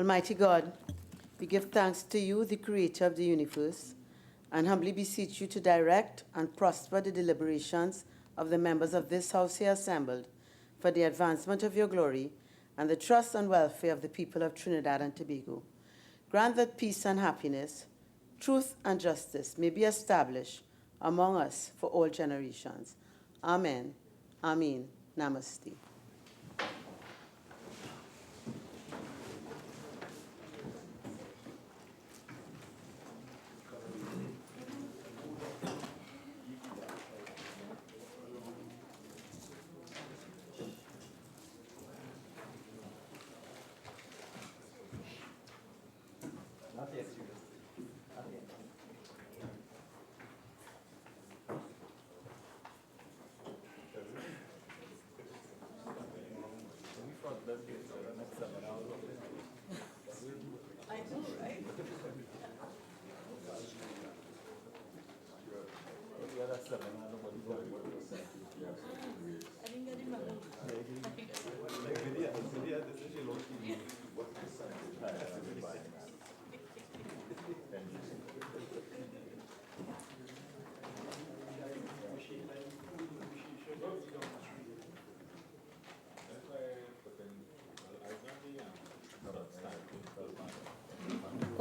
Almighty God, we give thanks to you, the creator of the universe, and humbly beseech you to direct and prosper the deliberations of the members of this house here assembled for the advancement of your glory and the trust and welfare of the people of Trinidad and Tobago. Grant that peace and happiness, truth and justice may be established among us for all generations. Amen. Amen. Namaste.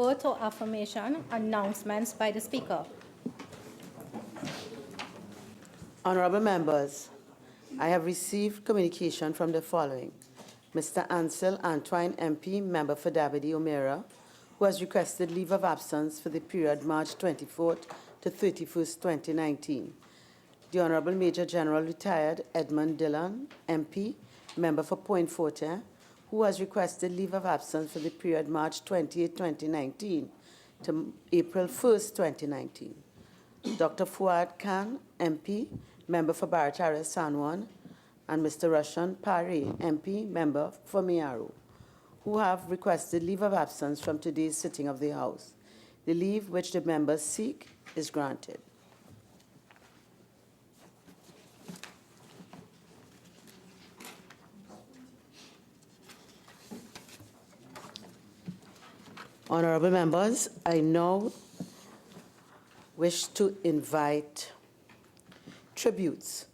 Oath or affirmation, announcements by the Speaker. Honorable members, I have received communication from the following. Mr. Ansel Antoine MP, member for Dabadi O'Meara, who has requested leave of absence for the period March 24th to 31st, 2019. The Honorable Major General retired Edmund Dillon, MP, member for Point Fortin, who has requested leave of absence for the period March 28, 2019 to April 1st, 2019. Dr. Fuad Khan, MP, member for Baratara San Juan, and Mr. Roshan Pare, MP, member for Miaro, who have requested leave of absence from today's sitting of the House. The leave which the members seek is granted. Honorable members, I now wish to invite tributes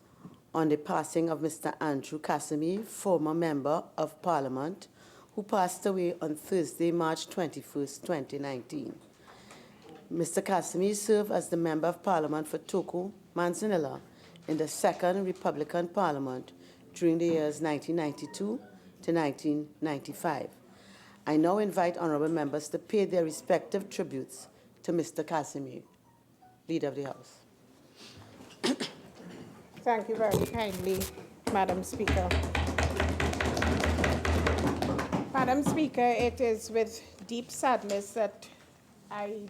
on the passing of Mr. Andrew Casimir, former Member of Parliament, who passed away on Thursday, March 21st, 2019. Mr. Casimir served as the Member of Parliament for Toko, Manzanilla in the Second Republican Parliament during the years 1992 to 1995. I now invite honorable members to pay their respective tributes to Mr. Casimir, Leader of the House. Thank you very kindly, Madam Speaker. Madam Speaker, it is with deep sadness that I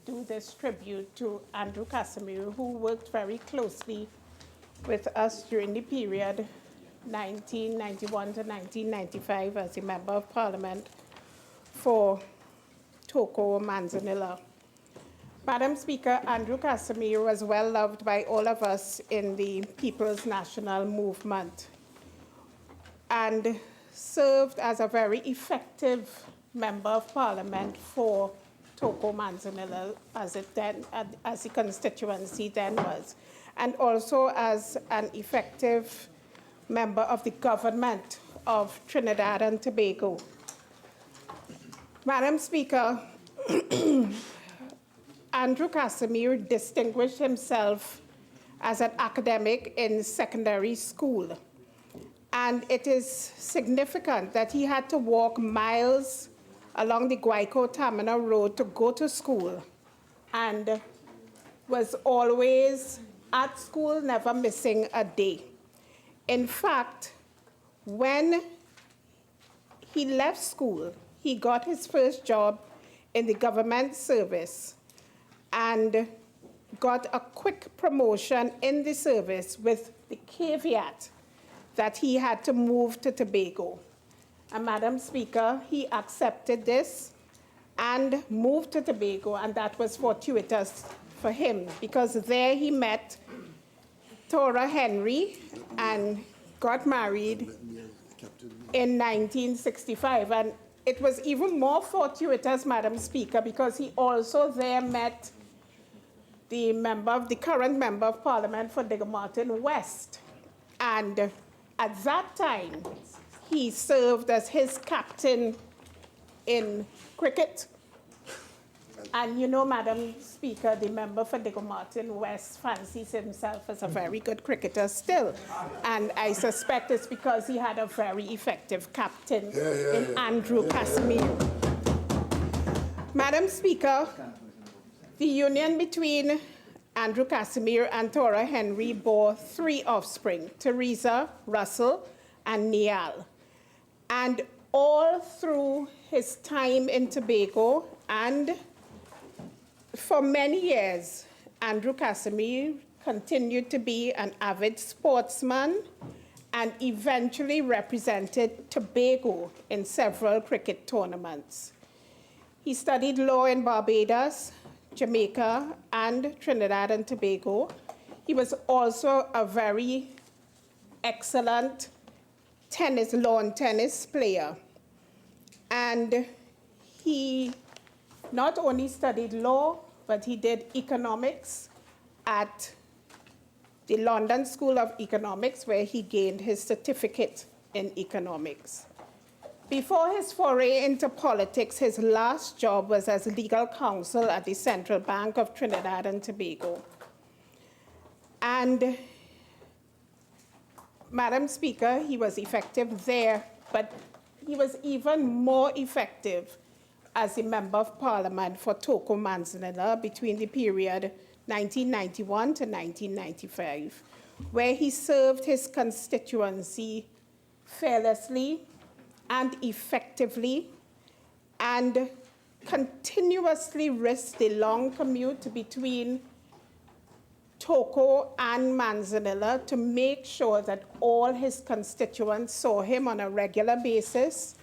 do this tribute to Andrew Casimir, who worked very closely with us during the period 1991 to 1995 as a Member of Parliament for Toko, Manzanilla. Madam Speaker, Andrew Casimir was well loved by all of us in the People's National Movement and served as a very effective Member of Parliament for Toko, Manzanilla, as the constituency then was, and also as an effective member of the government of Trinidad and Tobago. Madam Speaker, Andrew Casimir distinguished himself as an academic in secondary school. And it is significant that he had to walk miles along the Guayco-Tamina Road to go to school and was always at school, never missing a day. In fact, when he left school, he got his first job in the government service and got a quick promotion in the service with the caveat that he had to move to Tobago. And Madam Speaker, he accepted this and moved to Tobago, and that was fortuitous for him because there he met Tora Henry and got married in 1965. And it was even more fortuitous, Madam Speaker, because he also there met the current member of Parliament for Digger Martin West. And at that time, he served as his captain in cricket. And you know, Madam Speaker, the member for Digger Martin West fancies himself as a very good cricketer still. And I suspect it's because he had a very effective captain in Andrew Casimir. Madam Speaker, the union between Andrew Casimir and Tora Henry bore 3 offspring, Teresa, Russell, and Niall. And all through his time in Tobago and for many years, Andrew Casimir continued to be an avid sportsman and eventually represented Tobago in several cricket tournaments. He studied law in Barbados, Jamaica, and Trinidad and Tobago. He was also a very excellent lawn tennis player. And he not only studied law, but he did economics at the London School of Economics, where he gained his certificate in economics. Before his foray into politics, his last job was as legal counsel at the Central Bank of Trinidad and Tobago. And Madam Speaker, he was effective there, but he was even more effective as a member of Parliament for Toko Manzanilla between the period 1991 to 1995, where he served his constituency fearlessly and effectively and continuously risked the long commute between Toko and Manzanilla to make sure that all his constituents saw him on a regular basis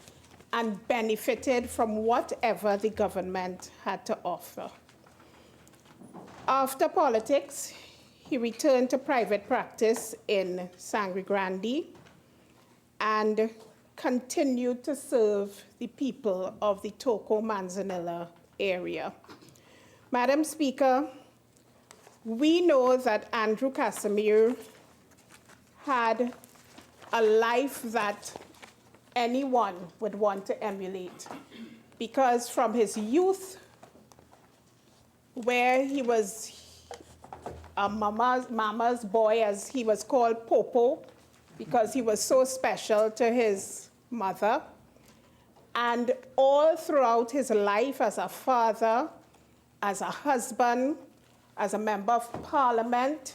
and benefited from whatever the government had to offer. After politics, he returned to private practice in Sangre Grande and continued to serve the people of the Toko Manzanilla area. Madam Speaker, we know that Andrew Casimir had a life that anyone would want to emulate, because from his youth, where he was a mama's boy, as he was called Popo, because he was so special to his mother, and all throughout his life as a father, as a husband, as a member of Parliament,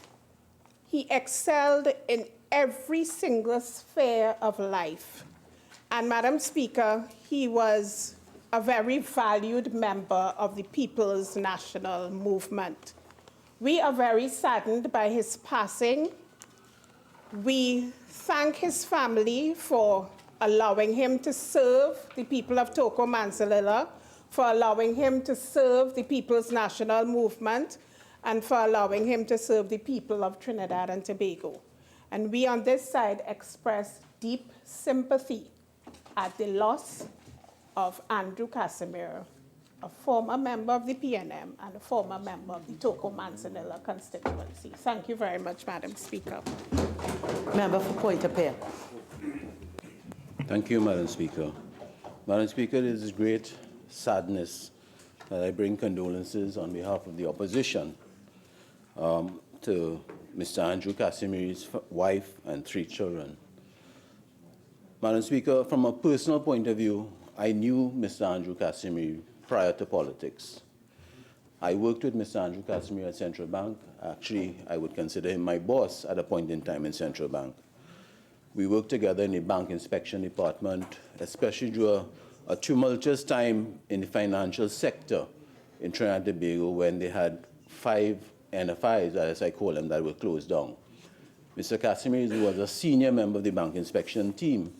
he excelled in every single sphere of life. And Madam Speaker, he was a very valued member of the People's National Movement. We are very saddened by his passing. We thank his family for allowing him to serve the people of Toko Manzanilla, for allowing him to serve the People's National Movement, and for allowing him to serve the people of Trinidad and Tobago. And we on this side express deep sympathy at the loss of Andrew Casimir, a former member of the PNM and a former member of the Toko Manzanilla constituency. Thank you very much, Madam Speaker. Member for Point-a-Pear. Thank you, Madam Speaker. Madam Speaker, it is great sadness that I bring condolences on behalf of the opposition to Mr. Andrew Casimir's wife and 3 children. Madam Speaker, from a personal point of view, I knew Mr. Andrew Casimir prior to politics. I worked with Mr. Andrew Casimir at Central Bank. Actually, I would consider him my boss at a point in time in Central Bank. We worked together in the bank inspection department, especially during a tumultuous time in the financial sector in Trinidad and Tobago when they had 5 NFIs, as I call them, that were closed down. Mr. Casimir was a senior member of the bank inspection team.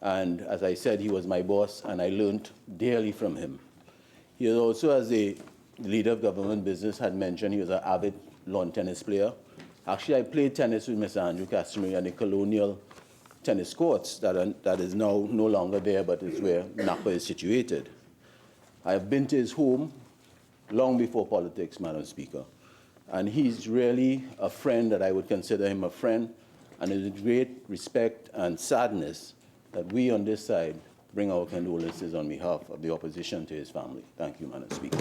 And as I said, he was my boss, and I learned dearly from him. He was also, as a leader of government business had mentioned, he was an avid lawn tennis player. Actually, I played tennis with Mr. Andrew Casimir at the Colonial tennis courts that is now no longer there, but is where Napa is situated. I have been to his home long before politics, Madam Speaker, and he's really a friend that I would consider him a friend, and it is with great respect and sadness that we on this side bring our condolences on behalf of the opposition to his family. Thank you, Madam Speaker.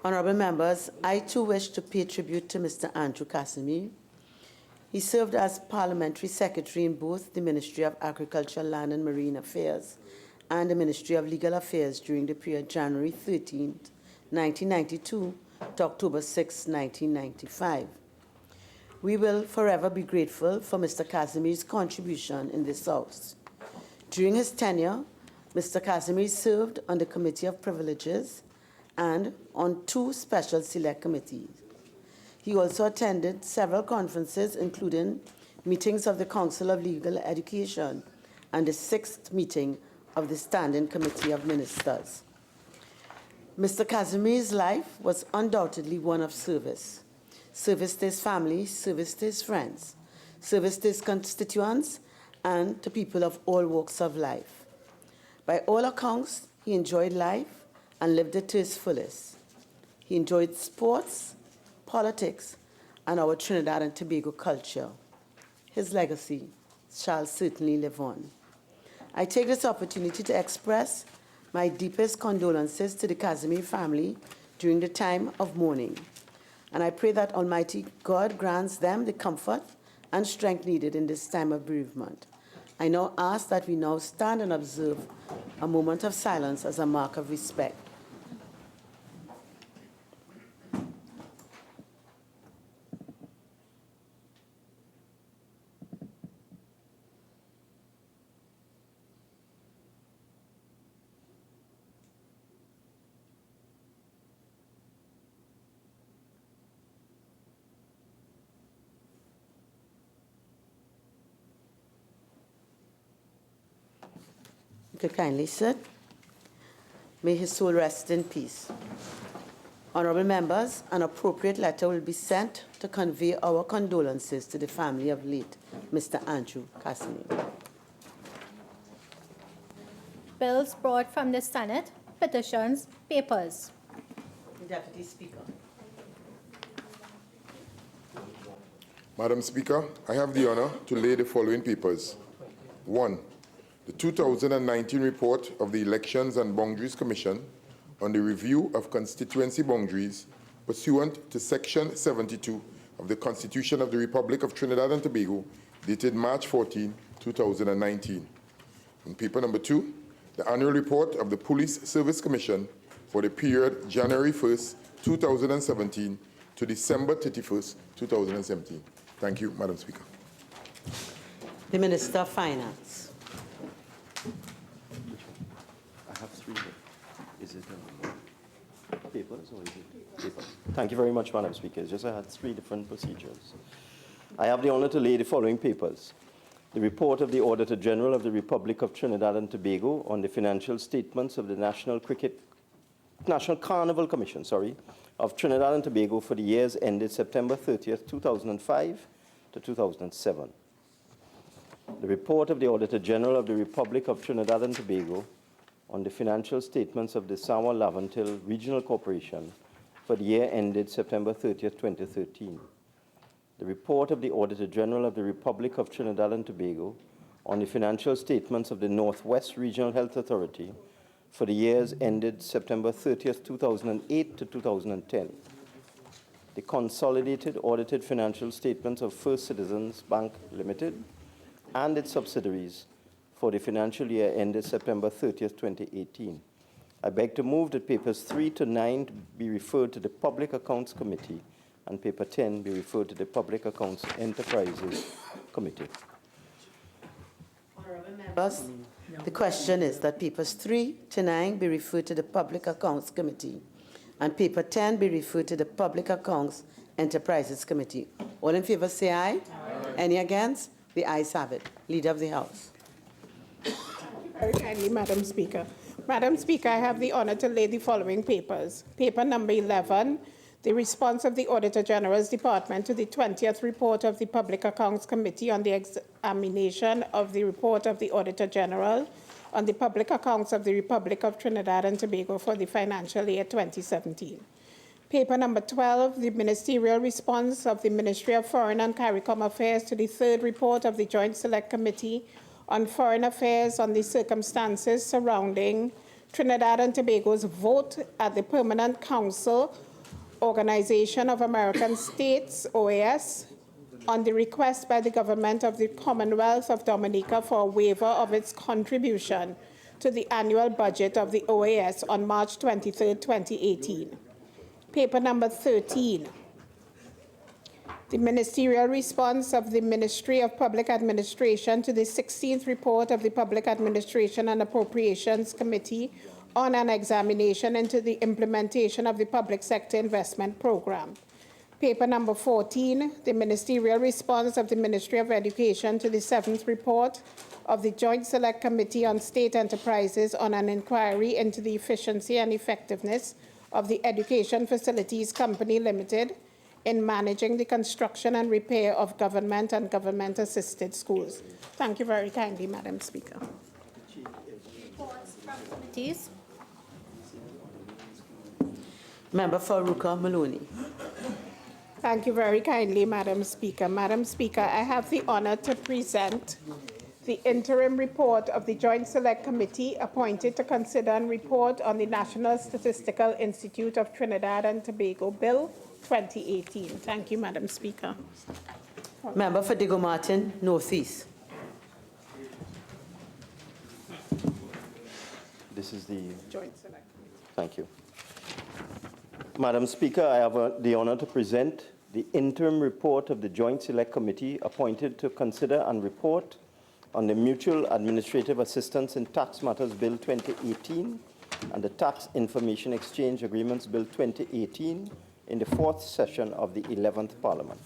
Honorable members, I too wish to pay tribute to Mr. Andrew Casimir. He served as Parliamentary Secretary in both the Ministry of Agriculture, Land and Marine Affairs and the Ministry of Legal Affairs during the period January 13, 1992 to October 6, 1995. We will forever be grateful for Mr. Casimir's contribution in this House. During his tenure, Mr. Casimir served on the Committee of Privileges and on 2 special select committees. He also attended several conferences, including meetings of the Council of Legal Education and the 6th meeting of the Standing Committee of Ministers. Mr. Casimir's life was undoubtedly one of service. Service to his family, service to his friends, service to his constituents, and to people of all walks of life. By all accounts, he enjoyed life and lived it to his fullest. He enjoyed sports, politics, and our Trinidad and Tobago culture. His legacy shall certainly live on. I take this opportunity to express my deepest condolences to the Casimir family during the time of mourning. And I pray that Almighty God grants them the comfort and strength needed in this time of bereavement. I now ask that we now stand and observe a moment of silence as a mark of respect. You could kindly sit. May his soul rest in peace. Honorable members, an appropriate letter will be sent to convey our condolences to the family of late Mr. Andrew Casimir. Bills brought from the Senate, petitions, papers. Deputy Speaker. Madam Speaker, I have the honor to lay the following papers. 1. The 2019 report of the Elections and Boundaries Commission on the review of constituency boundaries pursuant to Section 72 of the Constitution of the Republic of Trinidad and Tobago, dated March 14, 2019. And paper number 2, the annual report of the Police Service Commission for the period January 1st, 2017 to December 31st, 2017. Thank you, Madam Speaker. The Minister of Finance. I have 3. Is it papers or is it papers? Thank you very much, Madam Speaker. It's just I had 3 different procedures. I have the honor to lay the following papers. The report of the Auditor General of the Republic of Trinidad and Tobago on the financial statements of the National Carnival Commission, of Trinidad and Tobago for the years ended September 30th, 2005 to 2007. The report of the Auditor General of the Republic of Trinidad and Tobago on the financial statements of the Samoa-Lavantil Regional Corporation for the year ended September 30th, 2013. The report of the Auditor General of the Republic of Trinidad and Tobago on the financial statements of the Northwest Regional Health Authority for the years ended September 30th, 2008 to 2010. The consolidated audited financial statements of First Citizens Bank Limited and its subsidiaries for the financial year ended September 30th, 2018. I beg to move that papers 3 to 9 be referred to the Public Accounts Committee and paper 10 be referred to the Public Accounts Enterprises Committee. Honorable members, the question is that papers 3 to 9 be referred to the Public Accounts Committee and paper 10 be referred to the Public Accounts Enterprises Committee. All in favor say aye. Aye. Any against? The ayes have it. Leader of the House. Very kindly, Madam Speaker. Madam Speaker, I have the honor to lay the following papers. Paper number 11, the response of the Auditor General's Department to the 20th report of the Public Accounts Committee on the examination of the report of the Auditor General on the public accounts of the Republic of Trinidad and Tobago for the financial year 2017. Paper number 12, the ministerial response of the Ministry of Foreign and CARICOM Affairs to the third report of the Joint Select Committee on Foreign Affairs on the circumstances surrounding Trinidad and Tobago's vote at the Permanent Council Organization of American States, OAS, on the request by the government of the Commonwealth of Dominica for a waiver of its contribution to the annual budget of the OAS on March 23, 2018. Paper number 13, the ministerial response of the Ministry of Public Administration to the 16th report of the Public Administration and Appropriations Committee on an examination into the implementation of the Public Sector Investment Program. Paper number 14, the ministerial response of the Ministry of Education to the 7th report of the Joint Select Committee on State Enterprises on an inquiry into the efficiency and effectiveness of the Education Facilities Company Limited in managing the construction and repair of government and government-assisted schools. Thank you very kindly, Madam Speaker. Reports from committees. Member for Ruka Maloney. Thank you very kindly, Madam Speaker. Madam Speaker, I have the honor to present the interim report of the Joint Select Committee appointed to consider and report on the National Statistical Institute of Trinidad and Tobago Bill 2018. Thank you, Madam Speaker. Member for Digo Martin, Northeast. This is the Joint Select Committee. Thank you. Madam Speaker, I have the honor to present the interim report of the Joint Select Committee appointed to consider and report on the Mutual Administrative Assistance in Tax Matters Bill 2018 and the Tax Information Exchange Agreements Bill 2018 in the 4th session of the 11th Parliament.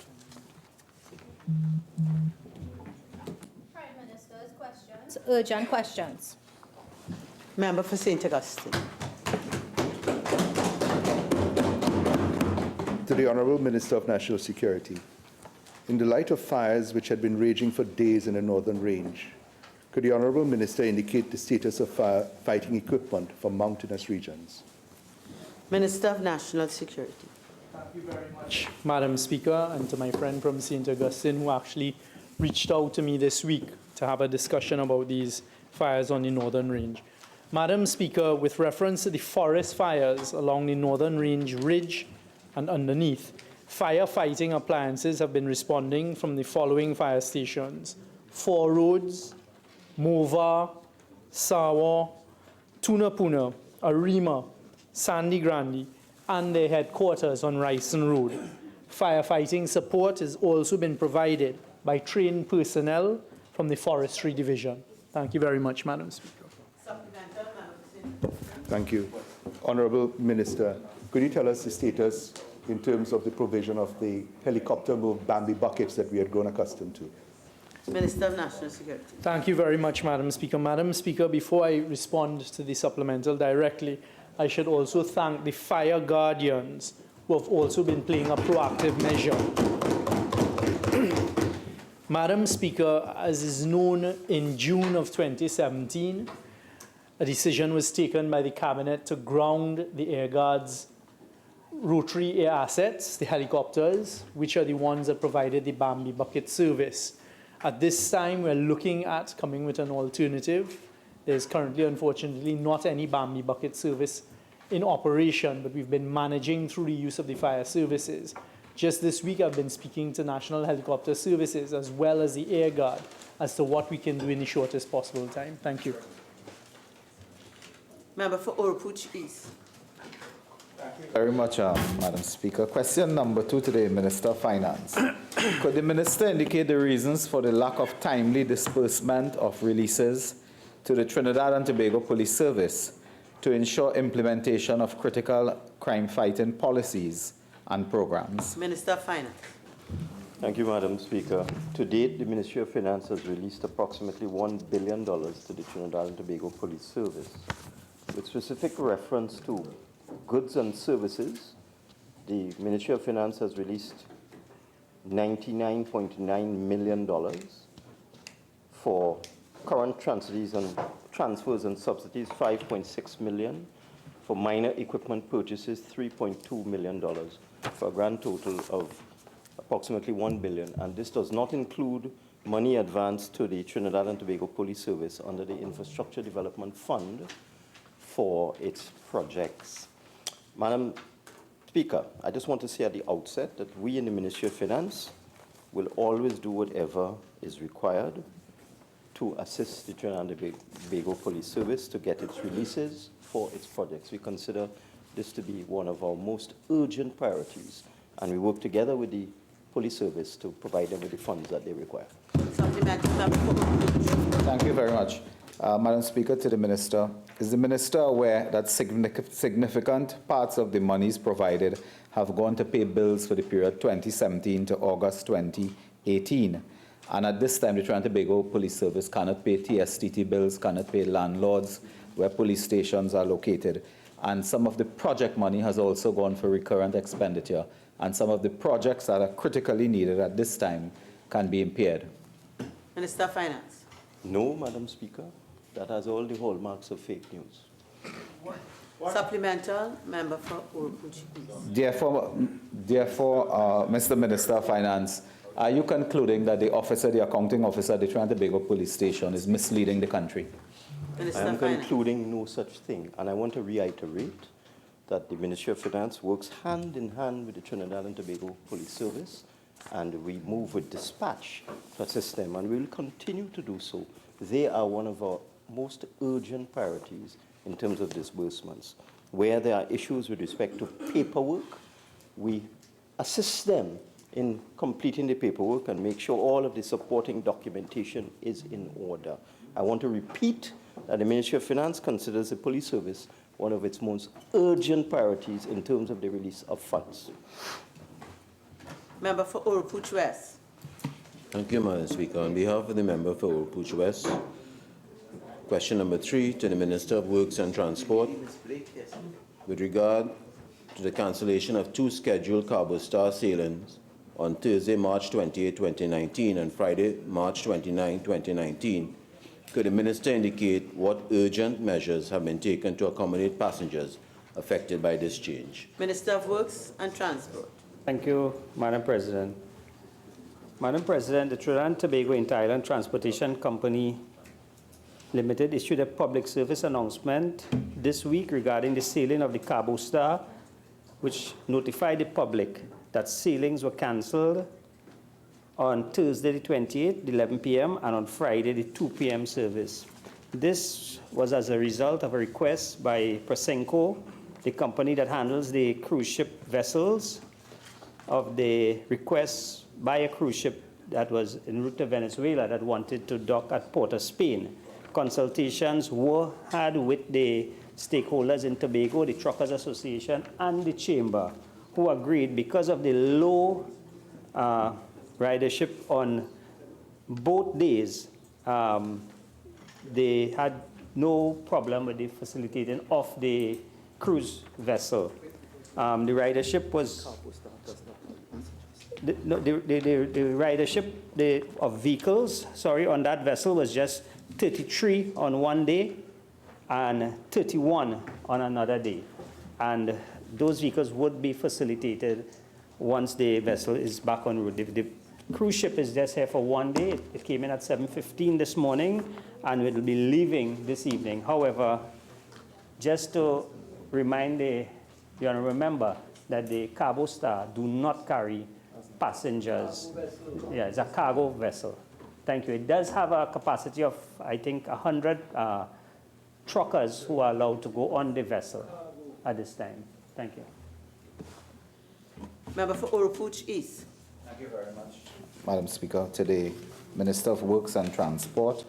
Prime Minister's questions. Urgent questions. Member for St. Augustine. To the Honourable Minister of National Security. In the light of fires which had been raging for days in the Northern Range, could the Honourable Minister indicate the status of firefighting equipment for mountainous regions? Minister of National Security. Thank you very much, Madam Speaker, and to my friend from St. Augustine who actually reached out to me this week to have a discussion about these fires on the Northern Range. Madam Speaker, with reference to the forest fires along the Northern Range ridge and underneath, firefighting appliances have been responding from the following fire stations: Four Roads, Mova, Sawa, Tunapuna, Arima, Sandy Grande, and their headquarters on Ryson Road. Firefighting support has also been provided by trained personnel from the Forestry Division. Thank you very much, Madam Speaker. Thank you. Honourable Minister, could you tell us the status in terms of the provision of the helicopter-moved Bambi buckets that we had grown accustomed to? Minister of National Security. Thank you very much, Madam Speaker. Madam Speaker, before I respond to the supplemental directly, I should also thank the fire guardians who have also been playing a proactive measure. Madam Speaker, as is known, in June of 2017, a decision was taken by the Cabinet to ground the Air Guard's rotary air assets, the helicopters, which are the ones that provided the Bambi bucket service. At this time, we're looking at coming with an alternative. There's currently, unfortunately, not any Bambi bucket service in operation, but we've been managing through the use of the fire services. Just this week, I've been speaking to National Helicopter Services as well as the Air Guard as to what we can do in the shortest possible time. Thank you. Member for Oropouche East. Very much, Madam Speaker. Question number 2 to the Minister of Finance. Could the Minister indicate the reasons for the lack of timely disbursement of releases to the Trinidad and Tobago Police Service to ensure implementation of critical crime-fighting policies and programs? Minister of Finance. Thank you, Madam Speaker. To date, the Ministry of Finance has released approximately $1 billion to the Trinidad and Tobago Police Service, with specific reference to goods and services the Ministry of Finance has released $99.9 million for current transfers and subsidies, $5.6 million, for minor equipment purchases, $3.2 million, for a grand total of approximately $1 billion. And this does not include money advanced to the Trinidad and Tobago Police Service under the Infrastructure Development Fund for its projects. Madam Speaker, I just want to say at the outset that we in the Ministry of Finance will always do whatever is required to assist the Trinidad and Tobago Police Service to get its releases for its projects. We consider this to be one of our most urgent priorities, and we work together with the police service to provide them with the funds that they require. Thank you very much. Madam Speaker, to the Minister, is the Minister aware that significant parts of the monies provided have gone to pay bills for the period 2017 to August 2018? And at this time, the Trinidad and Tobago Police Service cannot pay TSTT bills, cannot pay landlords where police stations are located. And some of the project money has also gone for recurrent expenditure. And some of the projects that are critically needed at this time can be impaired. Minister of Finance. No, Madam Speaker. That has all the hallmarks of fake news. Supplemental, member for Urupuchi. Therefore, Mr. Minister of Finance, are you concluding that the accounting officer at the Trinidad and Tobago Police Station is misleading the country? Minister I am of Finance. concluding no such thing. And I want to reiterate that the Ministry of Finance works hand in hand with the Trinidad and Tobago Police Service, and we move with dispatch to assist them, and we will continue to do so. They are one of our most urgent priorities in terms of disbursements. Where there are issues with respect to paperwork, we assist them in completing the paperwork and make sure all of the supporting documentation is in order. I want to repeat that the Ministry of Finance considers the police service one of its most urgent priorities in terms of the release of funds. Member for Urupuchi West. Thank you, Madam Speaker. On behalf of the member for Urupuchi West, question number 3 to the Minister of Works and Transport with regard to the cancellation of 2 scheduled Cabo Star sailings on Thursday, March 28, 2019 and Friday, March 29, 2019. Could the Minister indicate what urgent measures have been taken to accommodate passengers affected by this change? Minister of Works and Transport. Thank you, Madam President. Madam President, the Trinidad and Tobago Untitled Transportation Company Limited issued a public service announcement this week regarding the sailing of the Cabo Star, which notified the public that sailings were cancelled on Thursday the 28th, the 11 p.m., and on Friday the 2 p.m. service. This was as a result of a request by Prosenco, the company that handles the cruise ship vessels, of the request by a cruise ship that was en route to Venezuela that wanted to dock at Port of Spain. Consultations were had with the stakeholders in Tobago, the Truckers Association, and the Chamber, who agreed because of the low ridership on both days, they had no problem with the facilitating of the cruise vessel. The ridership was the ridership of vehicles, on that vessel was just 33 on one day and 31 on another day. And those vehicles would be facilitated once the vessel is back on route. The cruise ship is just here for one day. It came in at 7:15 this morning and it will be leaving this evening. However, just to remind the honorable member that the Cabo Star do not carry passengers. Yeah, it's a cargo vessel. Thank you. It does have a capacity of, I think, 100 truckers who are allowed to go on the vessel at this time. Thank you. Member for Urupuchi East. Thank you very much, Madam Speaker. To the Minister of Works and Transport,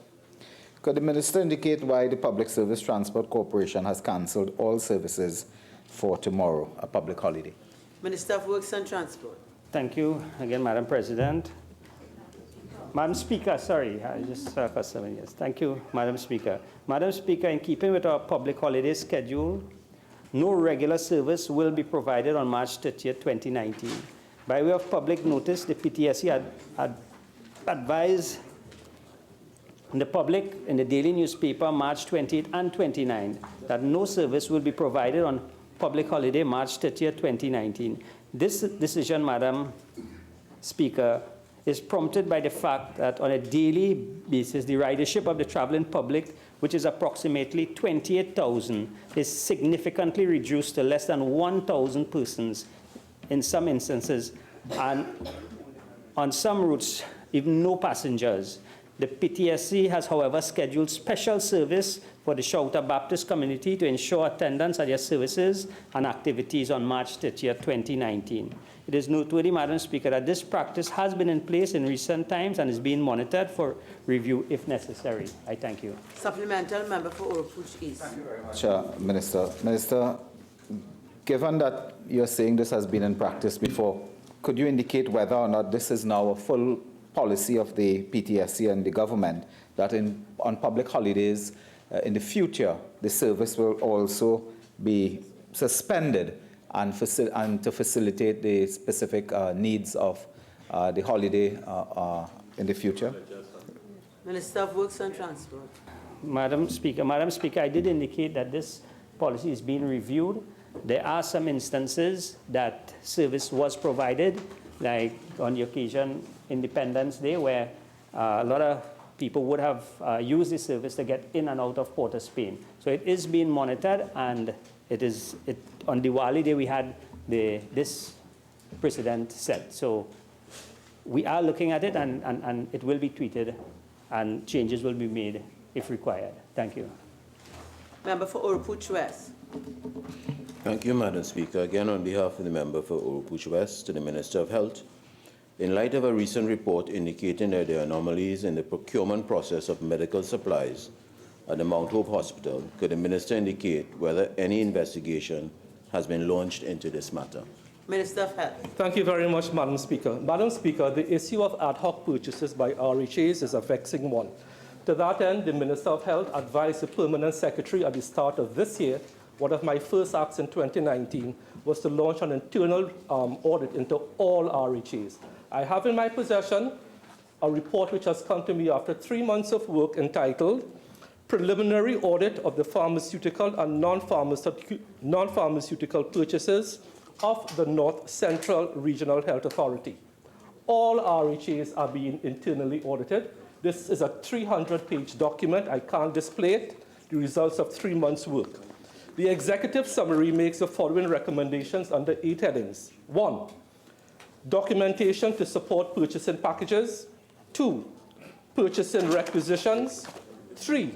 could the Minister indicate why the Public Service Transport Corporation has cancelled all services for tomorrow, a public holiday? Minister of Works and Transport. Thank you again, Madam President. Madam Speaker, sorry, I just got 7 years. Thank you, Madam Speaker. Madam Speaker, in keeping with our public holiday schedule, no regular service will be provided on March 30th, 2019. By way of public notice, the PTSC had advised the public in the daily newspaper March 28 and 29 that no service will be provided on public holiday March 30th, 2019. This decision, Madam Speaker, is prompted by the fact that on a daily basis, the ridership of the traveling public, which is approximately 28,000, is significantly reduced to less than 1,000 persons in some instances, and on some routes, even no passengers. The PTSC has, however, scheduled special service for the Shouta Baptist community to ensure attendance at their services and activities on March 30th, 2019. It is noteworthy, Madam Speaker, that this practice has been in place in recent times and is being monitored for review if necessary. I thank you. Supplemental member for Oropouche East. Thank you very much, Minister. Minister, given that you're saying this has been in practice before, could you indicate whether or not this is now a full policy of the PTSC and the government that on public holidays in the future, the service will also be suspended and to facilitate the specific needs of the holiday in the future? Minister of Works and Transport. Madam Speaker, I did indicate that this policy is being reviewed. There are some instances that service was provided, like on the occasion Independence Day, where a lot of people would have used the service to get in and out of Port of Spain. So it is being monitored, and on Diwali Day we had this precedent set. So we are looking at it, and it will be tweeted, and changes will be made if required. Thank you. Member for Oropouche West. Thank you, Madam Speaker. Again, on behalf of the member for Oropouche West, to the Minister of Health, in light of a recent report indicating that there are anomalies in the procurement process of medical supplies at the Mount Hope Hospital, could the Minister indicate whether any investigation has been launched into this matter? Minister of Health. Thank you very much, Madam Speaker. Madam Speaker, the issue of ad hoc purchases by RHAs is a vexing one. To that end, the Minister of Health advised the Permanent Secretary at the start of this year. One of my first acts in 2019 was to launch an internal audit into all RHAs. I have in my possession a report which has come to me after 3 months of work entitled Preliminary Audit of the Pharmaceutical and Non-Pharmaceutical Purchases of the North Central Regional Health Authority. All RHAs are being internally audited. This is a 300-page document. I can't display it. The results of 3 months' work. The executive summary makes the following recommendations under 8 headings. 1, documentation to support purchasing packages. 2, purchasing requisitions. 3,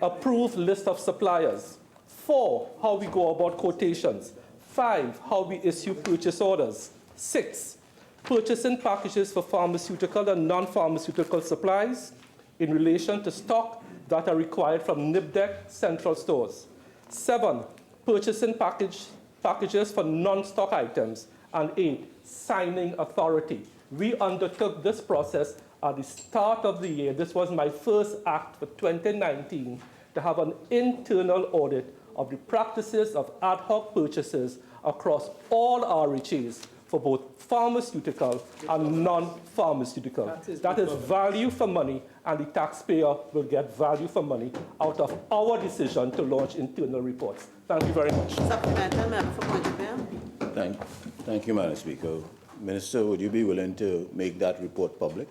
approved list of suppliers. 4, how we go about quotations. 5, how we issue purchase orders. 6, purchasing packages for pharmaceutical and non-pharmaceutical supplies in relation to stock that are required from NIBDEC central stores. 7, purchasing packages for non-stock items. And 8, signing authority. We undertook this process at the start of the year. This was my first act for 2019 to have an internal audit of the practices of ad hoc purchases across all RHAs for both pharmaceutical and non-pharmaceutical. That is value for money, and the taxpayer will get value for money out of our decision to launch internal reports. Thank you very much. Supplemental member for Point-de-Pierre. Thank you, Madam Speaker. Minister, would you be willing to make that report public?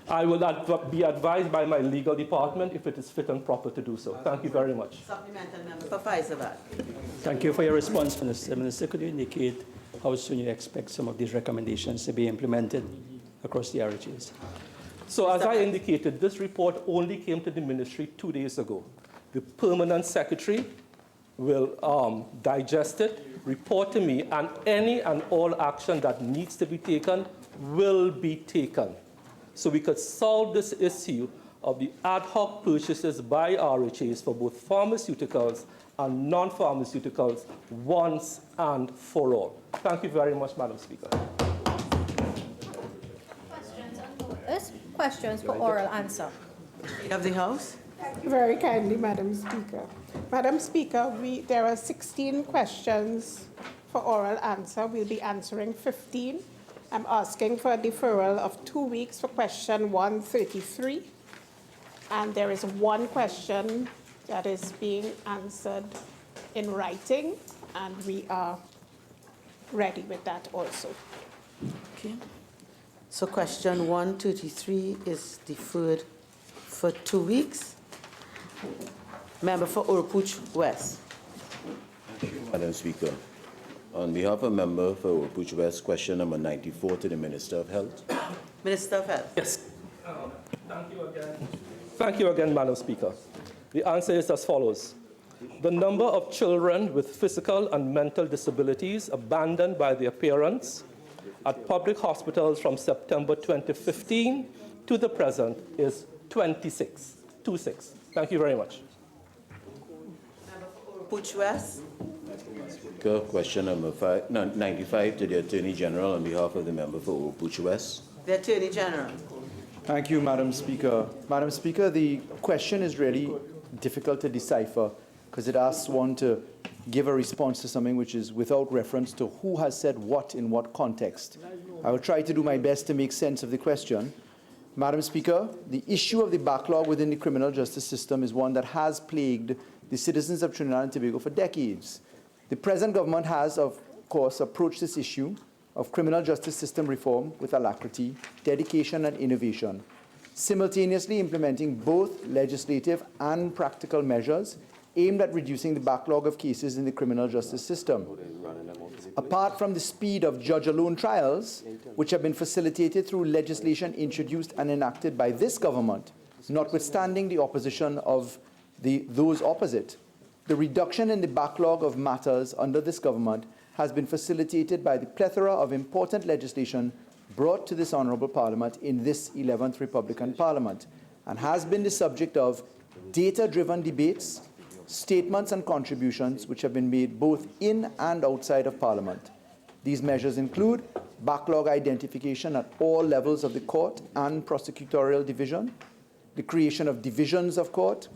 I will be advised by my legal department if it is fit and proper to do so. Thank you very much. Supplemental member for Faisal. Thank you for your response, Minister. Minister, could you indicate how soon you expect some of these recommendations to be implemented across the RHAs? So as I indicated, this report only came to the ministry 2 days ago. The Permanent Secretary will digest it, report to me, and any and all action that needs to be taken will be taken. So we could solve this issue of the ad hoc purchases by RHAs for both pharmaceuticals and non-pharmaceuticals once and for all. Thank you very much, Madam Speaker. Questions on notice? Questions for oral answer? Of the House. Very kindly, Madam Speaker. Madam Speaker, there are 16 questions for oral answer. We'll be answering 15. I'm asking for a deferral of 2 weeks for question 133. And there is one question that is being answered in writing, and we are ready with that also. Okay. So question 133 is deferred for 2 weeks. Member for Oropouche West. Madam Speaker, on behalf of member for Oropouche West, question number 94 to the Minister of Health. Minister of Health. Yes. Thank you again. Thank you again, Madam Speaker. The answer is as follows. The number of children with physical and mental disabilities abandoned by their parents at public hospitals from September 2015 to the present is 26. Thank you very much. Member for Oropouche West. Speaker, question number 95 to the Attorney General on behalf of the member for Oropouche West. The Attorney General. Thank you, Madam Speaker. Madam Speaker, the question is really difficult to decipher because it asks one to give a response to something which is without reference to who has said what in what context. I will try to do my best to make sense of the question. Madam Speaker, the issue of the backlog within the criminal justice system is one that has plagued the citizens of Trinidad and Tobago for decades. The present government has, of course, approached this issue of criminal justice system reform with alacrity, dedication, and innovation, simultaneously implementing both legislative and practical measures aimed at reducing the backlog of cases in the criminal justice system. Apart from the speed of judge-alone trials, which have been facilitated through legislation introduced and enacted by this government, notwithstanding the opposition of those opposite, the reduction in the backlog of matters under this government has been facilitated by the plethora of important legislation brought to this Honourable Parliament in this 11th Republican Parliament, and has been the subject of data-driven debates, statements and contributions which have been made both in and outside of Parliament. These measures include backlog identification at all levels of the court and prosecutorial division, the creation of divisions of court,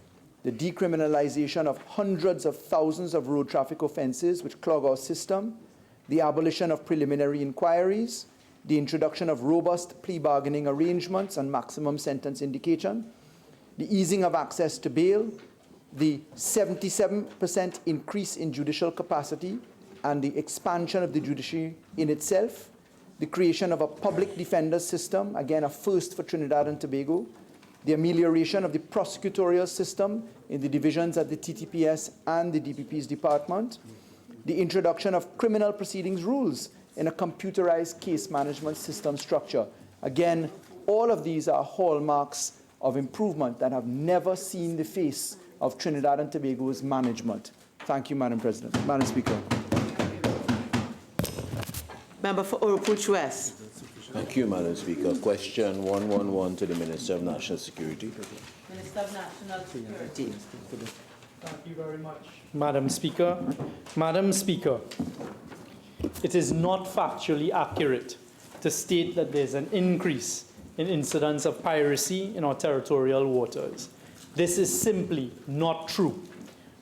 the decriminalization of hundreds of thousands of road traffic offences which clog our system, the abolition of preliminary inquiries, the introduction of robust plea bargaining arrangements and maximum sentence indication, the easing of access to bail, the 77% increase in judicial capacity and the expansion of the judiciary in itself, the creation of a public defender system, again a first for Trinidad and Tobago, the amelioration of the prosecutorial system in the divisions at the TTPS and the DPP's department, the introduction of criminal proceedings rules in a computerized case management system structure. Again, all of these are hallmarks of improvement that have never seen the face of Trinidad and Tobago's management. Thank you, Madam President. Madam Speaker. Member for Oropouche West. Thank you, Madam Speaker. Question 111 to the Minister of National Security. Minister of National Security. Thank you very much, Madam Speaker. Madam Speaker, it is not factually accurate to state that there's an increase in incidents of piracy in our territorial waters. This is simply not true.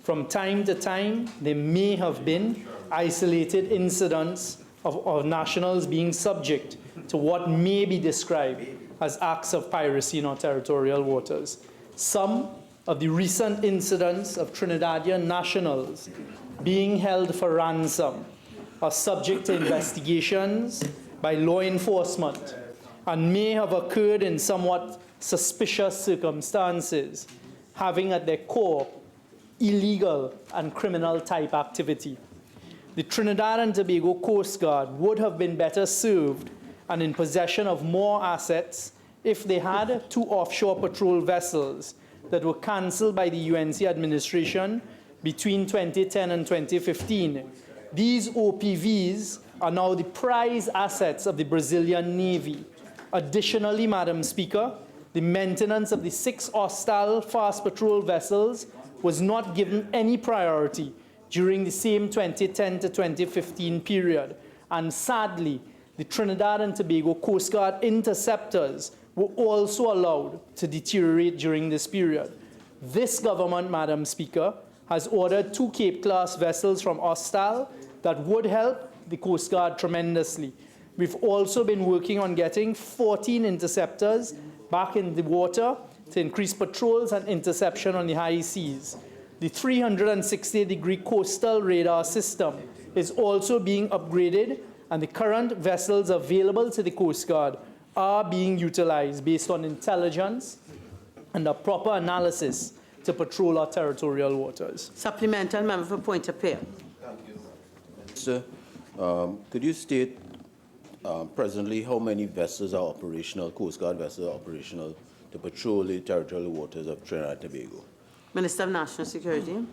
From time to time, there may have been isolated incidents of nationals being subject to what may be described as acts of piracy in our territorial waters. Some of the recent incidents of Trinidadian nationals being held for ransom are subject to investigations by law enforcement and may have occurred in somewhat suspicious circumstances, having at their core illegal and criminal type activity. The Trinidad and Tobago Coast Guard would have been better served and in possession of more assets if they had 2 offshore patrol vessels that were cancelled by the UNC administration between 2010 and 2015. These OPVs are now the prize assets of the Brazilian Navy. Additionally, Madam Speaker, the maintenance of the 6 hostile fast patrol vessels was not given any priority during the same 2010 to 2015 period. And sadly, the Trinidad and Tobago Coast Guard interceptors were also allowed to deteriorate during this period. This government, Madam Speaker, has ordered 2 Cape-class vessels from Ostal that would help the Coast Guard tremendously. We've also been working on getting 14 interceptors back in the water to increase patrols and interception on the high seas. The 360-degree coastal radar system is also being upgraded, and the current vessels available to the Coast Guard are being utilized based on intelligence and a proper analysis to patrol our territorial waters. Supplemental, member for Point of Peer. Sir, could you state presently how many vessels are operational, Coast Guard vessels are operational to patrol the territorial waters of Trinidad and Tobago? Minister of National Security.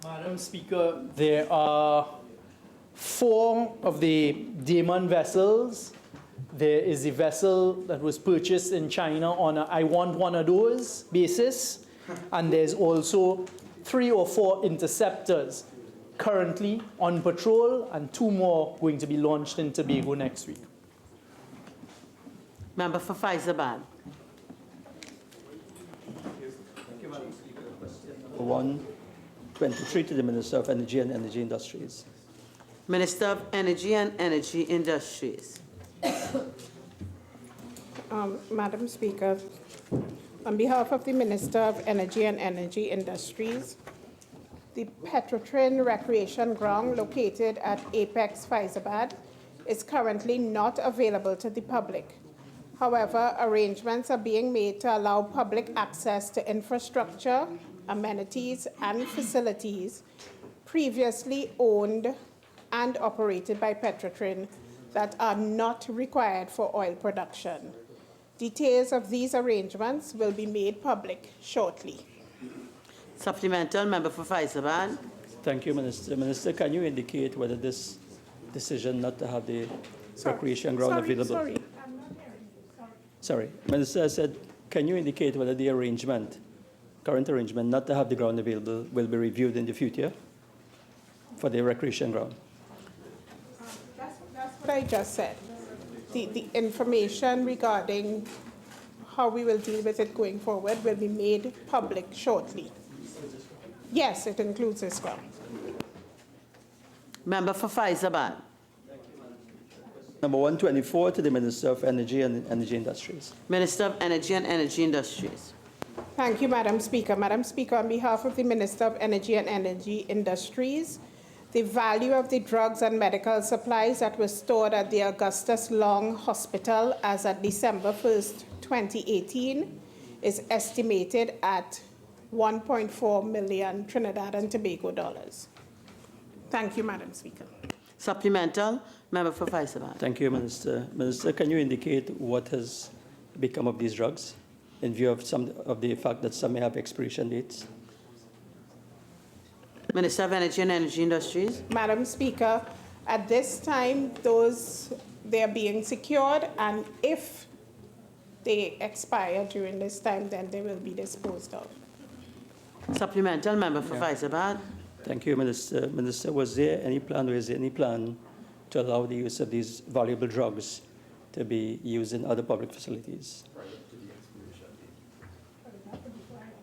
Madam Speaker, there are 4 of the Daemon vessels. There is a vessel that was purchased in China on a I want one of those basis. And there's also 3 or 4 interceptors currently on patrol, and 2 more going to be launched in Tobago next week. Member for Faisabad. 123 to the Minister of Energy and Energy Industries. Minister of Energy and Energy Industries. Madam Speaker, on behalf of the Minister of Energy and Energy Industries, the Petrotrin Recreation Ground located at Apex Faisabad is currently not available to the public. However, arrangements are being made to allow public access to infrastructure, amenities, and facilities previously owned and operated by Petrotrin that are not required for oil production. Details of these arrangements will be made public shortly. Supplemental, member for Faisabad. Thank you, Minister. Minister, can you indicate whether this decision not to have the recreation ground available? Sorry, I'm not hearing. Sorry. Minister, I said, can you indicate whether the arrangement, current arrangement not to have the ground available will be reviewed in the future for the recreation ground? That's what I just said. The information regarding how we will deal with it going forward will be made public shortly. Yes, it includes this ground. Member for Faisabad. Number 124 to the Minister of Energy and Energy Industries. Minister of Energy and Energy Industries. Thank you, Madam Speaker. Madam Speaker, on behalf of the Minister of Energy and Energy Industries, the value of the drugs and medical supplies that were stored at the Augustus Long Hospital as at December 1st, 2018 is estimated at 1.4 million Trinidad and Tobago dollars. Thank you, Madam Speaker. Supplemental, member for Faisabad. Thank you, Minister. Minister, can you indicate what has become of these drugs in view of the fact that some may have expiration dates? Minister of Energy and Energy Industries. Madam Speaker, at this time, they are being secured, and if they expire during this time, then they will be disposed of. Supplemental, member for Faisabad. Thank you, Minister. Minister, was there any plan to allow the use of these valuable drugs to be used in other public facilities?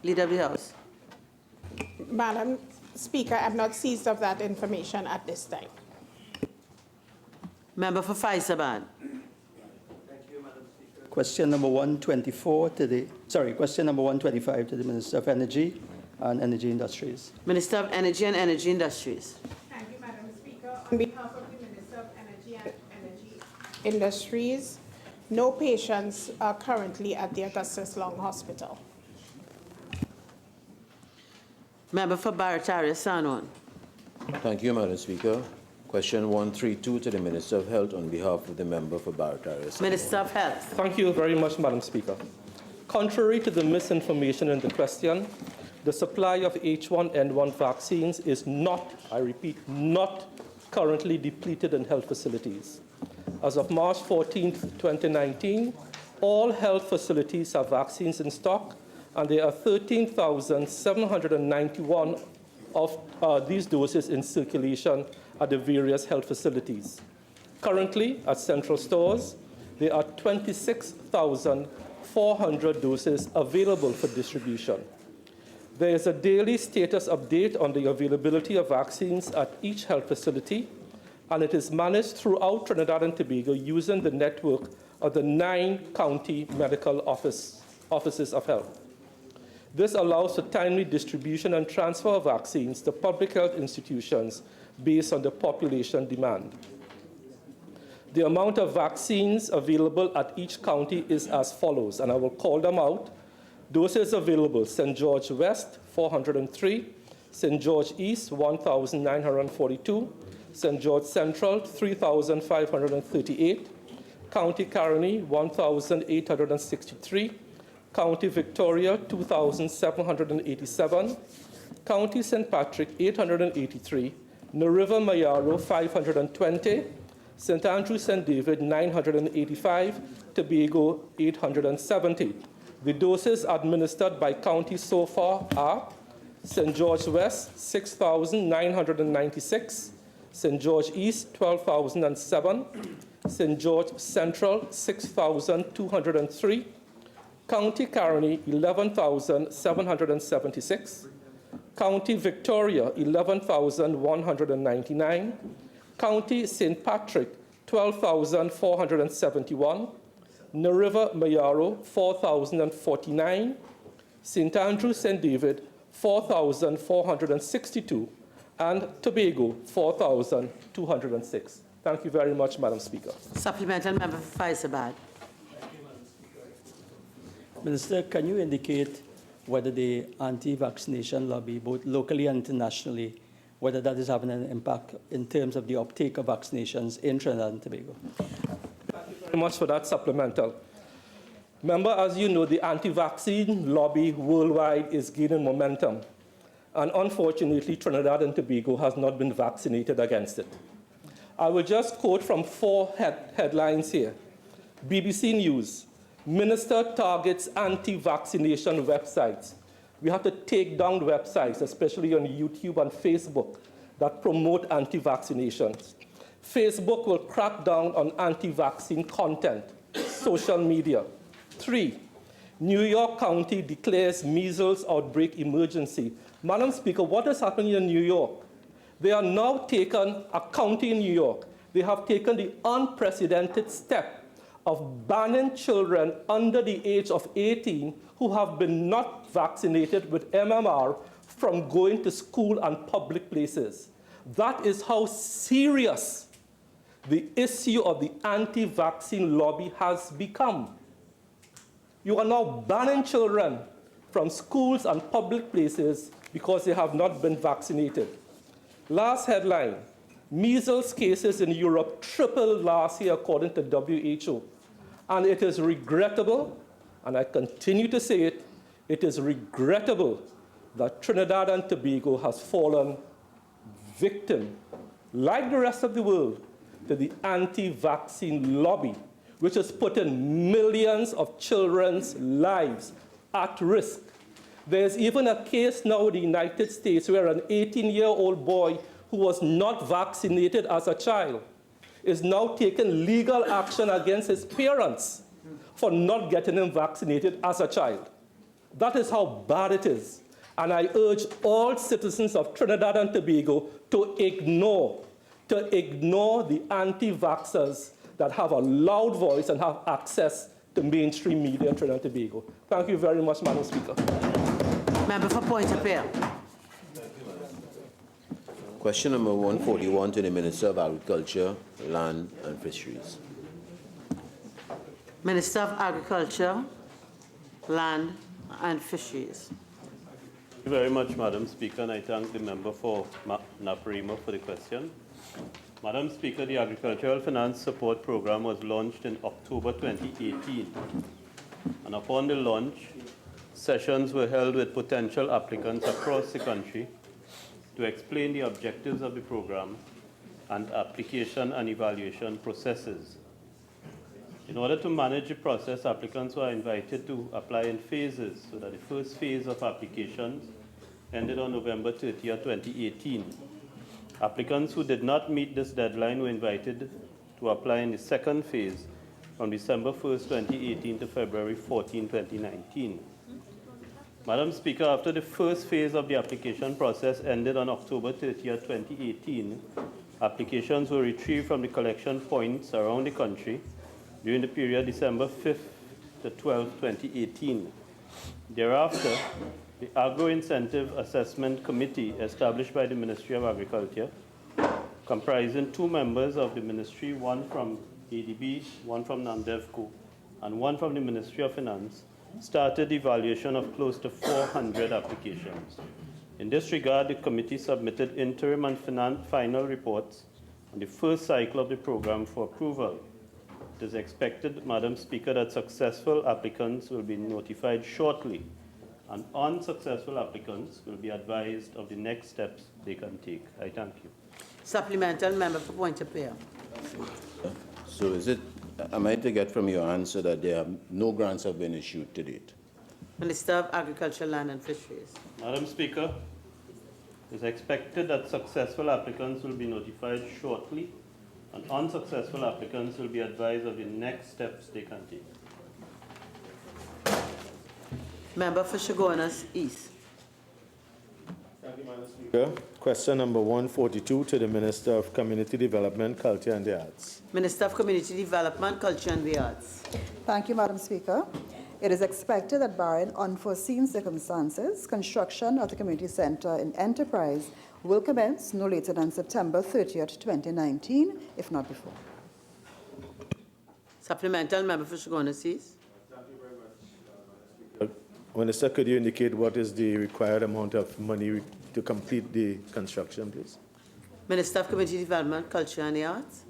Leader of the House. Madam Speaker, I'm not seized of that information at this time. Member for Faisabad. Question number 124 question number 125 to the Minister of Energy and Energy Industries. Minister of Energy and Energy Industries. Thank you, Madam Speaker. On behalf of the Minister of Energy and Energy Industries, no patients are currently at the Augustus Long Hospital. Member for Barataria Sanon. Thank you, Madam Speaker. Question 132 to the Minister of Health on behalf of the member for Barataria. Minister of Health. Thank you very much, Madam Speaker. Contrary to the misinformation in the question, the supply of H1N1 vaccines is not, I repeat, not currently depleted in health facilities. As of March 14, 2019, all health facilities have vaccines in stock, and there are 13,791 of these doses in circulation at the various health facilities. Currently, at central stores, there are 26,400 doses available for distribution. There is a daily status update on the availability of vaccines at each health facility, and it is managed throughout Trinidad and Tobago using the network of the 9 county medical offices of health. This allows for timely distribution and transfer of vaccines to public health institutions based on the population demand. The amount of vaccines available at each county is as follows, and I will call them out. Doses available: St. George West, 403, St. George East, 1,942, St. George Central, 3,538, County Caroni, 1,863, County Victoria, 2,787, County St. Patrick, 883, Nariva Mayaro, 520, St. Andrew St. David, 985, Tobago, 870. The doses administered by county so far are St. George West, 6,996, St. George East, 12,007, St. George Central, 6,203, County Caroni, 11,776, County Victoria, 11,199, County St. Patrick, 12,471, Nariva Mayaro, 4,049, St. Andrew St. David, 4,462, and Tobago, 4,206. Thank you very much, Madam Speaker. Supplemental member for Faisabad. Minister, can you indicate whether the anti-vaccination lobby, both locally and internationally, whether that is having an impact in terms of the uptake of vaccinations in Trinidad and Tobago? Thank you very much for that supplemental. Member, as you know, the anti-vaccine lobby worldwide is gaining momentum. And unfortunately, Trinidad and Tobago has not been vaccinated against it. I will just quote from 4 headlines here. BBC News: Minister targets anti-vaccination websites. We have to take down websites, especially on YouTube and Facebook, that promote anti-vaccinations. Facebook will crack down on anti-vaccine content, social media. 3, New York County declares measles outbreak emergency. Madam Speaker, what is happening in New York? They are now taken, a county in New York, they have taken the unprecedented step of banning children under the age of 18 who have been not vaccinated with MMR from going to school and public places. That is how serious the issue of the anti-vaccine lobby has become. You are now banning children from schools and public places because they have not been vaccinated. Last headline: measles cases in Europe tripled last year according to WHO. And it is regrettable, and I continue to say it, it is regrettable that Trinidad and Tobago has fallen victim, like the rest of the world, to the anti-vaccine lobby, which is putting millions of children's lives at risk. There's even a case now in the United States where an 18-year-old boy who was not vaccinated as a child is now taking legal action against his parents for not getting him vaccinated as a child. That is how bad it is. And I urge all citizens of Trinidad and Tobago to ignore the anti-vaxxers that have a loud voice and have access to mainstream media in Trinidad and Tobago. Thank you very much, Madam Speaker. Member for Point Appeal. Question number 141 to the Minister of Agriculture, Land and Fisheries. Minister of Agriculture, Land and Fisheries. Thank you very much, Madam Speaker, and I thank the member for Naparima for the question. Madam Speaker, the Agricultural Finance Support Program was launched in October 2018. And upon the launch, sessions were held with potential applicants across the country to explain the objectives of the program and application and evaluation processes. In order to manage the process, applicants were invited to apply in phases, so that the first phase of applications ended on November 30, 2018. Applicants who did not meet this deadline were invited to apply in the second phase from December 1, 2018 to February 14, 2019. Madam Speaker, after the first phase of the application process ended on October 30th, 2018, applications were retrieved from the collection points around the country during the period December 5th to 12th, 2018. Thereafter, the Agro-Incentive Assessment Committee established by the Ministry of Agriculture, comprising 2 members of the ministry, one from ADB, one from NAMDEVCO, and one from the Ministry of Finance, started the evaluation of close to 400 applications. In this regard, the committee submitted interim and final reports on the first cycle of the program for approval. It is expected, Madam Speaker, that successful applicants will be notified shortly, and unsuccessful applicants will be advised of the next steps they can take. I thank you. Supplemental member for point of prayer. So is it, am I to get from your answer that no grants have been issued to date? Minister of Agriculture, Land and Fisheries. Madam Speaker, it is expected that successful applicants will be notified shortly, and unsuccessful applicants will be advised of the next steps they can take. Member for Chaguanas East. Thank you, Madam Speaker. Question number 142 to the Minister of Community Development, Culture and the Arts. Minister of Community Development, Culture and the Arts. Thank you, Madam Speaker. It is expected that barring unforeseen circumstances, construction of the community center in Enterprise will commence no later than September 30th, 2019, if not before. Supplemental member for Chaguanas East. Thank you very much, Madam Speaker. Minister, could you indicate what is the required amount of money to complete the construction, please? Minister of Community Development, Culture and the Arts.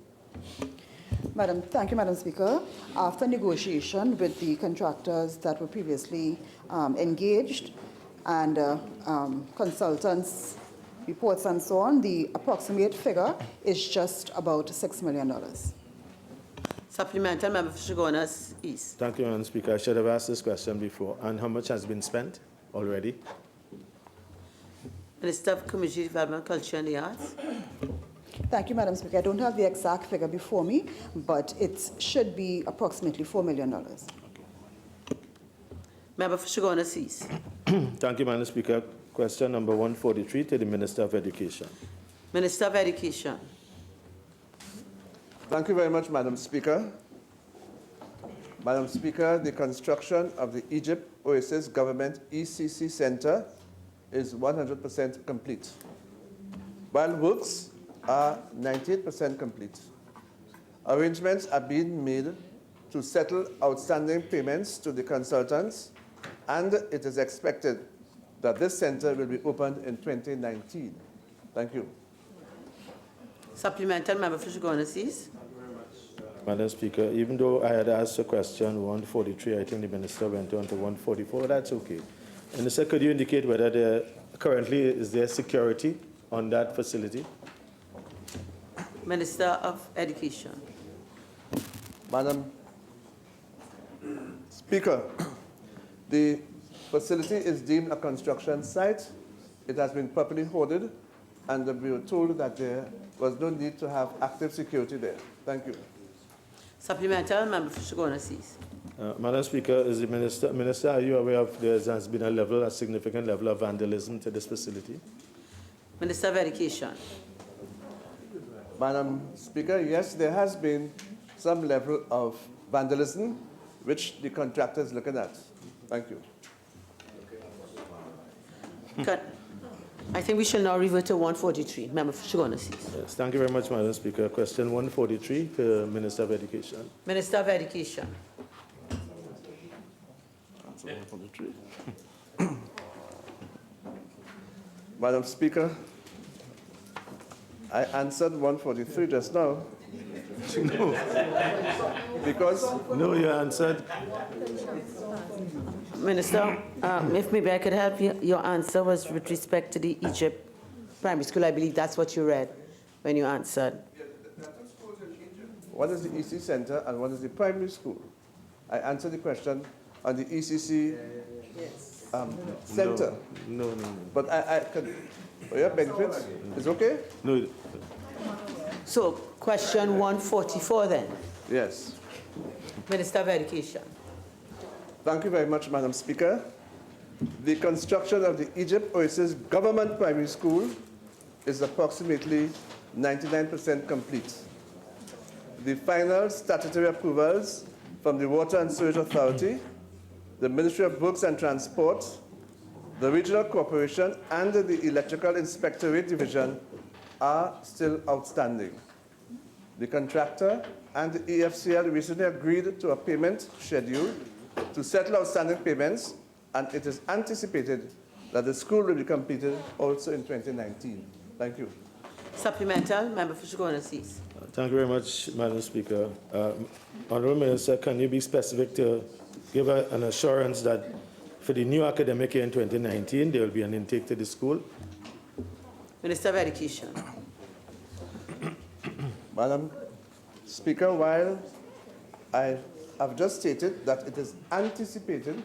Thank you, Madam Speaker. After negotiation with the contractors that were previously engaged and consultants, reports and so on, the approximate figure is just about $6 million. Supplemental member for Chaguanas East. Thank you, Madam Speaker. I should have asked this question before. And how much has been spent already? Minister of Community Development, Culture and the Arts. Thank you, Madam Speaker. I don't have the exact figure before me, but it should be approximately $4 million. Member for Chaguanas East. Thank you, Madam Speaker. Question number 143 to the Minister of Education. Minister of Education. Thank you very much, Madam Speaker. Madam Speaker, the construction of the Egypt Oasis Government ECC Center is 100% complete, while works are 98% complete. Arrangements are being made to settle outstanding payments to the consultants, and it is expected that this center will be opened in 2019. Thank you. Supplemental member for Chaguanas East. Madam Speaker, even though I had asked a question 143, I think the Minister went on to 144. That's okay. Minister, could you indicate whether there currently is there security on that facility? Minister of Education. Madam Speaker, the facility is deemed a construction site. It has been properly hoarded, and we were told that there was no need to have active security there. Thank you. Supplemental member for Chaguanas East. Madam Speaker, is the Minister, are you aware of there has been a significant level of vandalism to this facility? Minister of Education. Madam Speaker, yes, there has been some level of vandalism, which the contractor is looking at. Thank you. I think we shall now revert to 143. Member for Chaguanas East. Yes, thank you very much, Madam Speaker. Question 143 to Minister of Education. Minister of Education. Madam Speaker, I answered 143 just now. No. Because... No, you answered. Minister, if maybe I could help you, your answer was with respect to the Egypt primary school. I believe that's what you read when you answered. One is the EC Center and one is the primary school. I answered the question on the ECC center. No. But I can, for your benefit, it's okay? No. So, question 144 then. Yes. Minister of Education. Thank you very much, Madam Speaker. The construction of the Egypt Oasis Government Primary School is approximately 99% complete. The final statutory approvals from the Water and Sewage Authority, the Ministry of Works and Transport, the Regional Corporation, and the Electrical Inspectorate Division are still outstanding. The contractor and the EFCL recently agreed to a payment schedule to settle outstanding payments, and it is anticipated that the school will be completed also in 2019. Thank you. Supplemental, Member for Chaguanas. Thank you very much, Madam Speaker. Honourable Minister, can you be specific to give an assurance that for the new academic year in 2019, there will be an intake to the school? Minister of Education. Madam Speaker, while I have just stated that it is anticipated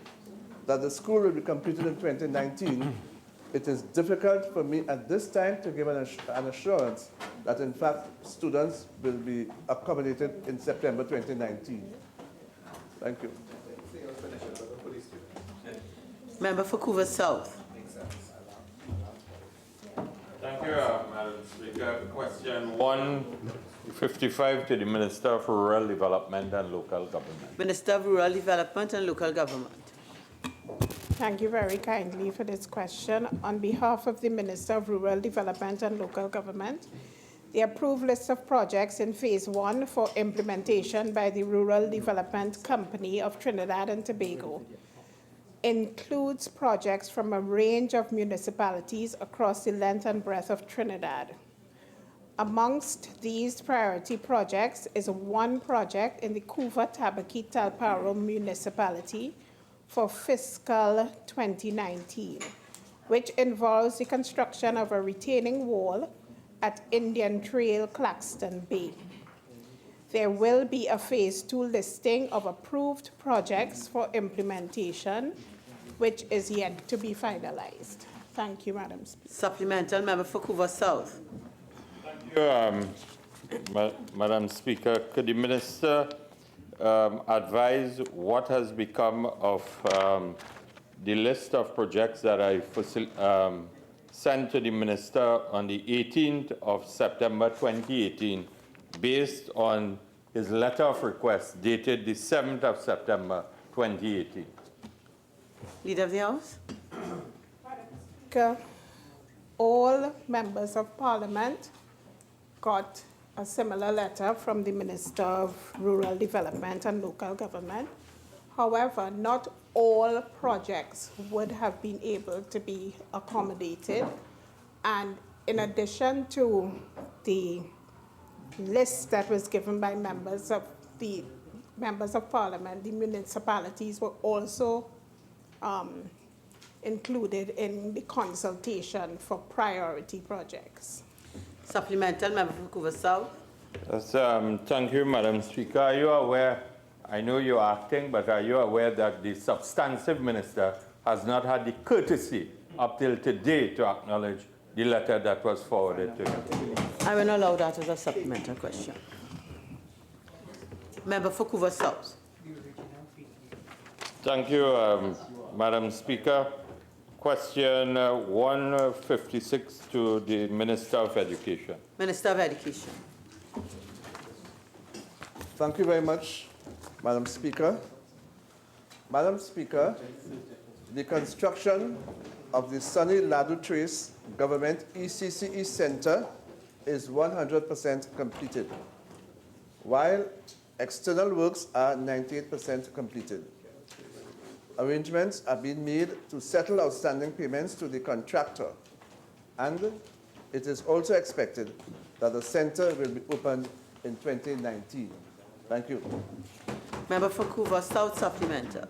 that the school will be completed in 2019, it is difficult for me at this time to give an assurance that, in fact, students will be accommodated in September 2019. Thank you. Member for Couva South. Thank you, Madam Speaker. Question 155 to the Minister of Rural Development and Local Government. Minister of Rural Development and Local Government. Thank you very kindly for this question. On behalf of the Minister of Rural Development and Local Government, the approved list of projects in Phase 1 for implementation by the Rural Development Company of Trinidad and Tobago includes projects from a range of municipalities across the length and breadth of Trinidad. Amongst these priority projects is one project in the Couva Tabaki Talparo municipality for fiscal 2019, which involves the construction of a retaining wall at Indian Trail, Claxton Bay. There will be a Phase 2 listing of approved projects for implementation, which is yet to be finalized. Thank you, Madam Speaker. Supplemental, Member for Couva South. Thank you, Madam Speaker. Could the Minister advise what has become of the list of projects that I sent to the Minister on the 18th of September 2018, based on his letter of request dated the 7th of September 2018? Leader of the House. All members of Parliament got a similar letter from the Minister of Rural Development and Local Government. However, not all projects would have been able to be accommodated. And in addition to the list that was given by members of Parliament, the municipalities were also included in the consultation for priority projects. Supplemental, Member for Couva South. Yes, thank you, Madam Speaker. Are you aware, I know you're acting, but are you aware that the substantive minister has not had the courtesy up till today to acknowledge the letter that was forwarded to him? I will not allow that as a supplemental question. Member for Couva South. Thank you, Madam Speaker. Question 156 to the Minister of Education. Minister of Education. Thank you very much, Madam Speaker. Madam Speaker, the construction of the Sunny Ladu Trace Government ECCE Center is 100% completed, while external works are 98% completed. Arrangements are being made to settle outstanding payments to the contractor, and it is also expected that the center will be opened in 2019. Thank you. Member for Couva South supplemental.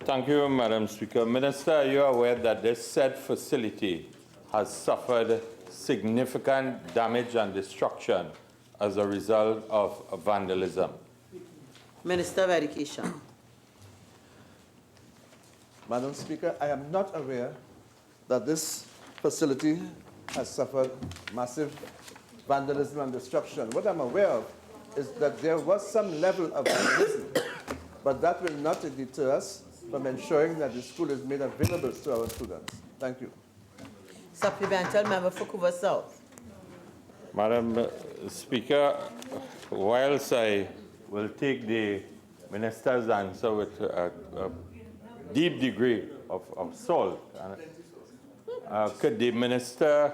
Thank you, Madam Speaker. Minister, are you aware that this said facility has suffered significant damage and destruction as a result of vandalism? Minister of Education. Madam Speaker, I am not aware that this facility has suffered massive vandalism and destruction. What I'm aware of is that there was some level of vandalism, but that will not deter us from ensuring that the school is made available to our students. Thank you. Supplemental member for Couva South. Madam Speaker, whilst I will take the Minister's answer with a deep degree of salt, could the Minister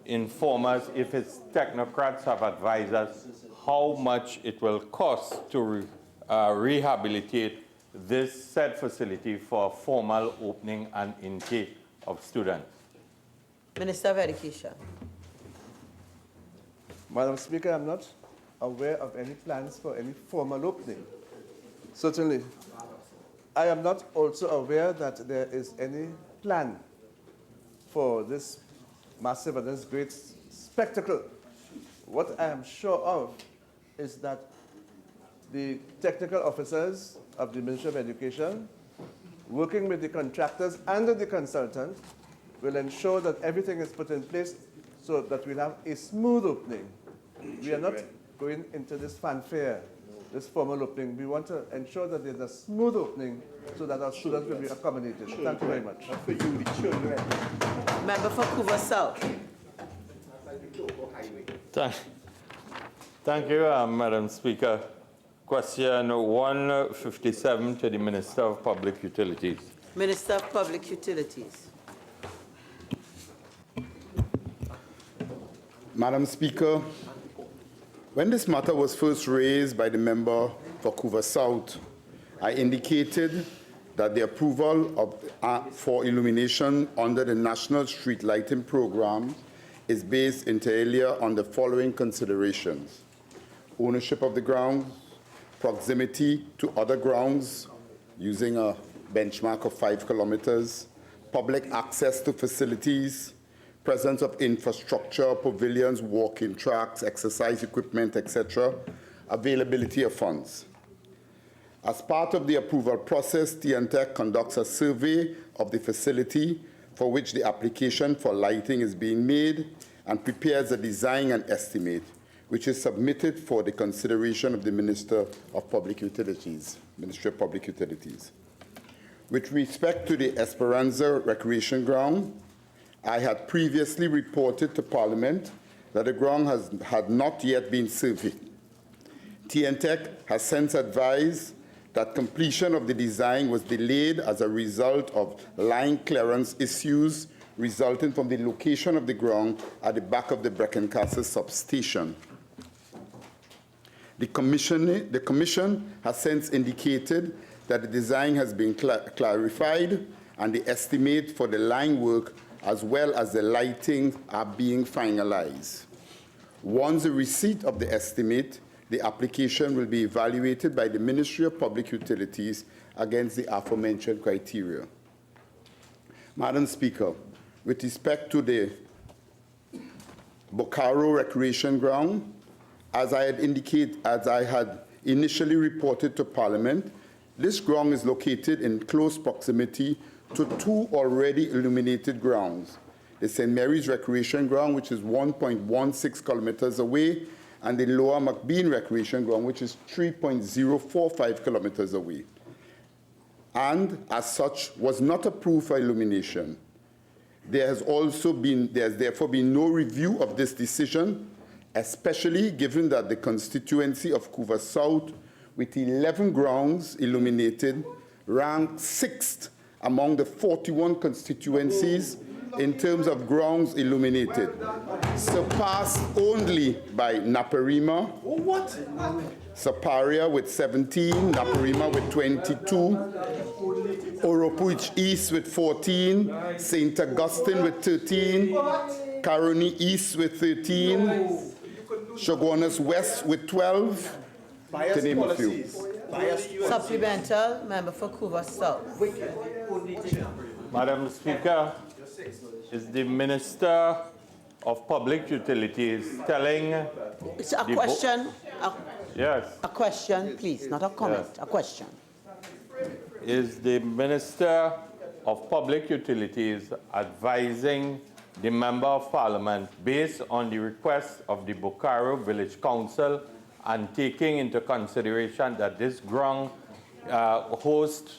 inform us if his technocrats have advised us how much it will cost to rehabilitate this said facility for formal opening and intake of students? Minister of Education. Madam Speaker, I'm not aware of any plans for any formal opening. Certainly. I am not also aware that there is any plan for this massive and this great spectacle. What I am sure of is that the technical officers of the Ministry of Education, working with the contractors and the consultant, will ensure that everything is put in place so that we'll have a smooth opening. We are not going into this fanfare, this formal opening. We want to ensure that there's a smooth opening so that our students will be accommodated. Thank you very much. Member for Couva South. Thank you, Madam Speaker. Question 157 to the Minister of Public Utilities. Minister of Public Utilities. Madam Speaker, when this matter was first raised by the member for Couva South, I indicated that the approval for illumination under the National Street Lighting Program is based entirely on the following considerations: ownership of the grounds, proximity to other grounds using a benchmark of 5 kilometers, public access to facilities, presence of infrastructure, pavilions, walking tracks, exercise equipment, etc., availability of funds. As part of the approval process, TNTech conducts a survey of the facility for which the application for lighting is being made and prepares a design and estimate, which is submitted for the consideration of the Minister of Public Utilities, Ministry of Public Utilities. With respect to the Esperanza Recreation Ground, I had previously reported to Parliament that the ground had not yet been surveyed. TNTech has since advised that completion of the design was delayed as a result of line clearance issues resulting from the location of the ground at the back of the Breckencastle substation. The Commission has since indicated that the design has been clarified and the estimate for the line work as well as the lighting are being finalized. Once the receipt of the estimate, the application will be evaluated by the Ministry of Public Utilities against the aforementioned criteria. Madam Speaker, with respect to the Bocaro Recreation Ground, as I had initially reported to Parliament, this ground is located in close proximity to 2 already illuminated grounds: the St. Mary's Recreation Ground, which is 1.16 kilometers away, and the Lower McBean Recreation Ground, which is 3.045 kilometers away, and as such was not approved for illumination. There has therefore been no review of this decision, especially given that the constituency of Couva South, with 11 grounds illuminated, ranked 6th among the 41 constituencies in terms of grounds illuminated, surpassed only by Naparima, Saparia with 17, Naparima with 22, Oropuch East with 14, St. Augustine with 13, Caroni East with 13, Shogunas West with 12, to name a few. Supplemental, member for Couva South. Madam Speaker, is the Minister of Public Utilities telling It's a question. Yes. A question, please, not a comment, Yes. a question. Is the Minister of Public Utilities advising the Member of Parliament, based on the request of the Bocaro Village Council and taking into consideration that this ground hosts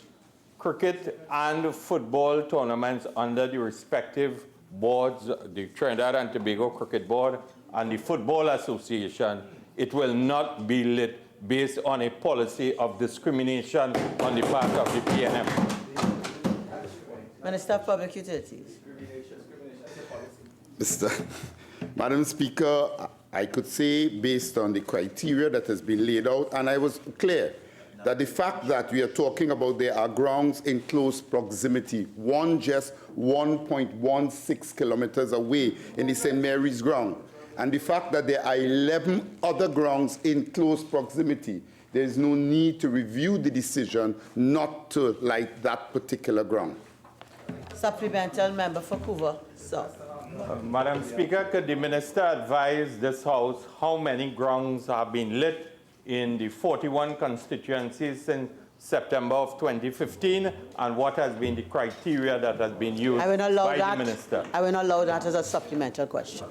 cricket and football tournaments under the respective boards, the Trinidad and Tobago Cricket Board and the Football Association. It will not be lit based on a policy of discrimination on the part of the PNM. Minister of Public Utilities. Madam Speaker, I could say based on the criteria that has been laid out, and I was clear that the fact that we are talking about there are grounds in close proximity, one just 1.16 kilometers away in the St. Mary's ground, and the fact that there are 11 other grounds in close proximity, there is no need to review the decision not to light that particular ground. Supplemental member for Couva South. Madam Speaker, could the Minister advise this House how many grounds have been lit in the 41 constituencies since September of 2015, and what has been the criteria that has been used by the Minister? I will not allow that as a supplemental question.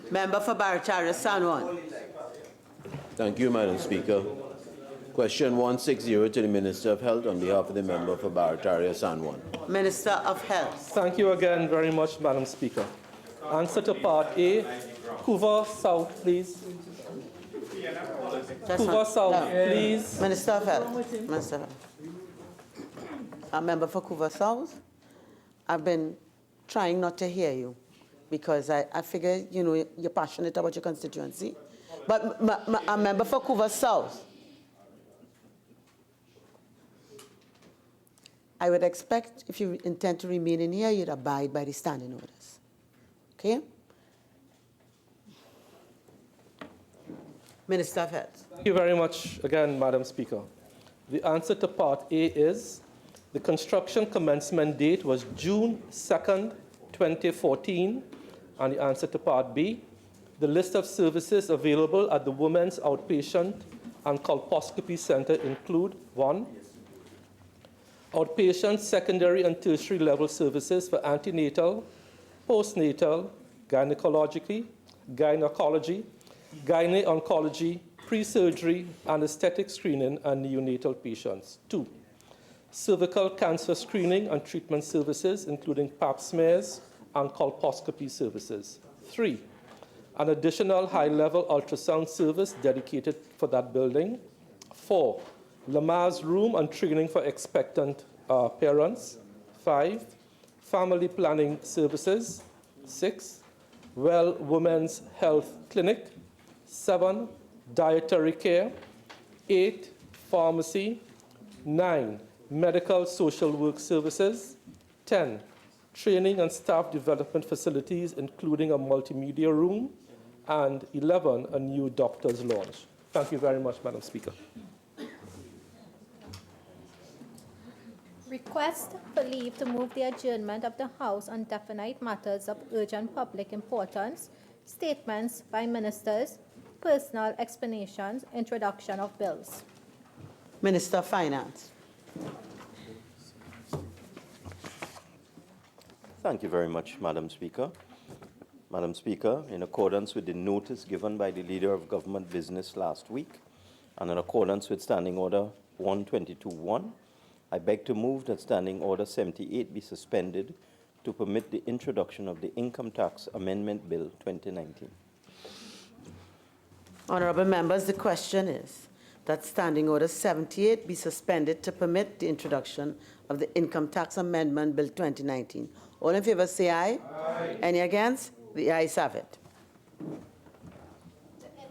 Member for Barataria, San Juan. Thank you, Madam Speaker. Question 160 to the Minister of Health on behalf of the member for Barataria, San Juan. Minister of Health. Thank you again very much, Madam Speaker. Answer to Part A. Couva South, please. Couva South, please. Minister of Health. Minister of Health. A member for Couva South. I've been trying not to hear you because I figure, you know, you're passionate about your constituency. But a member for Couva South. I would expect if you intend to remain in here, you'd abide by the standing orders. Okay? Minister of Health. Thank you very much again, Madam Speaker. The answer to Part A is the construction commencement date was June 2nd, 2014. And the answer to Part B, the list of services available at the Women's Outpatient and Colposcopy Center include 1. Outpatient, secondary, and tertiary level services for antenatal, postnatal, gynecology, gyne-oncology, pre-surgery, anesthetic screening, and neonatal patients. 2. Cervical cancer screening and treatment services, including pap smears and colposcopy services. 3. An additional high-level ultrasound service dedicated for that building. 4. Lamaze room and training for expectant parents. 5. Family planning services. 6. Well Women's Health Clinic. 7. Dietary care. 8. Pharmacy. 9. Medical social work services. 10. Training and staff development facilities, including a multimedia room. And 11. A new doctor's lounge. Thank you very much, Madam Speaker. Request for leave to move the adjournment of the House on definite matters of urgent public importance, statements by ministers, personal explanations, introduction of bills. Minister of Finance. Thank you very much, Madam Speaker. Madam Speaker, in accordance with the notice given by the Leader of Government Business last week, and in accordance with Standing Order 122.1, I beg to move that Standing Order 78 be suspended to permit the introduction of the Income Tax Amendment Bill 2019. Honorable members, the question is that Standing Order 78 be suspended to permit the introduction of the Income Tax Amendment Bill 2019. All in favor say aye. Aye. Any against? The ayes have it.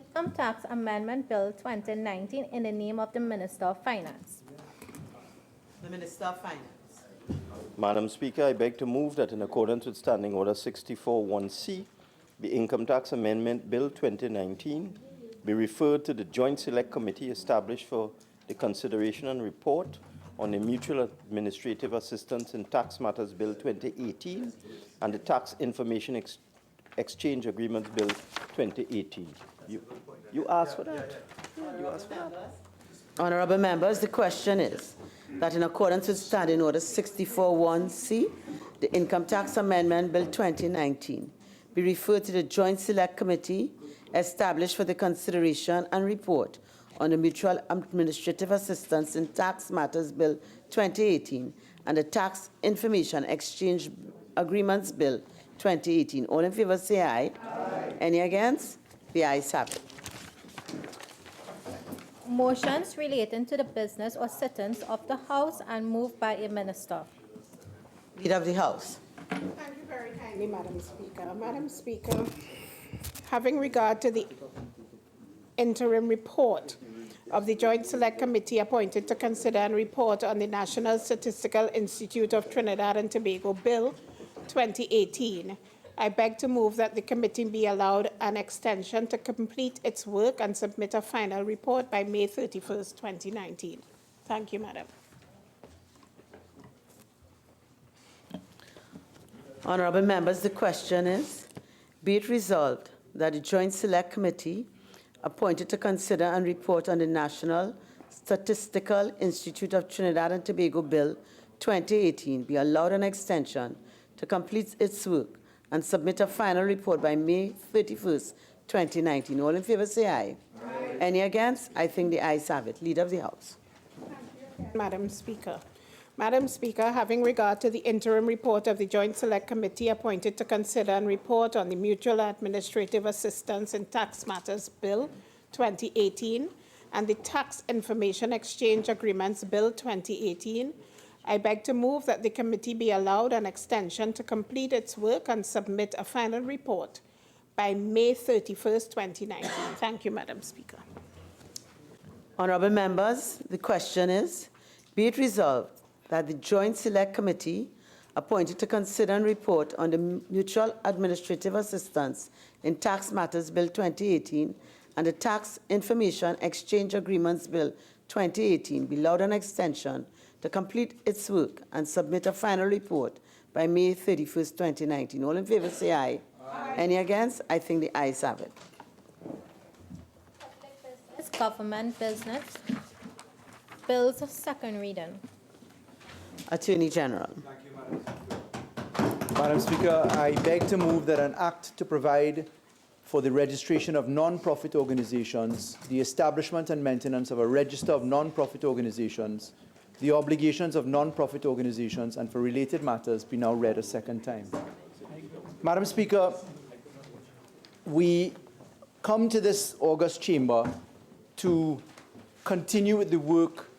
Income Tax Amendment Bill 2019 in the name of the Minister of Finance. The Minister of Finance. Madam Speaker, I beg to move that in accordance with Standing Order 64.1c, the Income Tax Amendment Bill 2019 be referred to the Joint Select Committee established for the consideration and report on the Mutual Administrative Assistance in Tax Matters Bill 2018 and the Tax Information Exchange Agreements Bill 2018. You asked for that? You asked for that? Honorable members, the question is that in accordance with Standing Order 64.1c, the Income Tax Amendment Bill 2019 be referred to the Joint Select Committee established for the consideration and report on the Mutual Administrative Assistance in Tax Matters Bill 2018 and the Tax Information Exchange Agreements Bill 2018. All in favor say aye. Aye. Any against? The ayes have it. Motions relating to the business or sittings of the House and moved by a minister. Leader of the House. Thank you very kindly, Madam Speaker. Madam Speaker, having regard to the interim report of the Joint Select Committee appointed to consider and report on the National Statistical Institute of Trinidad and Tobago Bill 2018, I beg to move that the committee be allowed an extension to complete its work and submit a final report by May 31st, 2019. Thank you, Madam. Honorable members, the question is, be it resolved that the Joint Select Committee appointed to consider and report on the National Statistical Institute of Trinidad and Tobago Bill 2018 be allowed an extension to complete its work and submit a final report by May 31st, 2019. All in favor say aye. Aye. Any against? I think the ayes have it. Leader of the House. Madam Speaker. Madam Speaker, having regard to the interim report of the Joint Select Committee appointed to consider and report on the Mutual Administrative Assistance in Tax Matters Bill 2018 and the Tax Information Exchange Agreements Bill 2018, I beg to move that the committee be allowed an extension to complete its work and submit a final report by May 31st, 2019. Thank you, Madam Speaker. Honorable members, the question is, be it resolved that the Joint Select Committee appointed to consider and report on the Mutual Administrative Assistance in Tax Matters Bill 2018 and the Tax Information Exchange Agreements Bill 2018 be allowed an extension to complete its work and submit a final report by May 31st, 2019. All in favor say aye. Aye. Any against? I think the ayes have it. Government business. Bills of second reading. Attorney General. Thank you, Madam Speaker, I beg to move that an act to provide for the registration of non-profit organizations, the establishment and maintenance of a register of non-profit organizations, the obligations of non-profit organizations, and for related matters be now read a second time. Madam Speaker, we come to this August chamber to continue with the work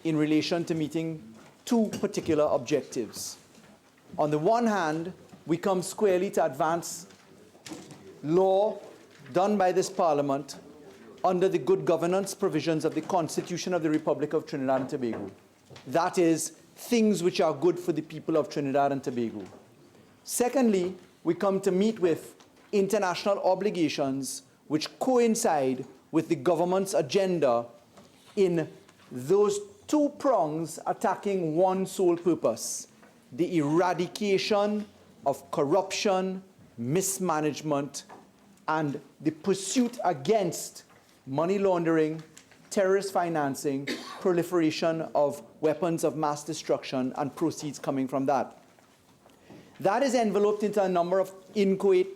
in relation to meeting two particular objectives. On the one hand, we come squarely to advance law done by this Parliament under the good governance provisions of the Constitution of the Republic of Trinidad and Tobago. That is, things which are good for the people of Trinidad and Tobago. Secondly, we come to meet with international obligations which coincide with the government's agenda in those two prongs attacking one sole purpose: the eradication of corruption, mismanagement, and the pursuit against money laundering, terrorist financing, proliferation of weapons of mass destruction, and proceeds coming from that. That is enveloped into a number of inchoate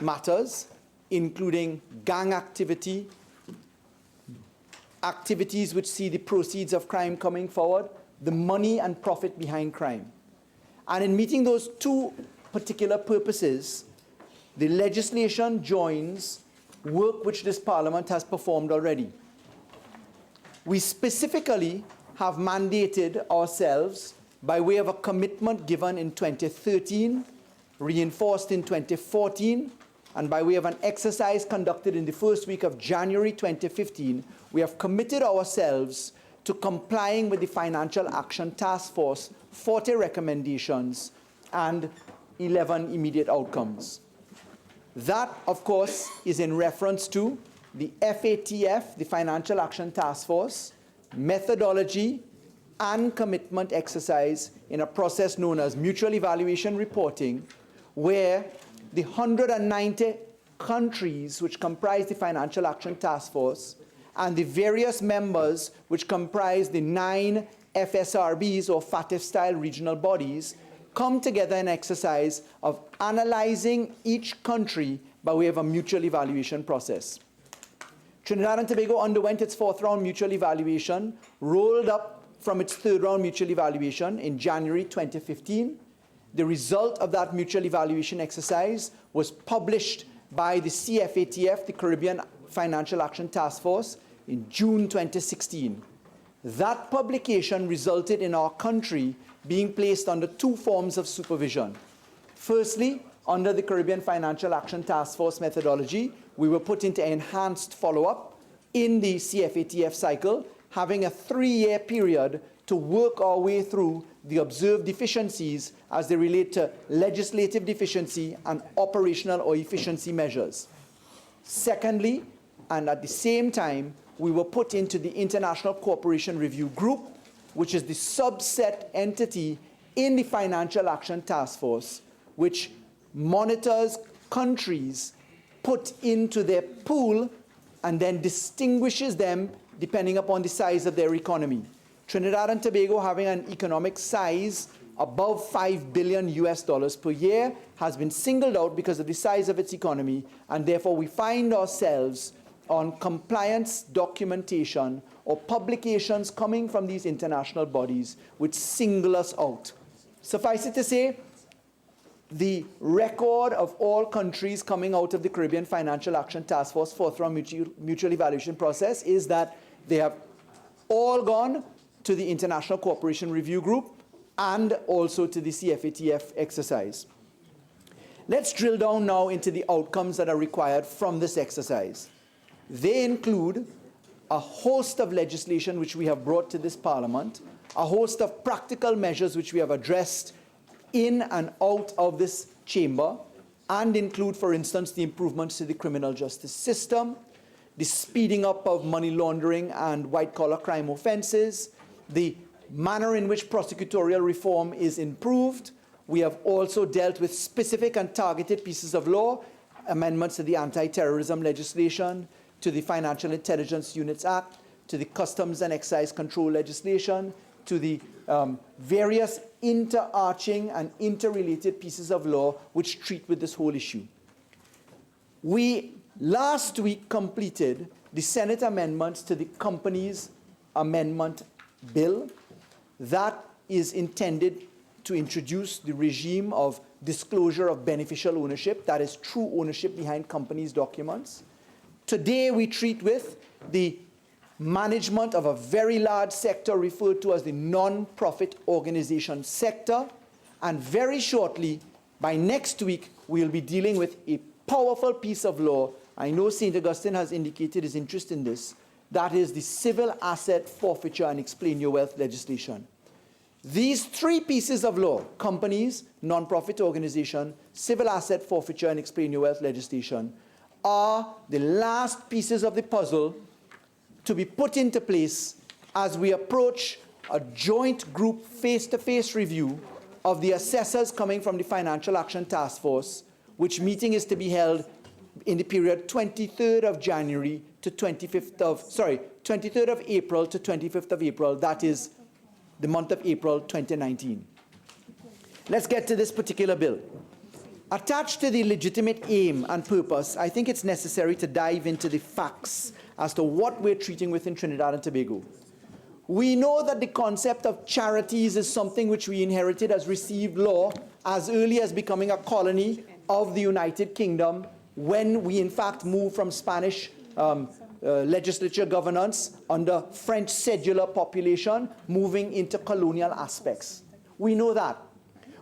matters, including gang activity, activities which see the proceeds of crime coming forward, the money and profit behind crime. And in meeting those two particular purposes, the legislation joins work which this Parliament has performed already. We specifically have mandated ourselves by way of a commitment given in 2013, reinforced in 2014, and by way of an exercise conducted in the first week of January 2015, we have committed ourselves to complying with the Financial Action Task Force 40 recommendations and 11 immediate outcomes. That, of course, is in reference to the FATF, the Financial Action Task Force, methodology and commitment exercise in a process known as mutual evaluation reporting, where the 190 countries which comprise the Financial Action Task Force and the various members which comprise the 9 FSRBs or FATF-style regional bodies come together in an exercise of analyzing each country by way of a mutual evaluation process. Trinidad and Tobago underwent its 4th round mutual evaluation, rolled up from its 3rd round mutual evaluation in January 2015. The result of that mutual evaluation exercise was published by the CFATF, the Caribbean Financial Action Task Force, in June 2016. That publication resulted in our country being placed under 2 forms of supervision. Firstly, under the Caribbean Financial Action Task Force methodology, we were put into enhanced follow-up in the CFATF cycle, having a 3-year period to work our way through the observed deficiencies as they relate to legislative deficiency and operational or efficiency measures. Secondly, and at the same time, we were put into the International Cooperation Review Group, which is the subset entity in the Financial Action Task Force, which monitors countries put into their pool and then distinguishes them depending upon the size of their economy. Trinidad and Tobago, having an economic size above $5 billion per year, has been singled out because of the size of its economy, and therefore we find ourselves on compliance documentation or publications coming from these international bodies which single us out. Suffice it to say, the record of all countries coming out of the Caribbean Financial Action Task Force 4th round mutual evaluation process is that they have all gone to the International Cooperation Review Group and also to the CFATF exercise. Let's drill down now into the outcomes that are required from this exercise. They include a host of legislation which we have brought to this Parliament, a host of practical measures which we have addressed in and out of this chamber, and include, for instance, the improvements to the criminal justice system, the speeding up of money laundering and white-collar crime offenses, the manner in which prosecutorial reform is improved. We have also dealt with specific and targeted pieces of law, amendments to the anti-terrorism legislation, to the Financial Intelligence Units Act, to the Customs and Excise Control legislation, to the various interarching and interrelated pieces of law which treat with this whole issue. We last week completed the Senate amendments to the Companies Amendment Bill. That is intended to introduce the regime of disclosure of beneficial ownership, that is true ownership behind companies' documents. Today we treat with the management of a very large sector referred to as the non-profit organization sector, and very shortly, by next week, we'll be dealing with a powerful piece of law. I know St. Augustine has indicated his interest in this. That is the Civil Asset Forfeiture and Explain Your Wealth legislation. These 3 pieces of law, companies, non-profit organization, Civil Asset Forfeiture and Explain Your Wealth legislation, are the last pieces of the puzzle to be put into place as we approach a joint group face-to-face review of the assessors coming from the Financial Action Task Force, which meeting is to be held in the period 23rd of January to 23rd of April to 25th of April. That is the month of April 2019. Let's get to this particular bill. Attached to the legitimate aim and purpose, I think it's necessary to dive into the facts as to what we're treating with in Trinidad and Tobago. We know that the concept of charities is something which we inherited as received law as early as becoming a colony of the United Kingdom, when we in fact moved from Spanish legislature governance under French sedular population, moving into colonial aspects. We know that.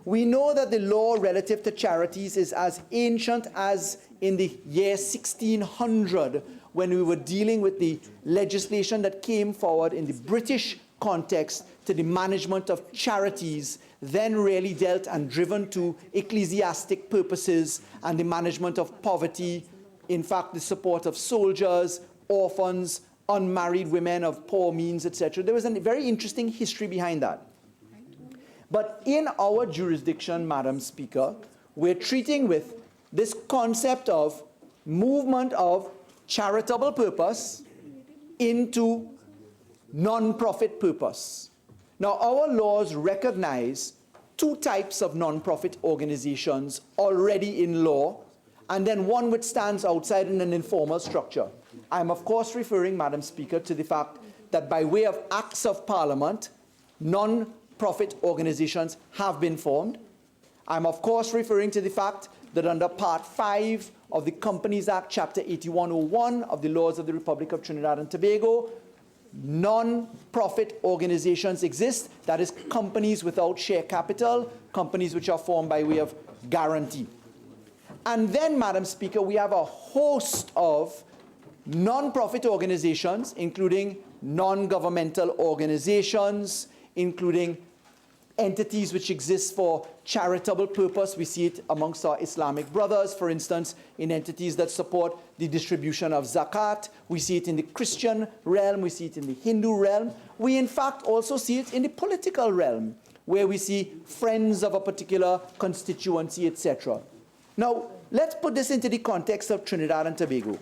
We know that the law relative to charities is as ancient as in the year 1600, when we were dealing with the legislation that came forward in the British context to the management of charities, then really dealt and driven to ecclesiastic purposes and the management of poverty, in fact, the support of soldiers, orphans, unmarried women of poor means, etc. There was a very interesting history behind that. But in our jurisdiction, Madam Speaker, we're treating with this concept of movement of charitable purpose into non-profit purpose. Now, our laws recognize 2 types of non-profit organizations already in law, and then one which stands outside in an informal structure. I'm of course referring, Madam Speaker, to the fact that by way of acts of Parliament, non-profit organizations have been formed. I'm of course referring to the fact that under Part 5 of the Companies Act, Chapter 8101 of the laws of the Republic of Trinidad and Tobago, non-profit organizations exist, that is, companies without share capital, companies which are formed by way of guarantee. And then, Madam Speaker, we have a host of non-profit organizations, including non-governmental organizations, including entities which exist for charitable purpose. We see it amongst our Islamic brothers, for instance, in entities that support the distribution of zakat. We see it in the Christian realm. We see it in the Hindu realm. We, in fact, also see it in the political realm, where we see friends of a particular constituency, etc. Now, let's put this into the context of Trinidad and Tobago.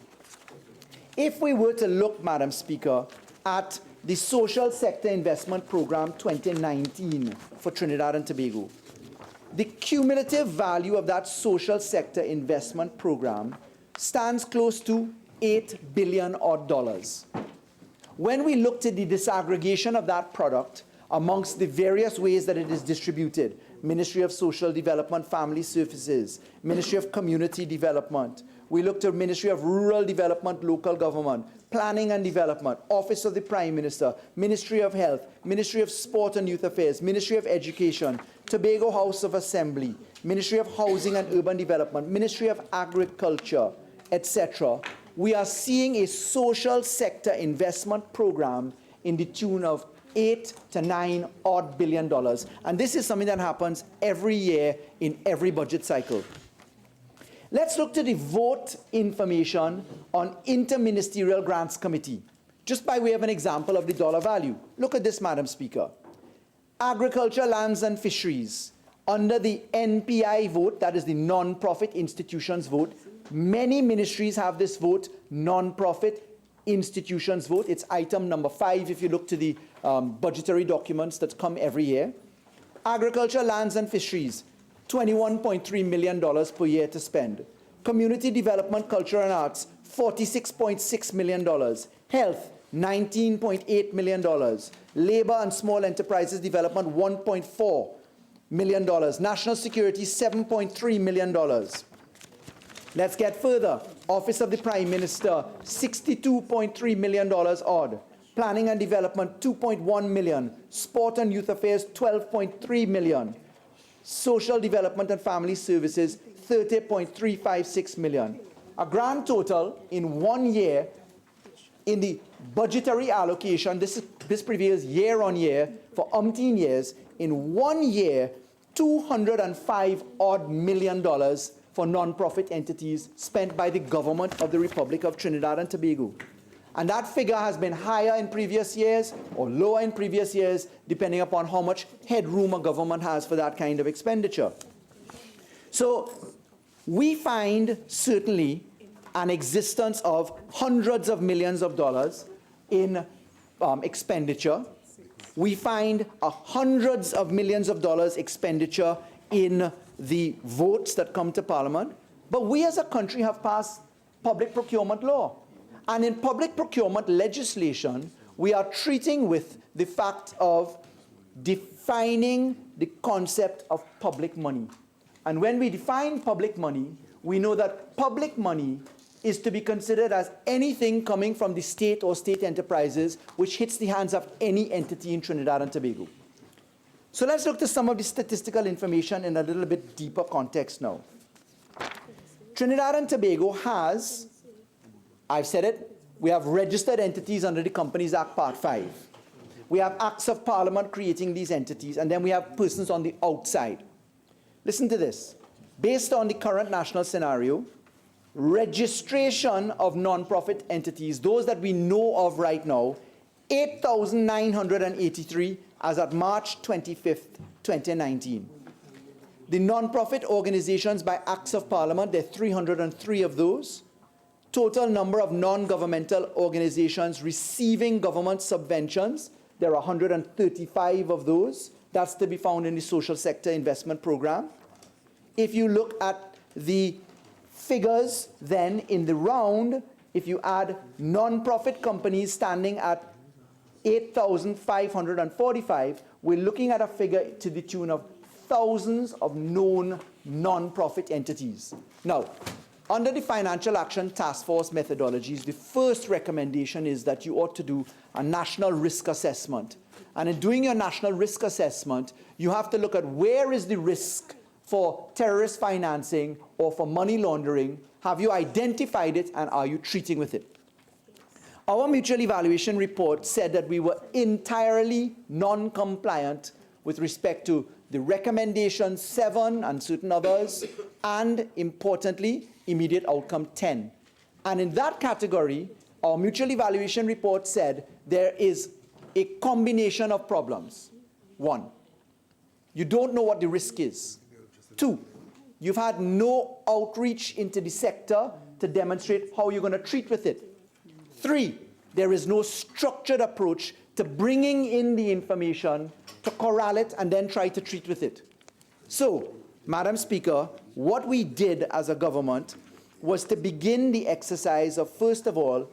If we were to look, Madam Speaker, at the Social Sector Investment Program 2019 for Trinidad and Tobago, the cumulative value of that social sector investment program stands close to $8 billion odd. When we looked at the disaggregation of that product amongst the various ways that it is distributed, Ministry of Social Development, Family Services, Ministry of Community Development, we looked at Ministry of Rural Development, Local Government, Planning and Development, Office of the Prime Minister, Ministry of Health, Ministry of Sport and Youth Affairs, Ministry of Education, Tobago House of Assembly, Ministry of Housing and Urban Development, Ministry of Agriculture, etc. We are seeing a social sector investment program in the tune of $8 to $9 odd billion. And this is something that happens every year in every budget cycle. Let's look to the vote information on Interministerial Grants Committee, just by way of an example of the dollar value. Look at this, Madam Speaker. Agriculture, Lands and Fisheries. Under the NPI vote, that is the non-profit institutions vote, many ministries have this vote, non-profit institutions vote. It's item number 5 if you look to the budgetary documents that come every year. Agriculture, Lands and Fisheries, $21.3 million per year to spend. Community Development, Culture and Arts, $46.6 million. Health, $19.8 million. Labor and Small Enterprises Development, $1.4 million. National Security, $7.3 million. Let's get further. Office of the Prime Minister, $62.3 million odd. Planning and Development, $2.1 million. Sport and Youth Affairs, $12.3 million. Social Development and Family Services, $30.356 million. A grand total in 1 year in the budgetary allocation, this prevails year on year for umpteen years, in 1 year, $205 odd million for non-profit entities spent by the government of the Republic of Trinidad and Tobago. And that figure has been higher in previous years or lower in previous years, depending upon how much headroom a government has for that kind of expenditure. So we find certainly an existence of hundreds of millions of dollars in expenditure. We find hundreds of millions of dollars expenditure in the votes that come to Parliament. But we as a country have passed public procurement law. And in public procurement legislation, we are treating with the fact of defining the concept of public money. And when we define public money, we know that public money is to be considered as anything coming from the state or state enterprises which hits the hands of any entity in Trinidad and Tobago. So let's look to some of the statistical information in a little bit deeper context now. Trinidad and Tobago has, I've said it, we have registered entities under the Companies Act Part 5. We have acts of Parliament creating these entities, and then we have persons on the outside. Listen to this. Based on the current national scenario, registration of non-profit entities, those that we know of right now, 8,983 as at March 25th, 2019. The non-profit organizations by acts of Parliament, there are 303 of those. Total number of non-governmental organizations receiving government subventions, there are 135 of those. That's to be found in the Social Sector Investment Program. If you look at the figures then in the round, if you add non-profit companies standing at 8,545, we're looking at a figure to the tune of thousands of known non-profit entities. Now, under the Financial Action Task Force methodologies, the first recommendation is that you ought to do a national risk assessment. And in doing your national risk assessment, you have to look at where is the risk for terrorist financing or for money laundering. Have you identified it, and are you treating with it? Our mutual evaluation report said that we were entirely non-compliant with respect to the recommendation 7 and certain others, and importantly, immediate outcome 10. And in that category, our mutual evaluation report said there is a combination of problems. 1, you don't know what the risk is. 2, you've had no outreach into the sector to demonstrate how you're going to treat with it. 3, there is no structured approach to bringing in the information, to corral it, and then try to treat with it. So, Madam Speaker, what we did as a government was to begin the exercise of, first of all,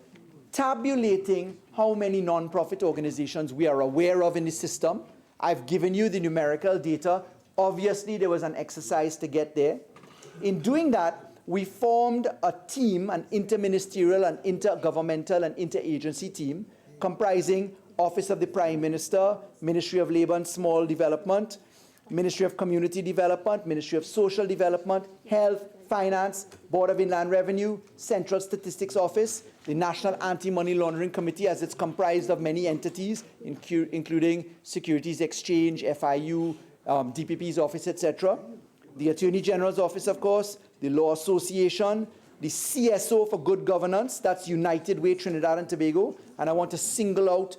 tabulating how many non-profit organizations we are aware of in the system. I've given you the numerical data. Obviously, there was an exercise to get there. In doing that, we formed a team, an interministerial and intergovernmental and interagency team, comprising Office of the Prime Minister, Ministry of Labour and Small Development, Ministry of Community Development, Ministry of Social Development, Health, Finance, Board of Inland Revenue, Central Statistics Office, the National Anti-Money Laundering Committee, as it's comprised of many entities, including Securities Exchange, FIU, DPP's office, etc. The Attorney General's office, of course, the Law Association, the CSO for Good Governance, that's United Way Trinidad and Tobago, and I want to single out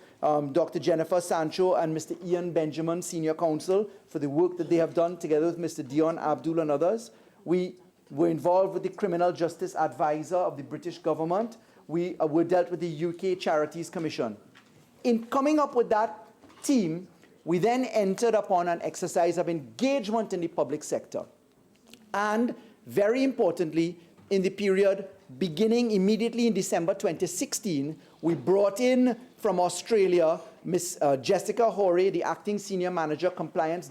Dr. Jennifer Sancho and Mr. Ian Benjamin, Senior Counsel, for the work that they have done together with Mr. Dion Abdul and others. We were involved with the Criminal Justice Advisor of the British government. We were dealt with the UK Charities Commission. In coming up with that team, we then entered upon an exercise of engagement in the public sector. And very importantly, in the period beginning immediately in December 2016, we brought in from Australia Ms. Jessica Horay, the Acting Senior Manager, Compliance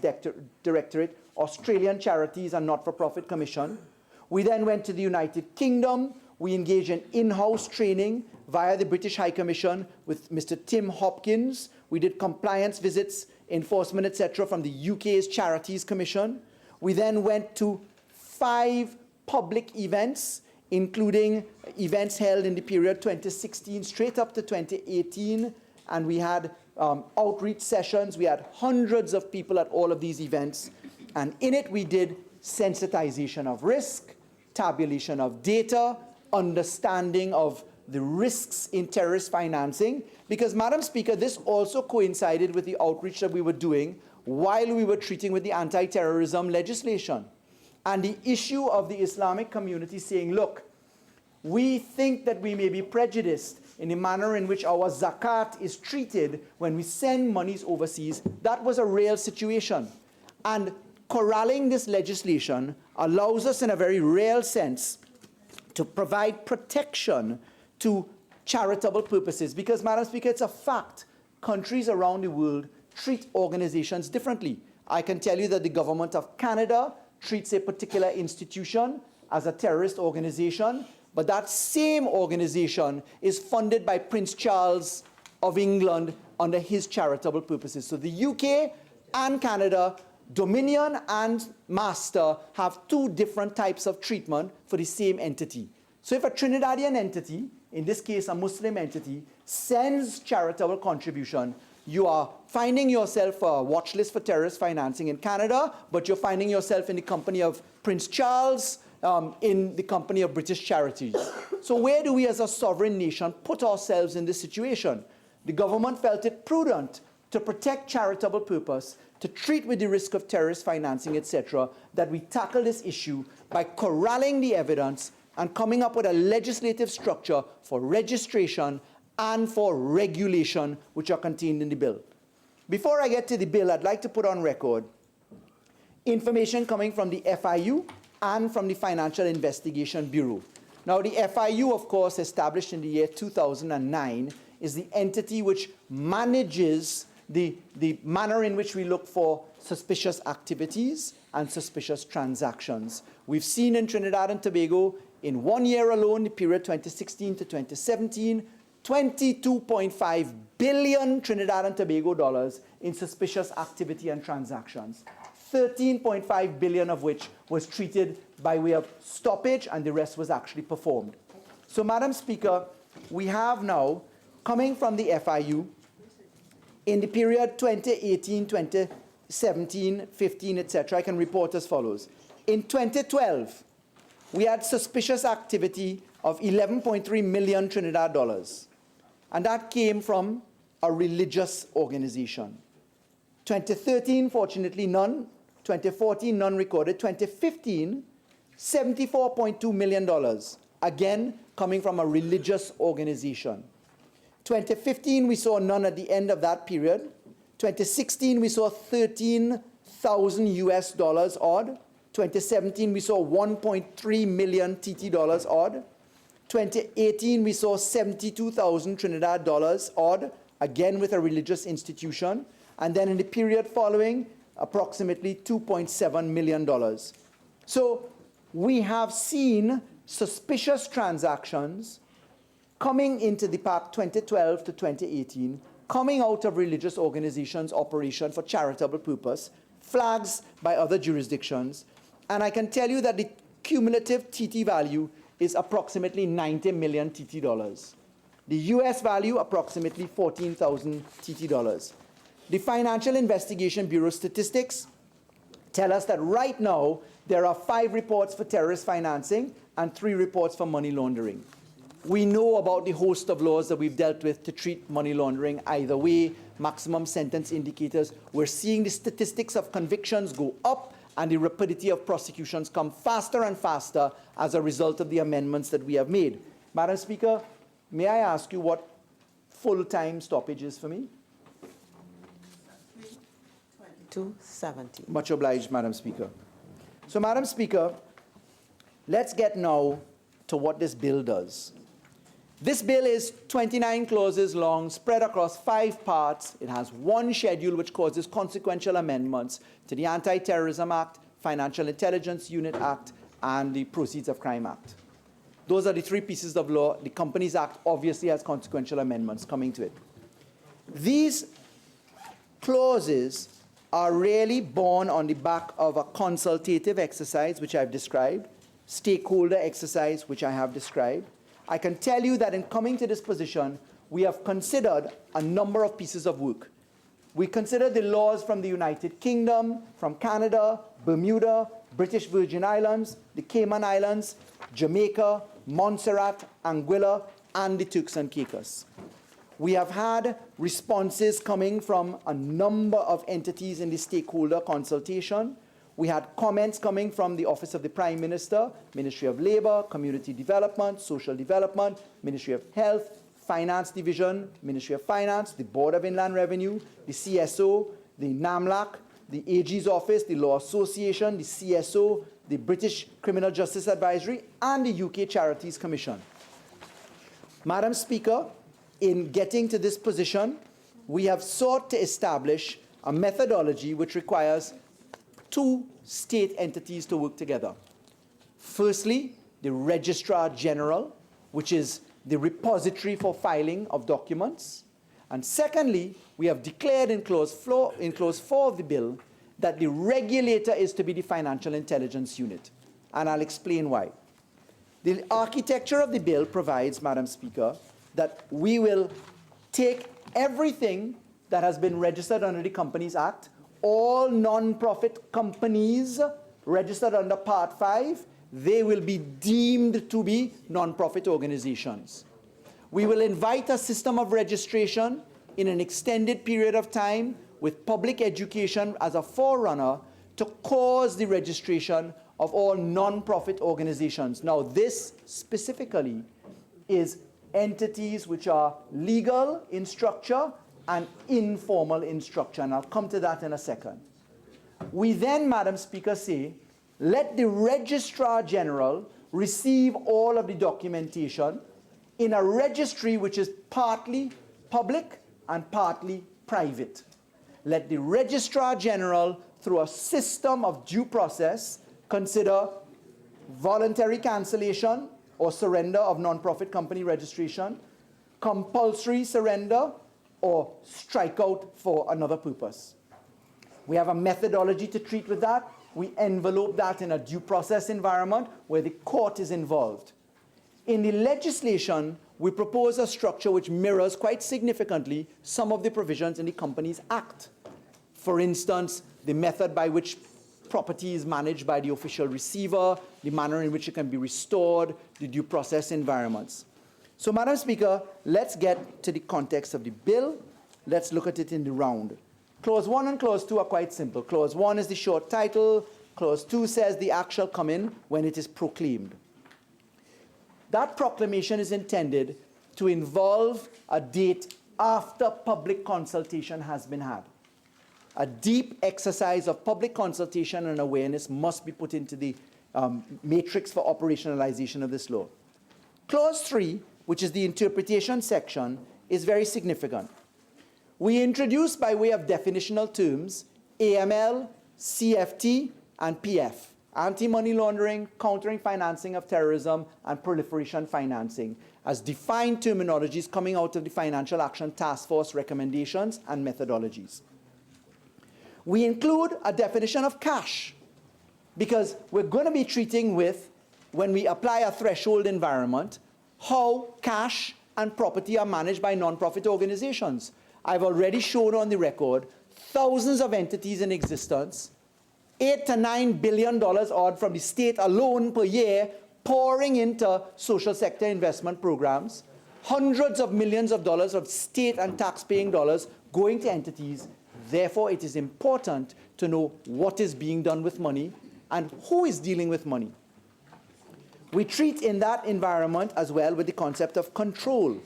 Directorate, Australian Charities and Not-for-Profit Commission. We then went to the United Kingdom. We engaged in in-house training via the British High Commission with Mr. Tim Hopkins. We did compliance visits, enforcement, etc. from the UK's Charities Commission. We then went to 5 public events, including events held in the period 2016 straight up to 2018, and we had outreach sessions. We had hundreds of people at all of these events, and in it we did sensitization of risk, tabulation of data, understanding of the risks in terrorist financing, because, Madam Speaker, this also coincided with the outreach that we were doing while we were treating with the anti-terrorism legislation. And the issue of the Islamic community saying, look, we think that we may be prejudiced in the manner in which our zakat is treated when we send monies overseas. That was a real situation. And corralling this legislation allows us in a very real sense to provide protection to charitable purposes. Because, Madam Speaker, it's a fact. Countries around the world treat organizations differently. I can tell you that the government of Canada treats a particular institution as a terrorist organization, but that same organization is funded by Prince Charles of England under his charitable purposes. So the UK and Canada, Dominion and Master, have 2 different types of treatment for the same entity. So if a Trinidadian entity, in this case a Muslim entity, sends charitable contribution, you are finding yourself a watch list for terrorist financing in Canada, but you're finding yourself in the company of Prince Charles, in the company of British Charities. So where do we as a sovereign nation put ourselves in this situation? The government felt it prudent to protect charitable purpose, to treat with the risk of terrorist financing, etc., that we tackle this issue by corralling the evidence and coming up with a legislative structure for registration and for regulation, which are contained in the bill. Before I get to the bill, I'd like to put on record information coming from the FIU and from the Financial Investigation Bureau. Now, the FIU, of course, established in the year 2009, is the entity which manages the manner in which we look for suspicious activities and suspicious transactions. We've seen in Trinidad and Tobago, in 1 year alone, the period 2016 to 2017, 22.5 billion Trinidad and Tobago dollars in suspicious activity and transactions, 13.5 billion of which was treated by way of stoppage, and the rest was actually performed. So, Madam Speaker, we have now, coming from the FIU, in the period 2018, 2017, 15, etc., I can report as follows. In 2012, we had suspicious activity of 11.3 million Trinidad dollars, and that came from a religious organization. 2013, fortunately, none. 2014, none recorded. 2015, $74.2 million, again, coming from a religious organization. 2015, we saw none at the end of that period. 2016, we saw 13,000 US dollars odd. 2017, we saw 1.3 million TT dollars odd. 2018, we saw 72,000 Trinidad dollars odd, again with a religious institution. And then in the period following, approximately $2.7 million. So we have seen suspicious transactions coming into the PAC 2012 to 2018, coming out of religious organizations' operation for charitable purpose, flags by other jurisdictions. And I can tell you that the cumulative TT value is approximately 90 million TT dollars. The US value, approximately 14,000 TT dollars. The Financial Investigation Bureau statistics tell us that right now there are 5 reports for terrorist financing and 3 reports for money laundering. We know about the host of laws that we've dealt with to treat money laundering either way, maximum sentence indicators. We're seeing the statistics of convictions go up and the rapidity of prosecutions come faster and faster as a result of the amendments that we have made. Madam Speaker, may I ask you what full-time stoppage is for me? 270. Much obliged, Madam Speaker. So, Madam Speaker, let's get now to what this bill does. This bill is 29 clauses long, spread across 5 parts. It has 1 schedule which causes consequential amendments to the Anti-Terrorism Act, Financial Intelligence Unit Act, and the Proceeds of Crime Act. Those are the 3 pieces of law. The Companies Act obviously has consequential amendments coming to it. These clauses are really born on the back of a consultative exercise, which I've described, stakeholder exercise, which I have described. I can tell you that in coming to this position, we have considered a number of pieces of work. We considered the laws from the United Kingdom, from Canada, Bermuda, British Virgin Islands, the Cayman Islands, Jamaica, Montserrat, Anguilla, and the Turks and Caicos. We have had responses coming from a number of entities in the stakeholder consultation. We had comments coming from the Office of the Prime Minister, Ministry of Labour, Community Development, Social Development, Ministry of Health, Finance Division, Ministry of Finance, the Board of Inland Revenue, the CSO, the NAMLAC, the AG's Office, the Law Association, the CSO, the British Criminal Justice Advisory, and the UK Charities Commission. Madam Speaker, in getting to this position, we have sought to establish a methodology which requires 2 state entities to work together. Firstly, the Registrar General, which is the repository for filing of documents. And secondly, we have declared in Clause 4 of the bill that the regulator is to be the Financial Intelligence Unit. And I'll explain why. The architecture of the bill provides, Madam Speaker, that we will take everything that has been registered under the Companies Act, all non-profit companies registered under Part 5, they will be deemed to be non-profit organizations. We will invite a system of registration in an extended period of time with public education as a forerunner to cause the registration of all non-profit organizations. Now, this specifically is entities which are legal in structure and informal in structure, and I'll come to that in a second. We then, Madam Speaker, say let the Registrar General receive all of the documentation in a registry which is partly public and partly private. Let the Registrar General, through a system of due process, consider voluntary cancellation or surrender of non-profit company registration, compulsory surrender, or strikeout for another purpose. We have a methodology to treat with that. We envelope that in a due process environment where the court is involved. In the legislation, we propose a structure which mirrors quite significantly some of the provisions in the Companies Act. For instance, the method by which property is managed by the official receiver, the manner in which it can be restored, the due process environments. So, Madam Speaker, let's get to the context of the bill. Let's look at it in the round. Clause 1 and Clause 2 are quite simple. Clause 1 is the short title. Clause 2 says the act shall come in when it is proclaimed. That proclamation is intended to involve a date after public consultation has been had. A deep exercise of public consultation and awareness must be put into the matrix for operationalization of this law. Clause 3, which is the interpretation section, is very significant. We introduce, by way of definitional terms, AML, CFT, and PF, anti-money laundering, countering financing of terrorism, and proliferation financing, as defined terminologies coming out of the Financial Action Task Force recommendations and methodologies. We include a definition of cash, because we're going to be treating with, when we apply a threshold environment, how cash and property are managed by non-profit organizations. I've already shown on the record thousands of entities in existence, $8 to $9 billion odd from the state alone per year pouring into social sector investment programs, hundreds of millions of dollars of state and tax-paying dollars going to entities. Therefore, it is important to know what is being done with money and who is dealing with money. We treat in that environment as well with the concept of control.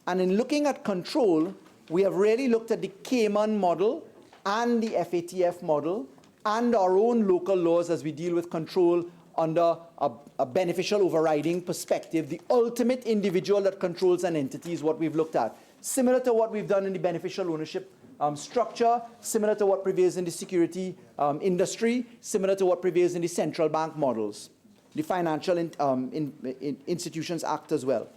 And in looking at control, we have really looked at the Cayman model and the FATF model and our own local laws as we deal with control under a beneficial overriding perspective. The ultimate individual that controls an entity is what we've looked at. Similar to what we've done in the beneficial ownership structure, similar to what prevails in the security industry, similar to what prevails in the central bank models, the Financial Institutions Act as well.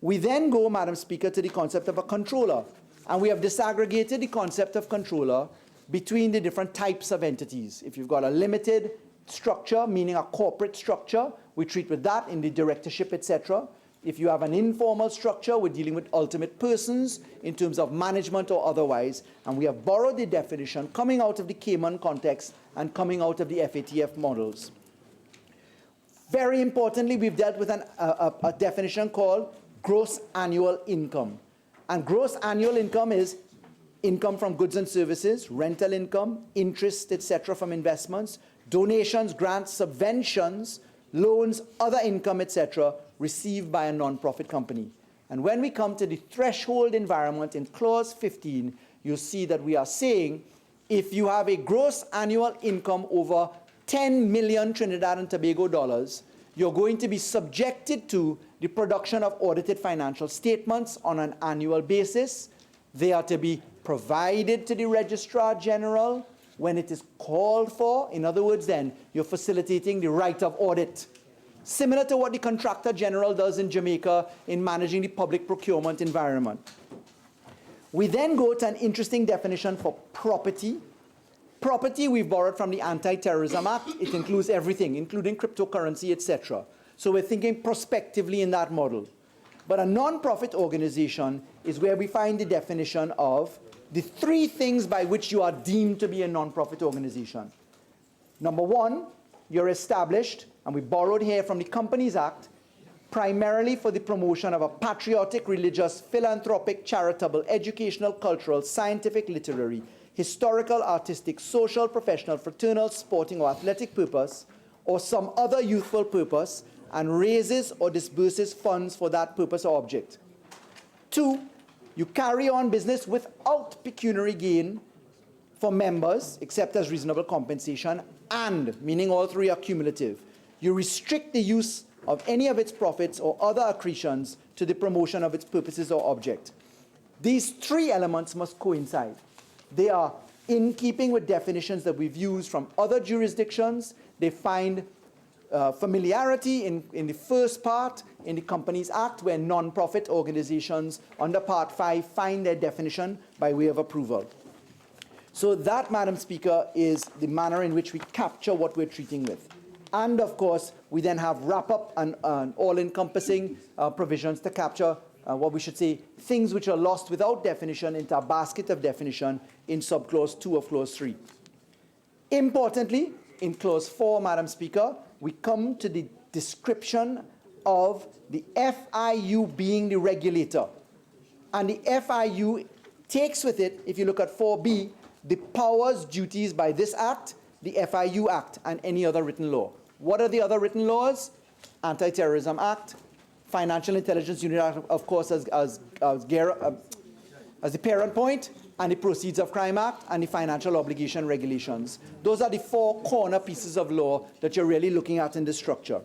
We then go, Madam Speaker, to the concept of a controller. And we have disaggregated the concept of controller between the different types of entities. If you've got a limited structure, meaning a corporate structure, we treat with that in the directorship, etc. If you have an informal structure, we're dealing with ultimate persons in terms of management or otherwise. And we have borrowed the definition coming out of the Cayman context and coming out of the FATF models. Very importantly, we've dealt with a definition called gross annual income. And gross annual income is income from goods and services, rental income, interest, etc. from investments, donations, grants, subventions, loans, other income, etc. received by a non-profit company. And when we come to the threshold environment in Clause 15, you'll see that we are saying if you have a gross annual income over 10 million Trinidad and Tobago dollars, you're going to be subjected to the production of audited financial statements on an annual basis. They are to be provided to the Registrar General when it is called for. In other words, then, you're facilitating the right of audit. Similar to what the Contractor General does in Jamaica in managing the public procurement environment. We then go to an interesting definition for property. Property we've borrowed from the Anti-Terrorism Act. It includes everything, including cryptocurrency, etc. So we're thinking prospectively in that model. But a non-profit organization is where we find the definition of the three things by which you are deemed to be a non-profit organization. Number one, you're established, and we borrowed here from the Companies Act, primarily for the promotion of a patriotic, religious, philanthropic, charitable, educational, cultural, scientific, literary, historical, artistic, social, professional, fraternal, sporting, or athletic purpose, or some other youthful purpose, and raises or disburses funds for that purpose or object. Two, you carry on business without pecuniary gain for members, except as reasonable compensation, and, meaning all three are cumulative. You restrict the use of any of its profits or other accretions to the promotion of its purposes or object. These three elements must coincide. They are in keeping with definitions that we've used from other jurisdictions. They find familiarity in the first part in the Companies Act, where non-profit organizations under Part 5 find their definition by way of approval. So that, Madam Speaker, is the manner in which we capture what we're treating with. And of course, we then have wrap-up and all-encompassing provisions to capture what we should say, things which are lost without definition into a basket of definition in subclause 2 of clause 3. Importantly, in clause 4, Madam Speaker, we come to the description of the FIU being the regulator. And the FIU takes with it, if you look at 4B, the powers, duties by this Act, the FIU Act, and any other written law. What are the other written laws? Anti-Terrorism Act, Financial Intelligence Unit Act, of course, as the parent point, and the Proceeds of Crime Act, and the Financial Obligation Regulations. Those are the four corner pieces of law that you're really looking at in this structure.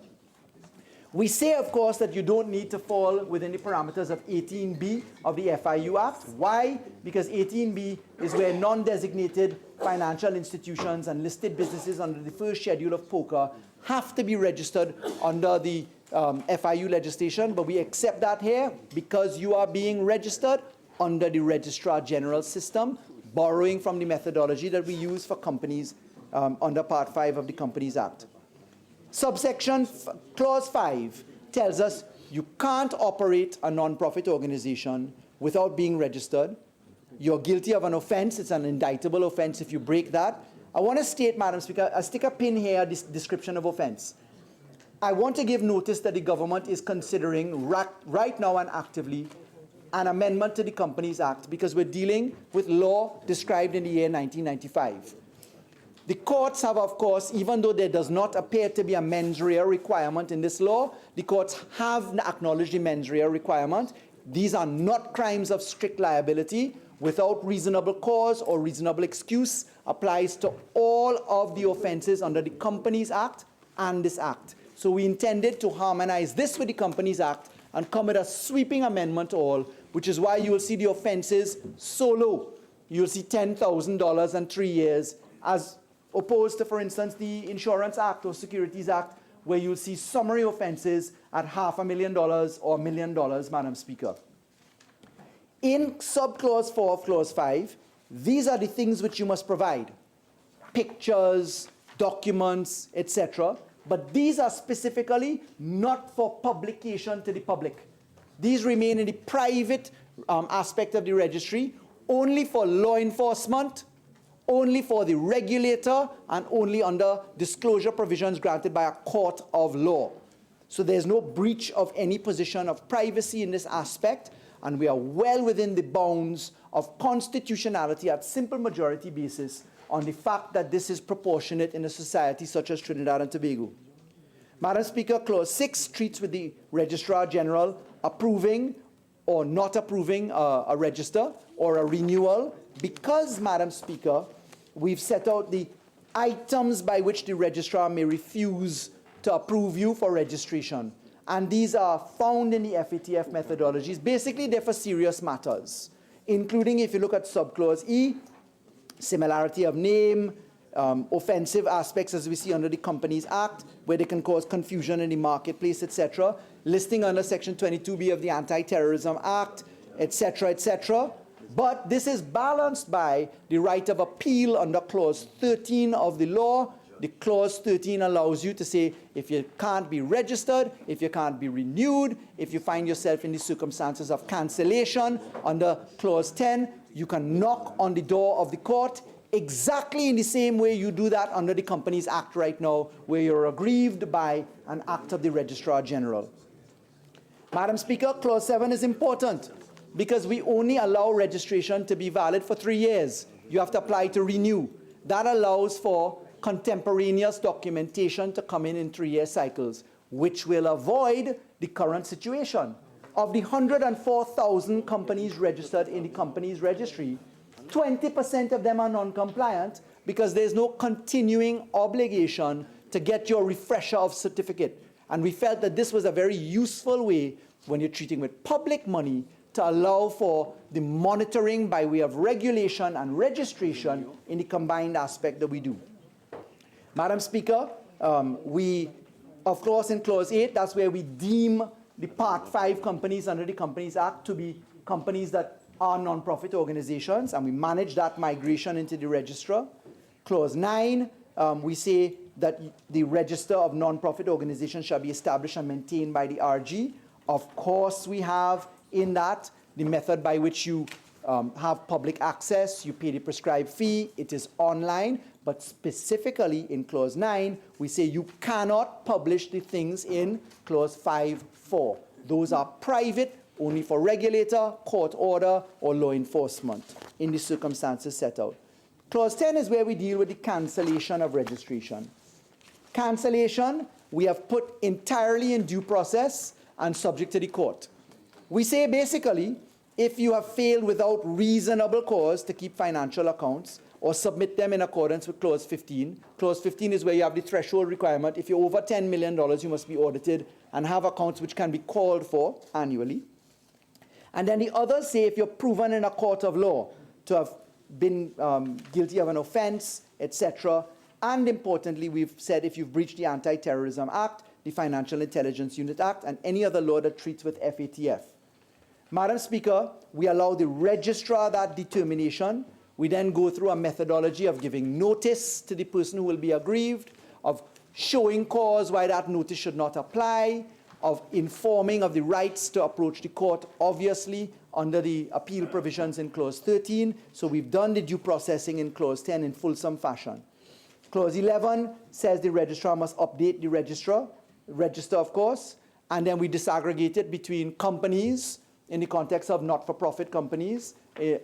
We say, of course, that you don't need to fall within the parameters of 18B of the FIU Act. Why? Because 18B is where non-designated financial institutions and listed businesses under the first schedule of POCA have to be registered under the FIU legislation, but we accept that here because you are being registered under the Registrar General system, borrowing from the methodology that we use for companies under Part 5 of the Companies Act. Subsection Clause 5 tells us you can't operate a non-profit organization without being registered. You're guilty of an offense. It's an indictable offense if you break that. I want to state, Madam Speaker, I'll stick a pin here, this description of offense. I want to give notice that the government is considering right now and actively an amendment to the Companies Act because we're dealing with law described in the year 1995. The courts have, of course, even though there does not appear to be a mens rea requirement in this law, the courts have acknowledged the mens rea requirement. These are not crimes of strict liability. Without reasonable cause or reasonable excuse applies to all of the offenses under the Companies Act and this Act. So we intended to harmonize this with the Companies Act and come with a sweeping amendment to all, which is why you will see the offenses so low. You'll see $10,000 and 3 years, as opposed to, for instance, the Insurance Act or Securities Act, where you'll see summary offenses at $500,000 or $1 million, Madam Speaker. In subclause 4 of clause 5, these are the things which you must provide. Pictures, documents, etc. But these are specifically not for publication to the public. These remain in the private aspect of the registry, only for law enforcement, only for the regulator, and only under disclosure provisions granted by a court of law. So there's no breach of any position of privacy in this aspect, and we are well within the bounds of constitutionality at simple majority basis on the fact that this is proportionate in a society such as Trinidad and Tobago. Madam Speaker, Clause 6 treats with the Registrar General approving or not approving a register or a renewal because, Madam Speaker, we've set out the items by which the registrar may refuse to approve you for registration. And these are found in the FATF methodologies. Basically, they're for serious matters, including, if you look at subclause E, similarity of name, offensive aspects as we see under the Companies Act, where they can cause confusion in the marketplace, etc. Listing under Section 22B of the Anti-Terrorism Act, etc., etc. But this is balanced by the right of appeal under Clause 13 of the law. The Clause 13 allows you to say if you can't be registered, if you can't be renewed, if you find yourself in the circumstances of cancellation under Clause 10, you can knock on the door of the court exactly in the same way you do that under the Companies Act right now, where you're aggrieved by an act of the Registrar General. Madam Speaker, Clause 7 is important because we only allow registration to be valid for 3 years. You have to apply to renew. That allows for contemporaneous documentation to come in 3-year cycles, which will avoid the current situation. Of the 104,000 companies registered in the companies registry, 20% of them are non-compliant because there's no continuing obligation to get your refresher of certificate. And we felt that this was a very useful way when you're treating with public money to allow for the monitoring by way of regulation and registration in the combined aspect that we do. Madam Speaker, we, of course, in Clause 8, that's where we deem the Part 5 companies under the Companies Act to be companies that are non-profit organizations, and we manage that migration into the registrar. Clause 9, we say that the register of non-profit organizations shall be established and maintained by the RG. Of course, we have in that the method by which you have public access, you pay the prescribed fee, it is online, but specifically in Clause 9, we say you cannot publish the things in Clause 5.4. Those are private, only for regulator, court order, or law enforcement in the circumstances set out. Clause 10 is where we deal with the cancellation of registration. Cancellation, we have put entirely in due process and subject to the court. We say basically, if you have failed without reasonable cause to keep financial accounts or submit them in accordance with Clause 15. Clause 15 is where you have the threshold requirement. If you're over $10 million, you must be audited and have accounts which can be called for annually. And then the others say if you're proven in a court of law to have been guilty of an offense, etc. And importantly, we've said if you've breached the Anti-Terrorism Act, the Financial Intelligence Unit Act, and any other law that treats with FATF. Madam Speaker, we allow the registrar that determination. We then go through a methodology of giving notice to the person who will be aggrieved, of showing cause why that notice should not apply, of informing of the rights to approach the court, obviously, under the appeal provisions in Clause 13. So we've done the due processing in Clause 10 in fulsome fashion. Clause 11 says the registrar must update the register, of course, and then we disaggregate it between companies in the context of not-for-profit companies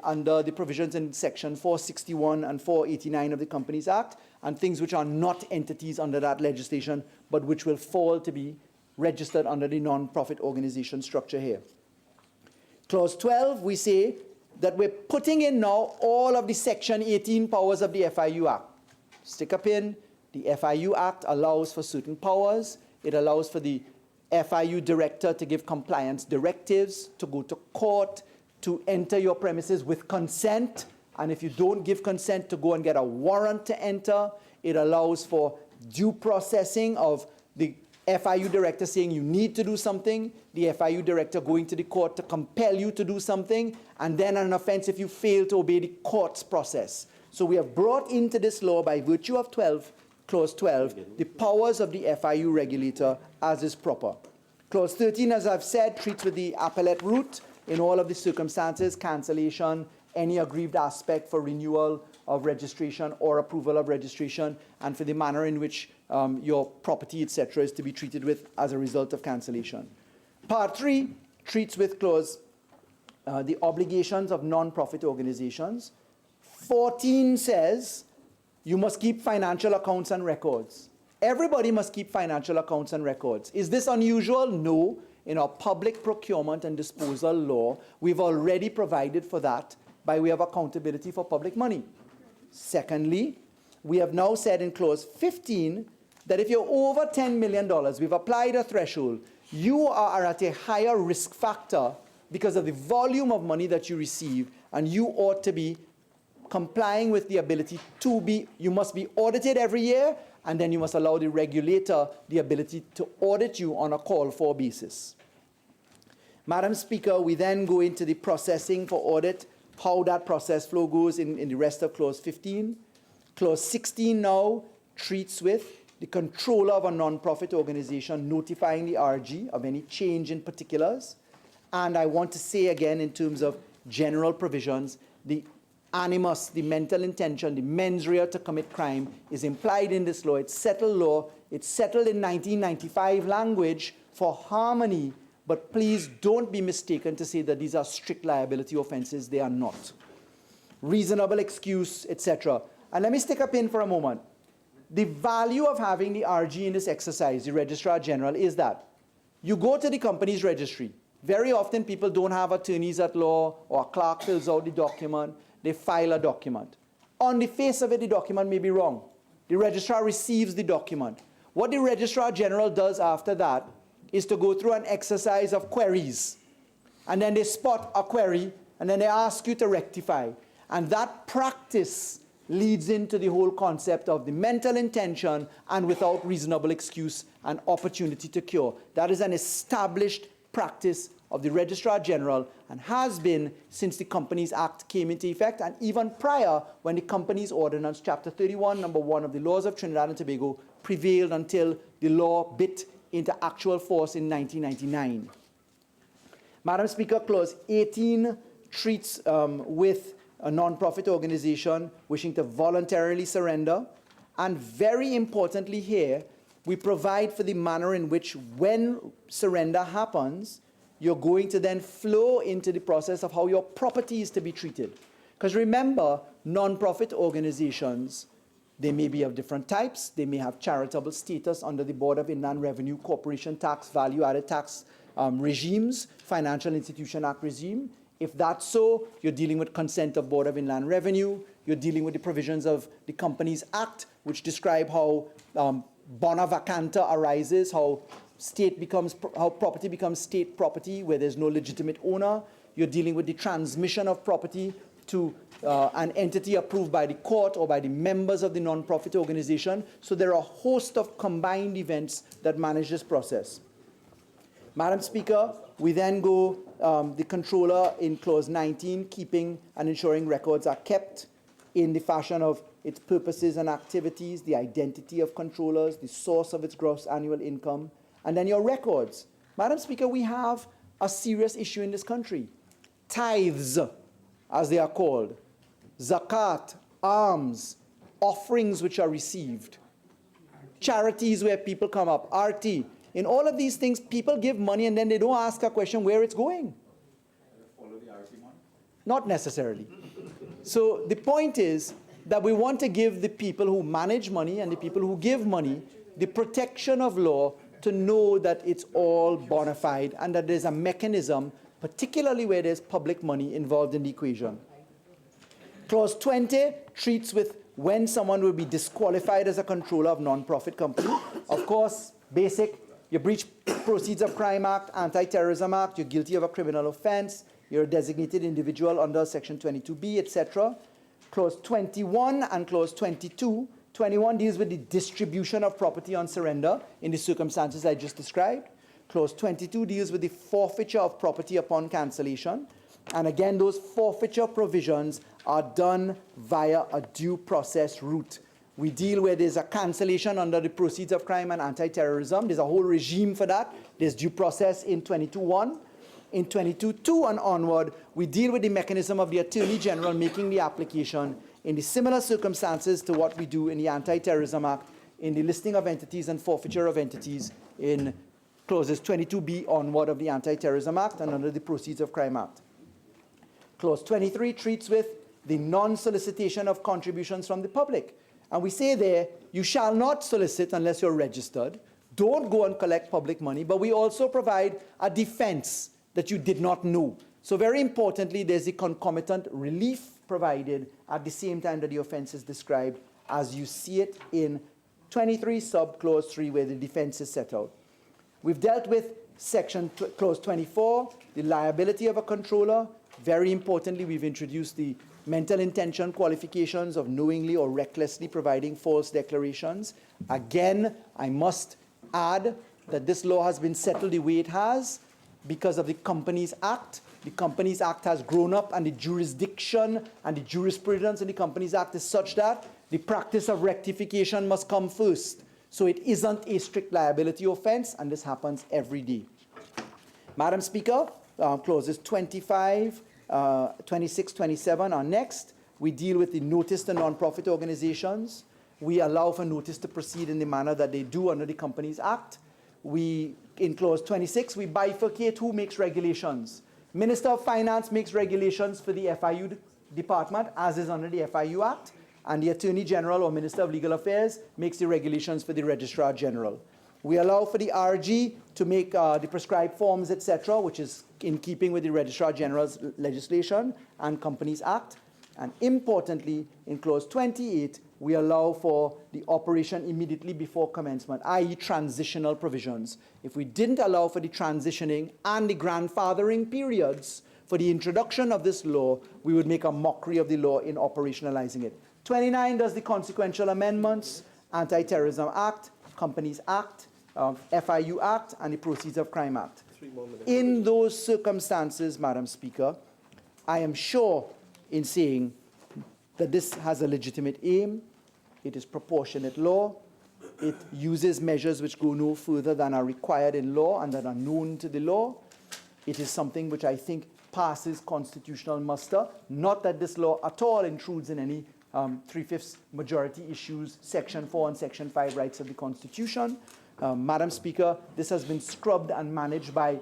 under the provisions in Section 461 and 489 of the Companies Act, and things which are not entities under that legislation, but which will fall to be registered under the non-profit organization structure here. Clause 12, we say that we're putting in now all of the Section 18 powers of the FIU Act. Stick a pin. The FIU Act allows for certain powers. It allows for the FIU director to give compliance directives, to go to court, to enter your premises with consent. And if you don't give consent, to go and get a warrant to enter. It allows for due processing of the FIU director saying you need to do something, the FIU director going to the court to compel you to do something, and then an offense if you fail to obey the court's process. So we have brought into this law by virtue of Clause 12, the powers of the FIU regulator as is proper. Clause 13, as I've said, treats with the appellate route in all of the circumstances, cancellation, any aggrieved aspect for renewal of registration or approval of registration, and for the manner in which your property, etc., is to be treated with as a result of cancellation. Part 3 treats with clause the obligations of non-profit organizations. 14 says you must keep financial accounts and records. Everybody must keep financial accounts and records. Is this unusual? No. In our public procurement and disposal law, we've already provided for that by way of accountability for public money. Secondly, we have now said in Clause 15 that if you're over $10 million, we've applied a threshold, you are at a higher risk factor because of the volume of money that you receive, and you ought to be complying with the ability to be, you must be audited every year, and then you must allow the regulator the ability to audit you on a call-for basis. Madam Speaker, we then go into the processing for audit, how that process flow goes in the rest of Clause 15. Clause 16 now treats with the controller of a non-profit organization notifying the RG of any change in particulars. And I want to say again, in terms of general provisions, the animus, the mental intention, the mens rea to commit crime is implied in this law. It's settled law. It's settled in 1995 language for harmony. But please don't be mistaken to say that these are strict liability offenses. They are not. Reasonable excuse, etc. And let me stick a pin for a moment. The value of having the RG in this exercise, the Registrar General, is that you go to the company's registry. Very often people don't have attorneys at law, or a clerk fills out the document. They file a document. On the face of it, the document may be wrong. The registrar receives the document. What the Registrar General does after that is to go through an exercise of queries. And then they spot a query, and then they ask you to rectify. And that practice leads into the whole concept of the mental intention and without reasonable excuse an opportunity to cure. That is an established practice of the Registrar General and has been since the Companies Act came into effect and even prior when the Companies Ordinance, Chapter 31, Number 1 of the laws of Trinidad and Tobago prevailed until the law bit into actual force in 1999. Madam Speaker, Clause 18 treats with a non-profit organization wishing to voluntarily surrender. And very importantly here, we provide for the manner in which when surrender happens, you're going to then flow into the process of how your property is to be treated. Because remember, non-profit organizations, they may be of different types. They may have charitable status under the Board of Inland Revenue, Corporation Tax, Value-Added Tax regimes, Financial Institution Act regime. If that's so, you're dealing with consent of Board of Inland Revenue. You're dealing with the provisions of the Companies Act, which describe how bona vacanta arises, how property becomes state property where there's no legitimate owner. You're dealing with the transmission of property to an entity approved by the court or by the members of the non-profit organization. So there are a host of combined events that manage this process. Madam Speaker, we then go the controller in Clause 19, keeping and ensuring records are kept in the fashion of its purposes and activities, the identity of controllers, the source of its gross annual income, and then your records. Madam Speaker, we have a serious issue in this country. Tithes, as they are called, zakat, alms, offerings which are received, charities where people come up, RT. In all of these things, people give money and then they don't ask a question where it's going. Follow the RT money? Not necessarily. So the point is that we want to give the people who manage money and the people who give money the protection of law to know that it's all bona fide and that there's a mechanism, particularly where there's public money involved in the equation. Clause 20 treats with when someone will be disqualified as a controller of non-profit company. Of course, basic, you breach Proceeds of Crime Act, Anti-Terrorism Act, you're guilty of a criminal offense, you're a designated individual under Section 22B, etc. Clause 21 and Clause 22. 21 deals with the distribution of property on surrender in the circumstances I just described. Clause 22 deals with the forfeiture of property upon cancellation. And again, those forfeiture provisions are done via a due process route. We deal where there's a cancellation under the Proceeds of Crime and Anti-Terrorism. There's a whole regime for that. There's due process in 22.1. In 22.2 and onward, we deal with the mechanism of the Attorney General making the application in the similar circumstances to what we do in the Anti-Terrorism Act, in the listing of entities and forfeiture of entities in clauses 22B onward of the Anti-Terrorism Act and under the Proceeds of Crime Act. Clause 23 treats with the non-solicitation of contributions from the public. And we say there, you shall not solicit unless you're registered. Don't go and collect public money, but we also provide a defense that you did not know. So very importantly, there's the concomitant relief provided at the same time that the offense is described as you see it in 23 subclause 3 where the defense is set out. We've dealt with clause 24, the liability of a controller. Very importantly, we've introduced the mental intention qualifications of knowingly or recklessly providing false declarations. Again, I must add that this law has been settled the way it has because of the Companies Act. The Companies Act has grown up and the jurisdiction and the jurisprudence of the Companies Act is such that the practice of rectification must come first. So it isn't a strict liability offense, and this happens every day. Madam Speaker, clauses 25, 26, 27 are next. We deal with the notice to non-profit organizations. We allow for notice to proceed in the manner that they do under the Companies Act. In clause 26, we bifurcate who makes regulations. Minister of Finance makes regulations for the FIU department, as is under the FIU Act, and the Attorney General or Minister of Legal Affairs makes the regulations for the Registrar General. We allow for the RG to make the prescribed forms, etc., which is in keeping with the Registrar General's legislation and Companies Act. And importantly, in clause 28, we allow for the operation immediately before commencement, i.e. transitional provisions. If we didn't allow for the transitioning and the grandfathering periods for the introduction of this law, we would make a mockery of the law in operationalizing it. 29 does the consequential amendments, Anti-Terrorism Act, Companies Act, FIU Act, and the Proceeds of Crime Act. In those circumstances, Madam Speaker, I am sure in saying that this has a legitimate aim, it is proportionate law, it uses measures which go no further than are required in law and that are known to the law. It is something which I think passes constitutional muster, not that this law at all intrudes in any 3/5 majority issues, Section 4 and Section 5 rights of the Constitution. Madam Speaker, this has been scrubbed and managed by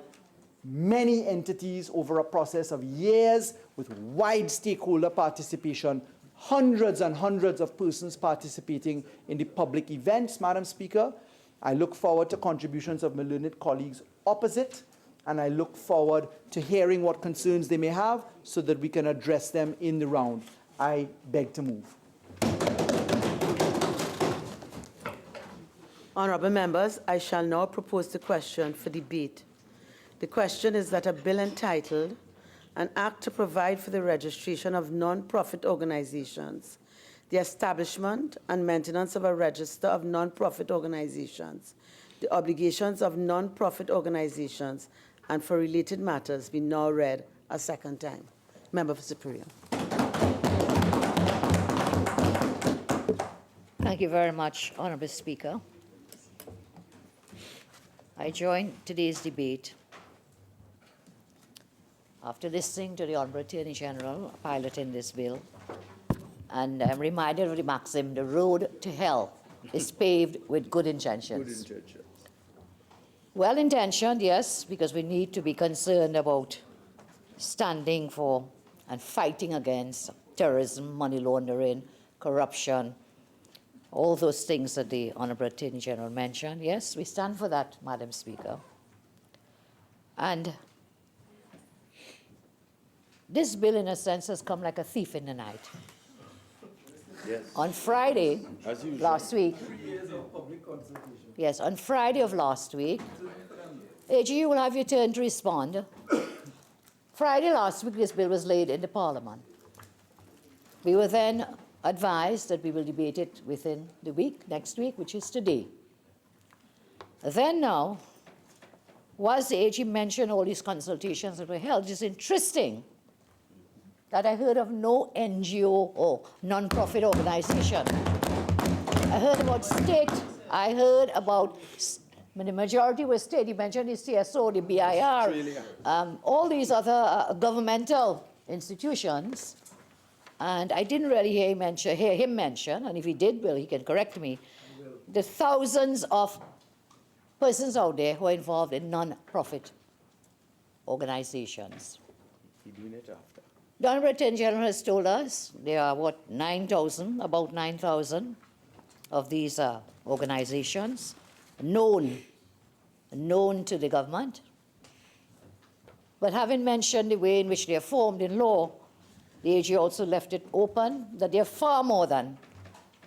many entities over a process of years with wide stakeholder participation, hundreds and hundreds of persons participating in the public events, Madam Speaker. I look forward to contributions of my learned colleagues opposite, and I look forward to hearing what concerns they may have so that we can address them in the round. I beg to move. Honourable members, I shall now propose the question for debate. The question is that a bill entitled An Act to Provide for the Registration of Non-Profit Organizations, the Establishment and Maintenance of a Register of Non-Profit Organizations, the Obligations of Non-Profit Organizations, and for related matters be now read a second time. Member for Superior. Thank you very much, Honourable Speaker. I join today's debate after listening to the Honourable Attorney General piloting this bill, and I'm reminded of the maxim, the road to hell is paved with good intentions. Good intentions. Well-intentioned, yes, because we need to be concerned about standing for and fighting against terrorism, money laundering, corruption, all those things that the Honourable Attorney General mentioned. Yes, we stand for that, Madam Speaker. And this bill, in a sense, has come like a thief in the night. Yes. On Friday last week, 3 years of public consultation. yes, on Friday of last week, AG, you will have your turn to respond. Friday last week, this bill was laid in the Parliament. We were then advised that we will debate it within the week, next week, which is today. Then now, whilst the AG mentioned all these consultations that were held, it is interesting that I heard of no NGO or non-profit organization. I heard about state, I heard about, the majority was state, you mentioned the CSO, the BIR, all these other governmental institutions. And I didn't really hear him mention, and if he did, well, he can correct me, the thousands of persons out there who are involved in non-profit organizations. He's doing it after. The Honourable Attorney General has told us there are, what, 9,000, about 9,000 of these organizations known to the government. But having mentioned the way in which they are formed in law, the AG also left it open that they are far more than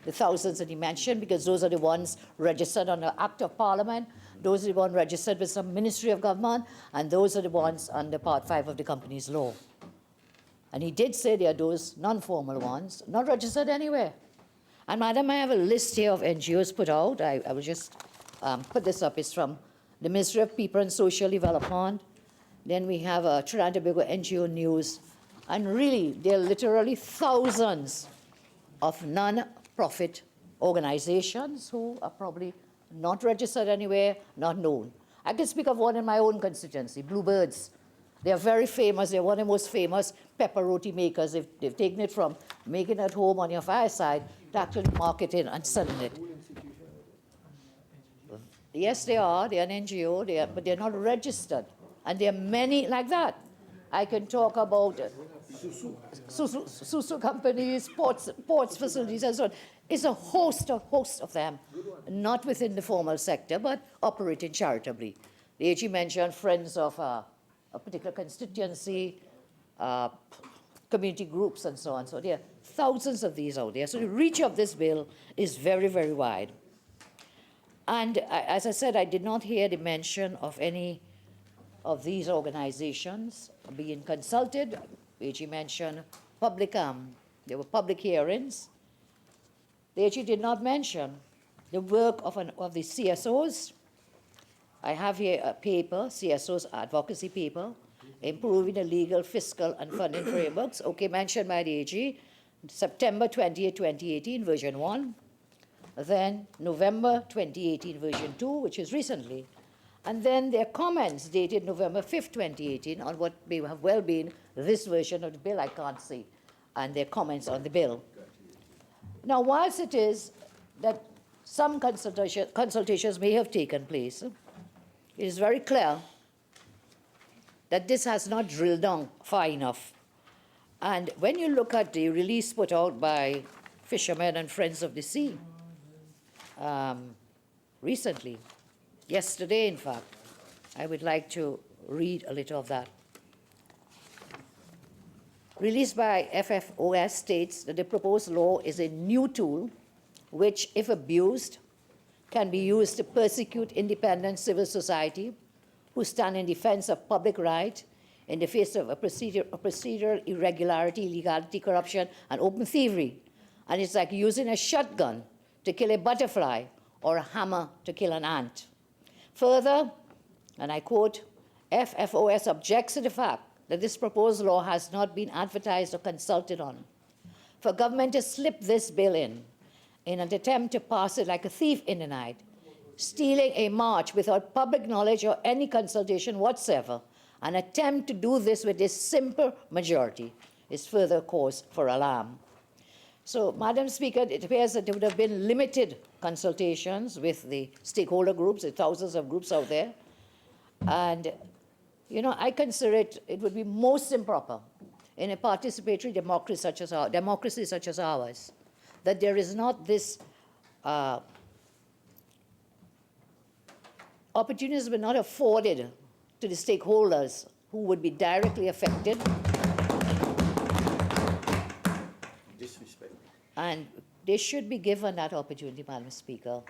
the thousands that he mentioned, because those are the ones registered on the Act of Parliament, those are the ones registered with some Ministry of Government, and those are the ones under Part 5 of the Companies Law. And he did say there are those non-formal ones, not registered anywhere. And Madam, I have a list here of NGOs put out. I will just put this up. It's from the Ministry of People and Social Development. Then we have Trinidad and Tobago NGO News. And really, there are literally thousands of non-profit organizations who are probably not registered anywhere, not known. I can speak of one in my own constituency, Bluebirds. They are very famous. They're one of the most famous pepper roti makers. They've taken it from making it at home on your fireside to actually marketing and selling it. Yes, they are. They're an NGO, but they're not registered. And there are many like that. I can talk about Susu companies, ports facilities, and so on. It's a host of them, not within the formal sector, but operating charitably. The AG mentioned Friends of a particular constituency, community groups and so on. So there are thousands of these out there. So the reach of this bill is very, very wide. And as I said, I did not hear the mention of any of these organizations being consulted. AG mentioned public, there were public hearings. The AG did not mention the work of the CSOs. I have here a paper, CSO's advocacy paper, improving the legal, fiscal, and funding frameworks. Okay, mentioned by the AG, September 20th, 2018, version 1. Then November 2018, version 2, which is recently. And then their comments dated November 5th, 2018, on what may have well been this version of the bill, I can't see, and their comments on the bill. Now, whilst it is that some consultations may have taken place, it is very clear that this has not drilled down far enough. And when you look at the release put out by Fishermen and Friends of the Sea recently, yesterday in fact, I would like to read a little of that. Released by FFOS states that the proposed law is a new tool which, if abused, can be used to persecute independent civil society who stand in defense of public right in the face of a procedural irregularity, illegality, corruption, and open thievery. And it's like using a shotgun to kill a butterfly or a hammer to kill an ant. Further, and I quote, FFOS objects to the fact that this proposed law has not been advertised or consulted on. For government to slip this bill in an attempt to pass it like a thief in the night, stealing a march without public knowledge or any consultation whatsoever, an attempt to do this with a simple majority is further cause for alarm. So, Madam Speaker, it appears that there would have been limited consultations with the stakeholder groups, the thousands of groups out there. And, you know, I consider it would be most improper in a participatory democracy such as ours, that there is not this opportunities were not afforded to the stakeholders who would be directly affected. Disrespect. And they should be given that opportunity, Madam Speaker,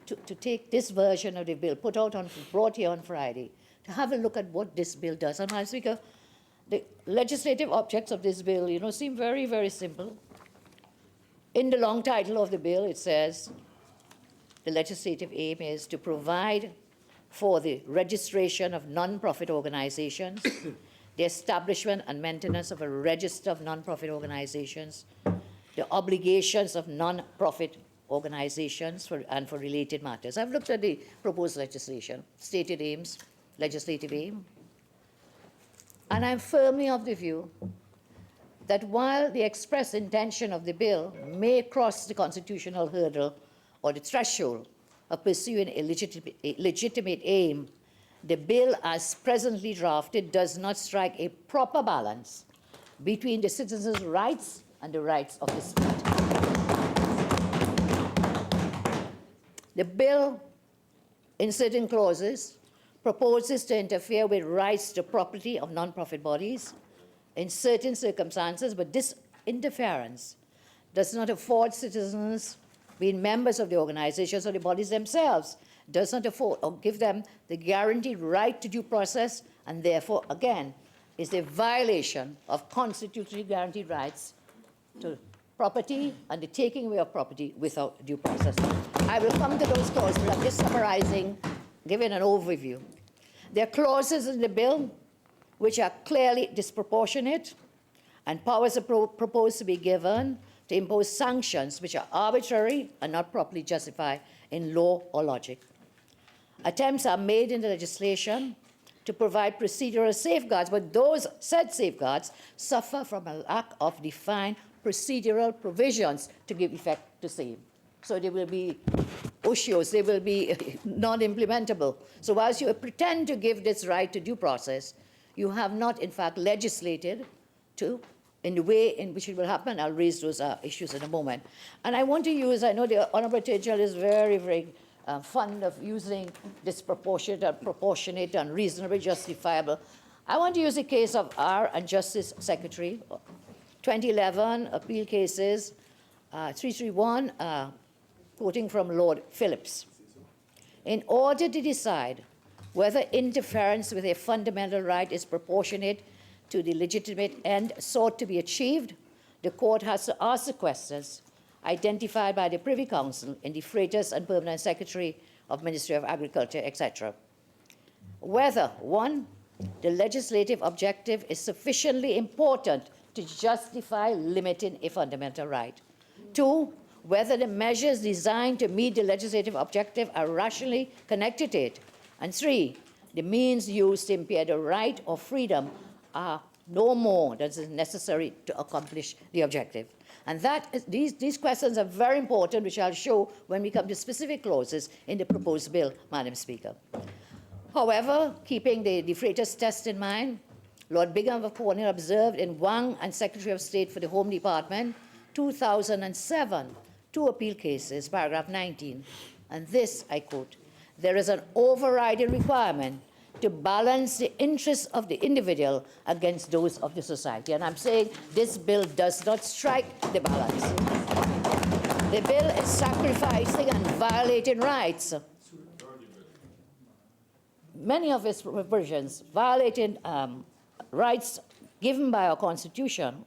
to take this version of the bill, brought here on Friday, to have a look at what this bill does. And Madam Speaker, the legislative objects of this bill, you know, seem very, very simple. In the long title of the bill, it says the legislative aim is to provide for the registration of non-profit organizations, the establishment and maintenance of a register of non-profit organizations, the obligations of non-profit organizations and for related matters. I've looked at the proposed legislation, stated aims, legislative aim, and I'm firmly of the view that while the express intention of the bill may cross the constitutional hurdle or the threshold of pursuing a legitimate aim, the bill as presently drafted does not strike a proper balance between the citizens' rights and the rights of the state. The bill, in certain clauses, proposes to interfere with rights to property of non-profit bodies in certain circumstances, but this interference does not afford citizens, being members of the organizations or the bodies themselves, does not afford or give them the guaranteed right to due process, and therefore, again, is a violation of constitutionally guaranteed rights to property and the taking away of property without due process. I will come to those clauses, but I'm just summarizing, giving an overview. There are clauses in the bill which are clearly disproportionate, and powers are proposed to be given to impose sanctions which are arbitrary and not properly justified in law or logic. Attempts are made in the legislation to provide procedural safeguards, but those said safeguards suffer from a lack of defined procedural provisions to give effect to same. So they will be OSHOs, they will be non-implementable. So whilst you pretend to give this right to due process, you have not, in fact, legislated in the way in which it will happen. I'll raise those issues in a moment. And I want to use, I know the Honorable Tejal is very, very fond of using disproportionate and proportionate and reasonably justifiable. I want to use the case of our Justice Secretary, 2011 appeal cases, 331, quoting from Lord Phillips. In order to decide whether interference with a fundamental right is proportionate to the legitimate end sought to be achieved, the court has to ask the questions identified by the Privy Council in the Freighter's and Permanent Secretary of Ministry of Agriculture, etc. Whether, one, the legislative objective is sufficiently important to justify limiting a fundamental right. Two, whether the measures designed to meet the legislative objective are rationally connected to it. And three, the means used to impair the right or freedom are no more than is necessary to accomplish the objective. And these questions are very important, which I'll show when we come to specific clauses in the proposed bill, Madam Speaker. However, keeping the Freighter's test in mind, Lord Bingham of Cornwall observed in Wang and Secretary of State for the Home Department, 2007, 2 appeal cases, paragraph 19, and this, I quote, "There is an overriding requirement to balance the interests of the individual against those of the society." And I'm saying this bill does not strike the balance. The bill is sacrificing and violating rights. Many of its provisions violating rights given by our Constitution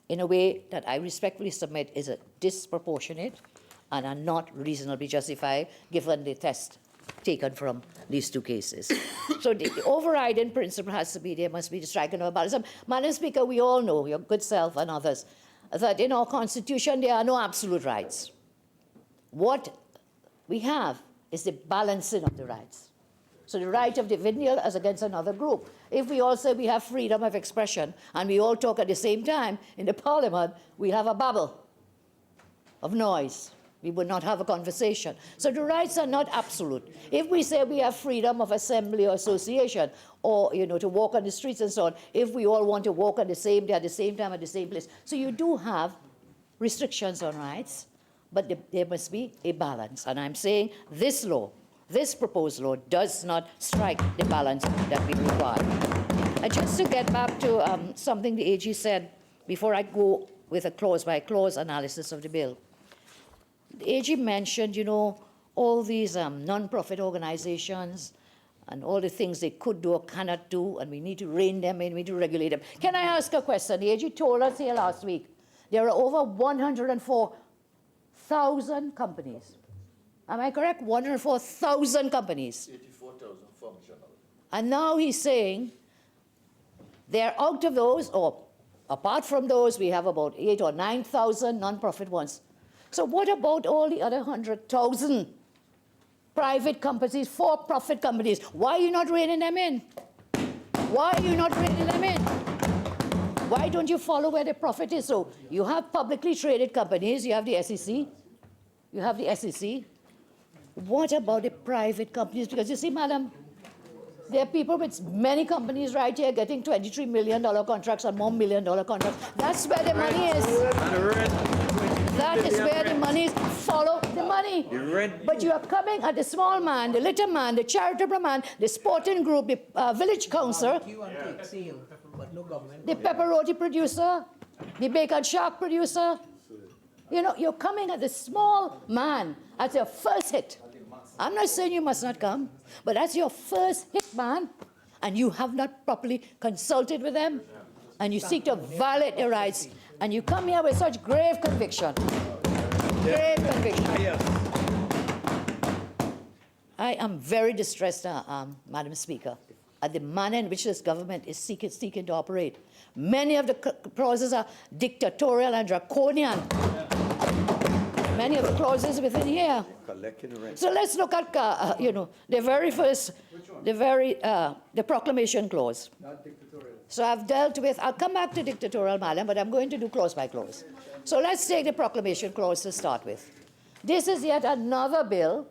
in a way that I respectfully submit is disproportionate and are not reasonably justified given the test taken from these 2 cases. So the overriding principle has to be there must be the striking of a balance. Madam Speaker, we all know, your good self and others, that in our Constitution there are no absolute rights. What we have is the balancing of the rights. So the right of the individual as against another group. If we all say we have freedom of expression and we all talk at the same time in the Parliament, we have a babble of noise. We would not have a conversation. So the rights are not absolute. If we say we have freedom of assembly or association, or to walk on the streets and so on, if we all want to walk on the same day, at the same time, at the same place. So you do have restrictions on rights, but there must be a balance. And I'm saying this law, this proposed law, does not strike the balance that we require. And just to get back to something the AG said before I go with a clause-by-clause analysis of the bill. The AG mentioned, all these non-profit organizations and all the things they could do or cannot do, and we need to rein them in, we need to regulate them. Can I ask a question? The AG told us here last week there are over 104,000 companies. Am I correct? 104,000 companies. 84,000 functional. And now he's saying they're out of those, or apart from those, we have about 8,000 or 9,000 non-profit ones. So what about all the other 100,000 private companies, for-profit companies? Why are you not reining them in? Why are you not reining them in? Why don't you follow where the profit is? So you have publicly traded companies, you have the SEC, you have the SEC. What about the private companies? Because you see, madam, there are people with many companies right here getting $23 million contracts and more $1 million contracts. That's where the money is. That is where the money is. Follow the money. But you are coming at the small man, the little man, the charitable man, the sporting group, the village council, the pepperoni producer, the bacon shark producer. You're coming at the small man as your first hit. I'm not saying you must not come, but that's your first hit, man, and you have not properly consulted with them, and you seek to violate their rights, and you come here with such grave conviction. Grave conviction. I am very distressed, Madam Speaker, at the manner in which this government is seeking to operate. Many of the clauses are dictatorial and draconian. Many of the clauses within here. So let's look at, the very first, the proclamation clause. So I've dealt with, I'll come back to dictatorial, madam, but I'm going to do clause by clause. So let's take the proclamation clause to start with. This is yet another bill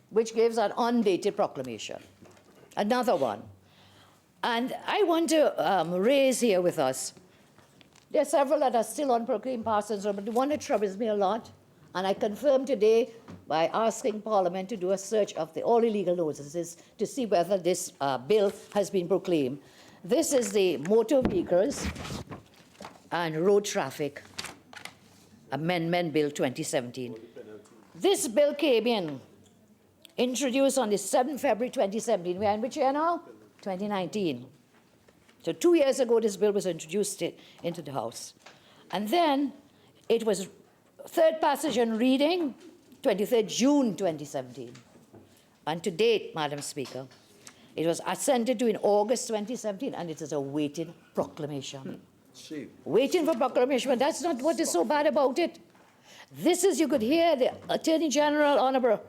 which gives an undated proclamation. Another one. And I want to raise here with us, there are several that are still unproclaimed parsons, but the one that troubles me a lot, and I confirmed today by asking Parliament to do a search of all illegal notices to see whether this bill has been proclaimed. This is the motor vehicles and Road Traffic Amendment Bill 2017. This bill came in, introduced on the 7th February 2017. We are in which year now? 2019. So 2 years ago, this bill was introduced into the House. And then it was third passage and reading, 23rd June 2017. And to date, Madam Speaker, it was assented to in August 2017, and it is a waiting proclamation. Waiting for proclamation, but that's not what is so bad about it. This is, you could hear the Attorney General, Honorable,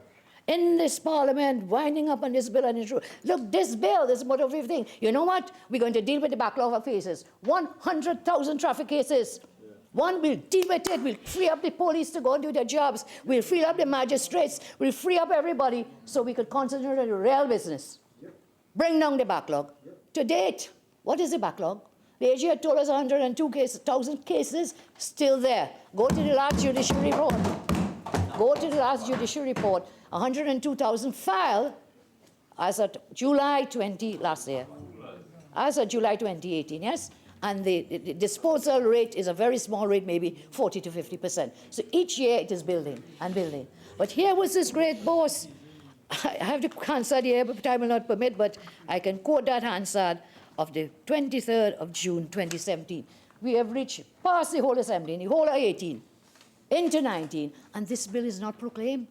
in this Parliament, winding up on this bill and issue. Look, this bill, this motor thing, you know what? We're going to deal with the backlog of cases. 100,000 traffic cases. One, we'll deal with it. We'll free up the police to go and do their jobs. We'll free up the magistrates. We'll free up everybody so we could concentrate on the real business. Bring down the backlog. To date, what is the backlog? The AG had told us 102,000 cases still there. Go to the last judicial report. Go to the last judicial report. 102,000 filed as of July 20 last year. As of July 2018, yes? And the disposal rate is a very small rate, maybe 40 to 50%. So each year it is building and building. But here was this great boss. I have to Hansard here, but time will not permit, but I can quote that Hansard of the 23rd of June 2017. We have reached past the whole assembly, in the whole of 18, into 19, and this bill is not proclaimed.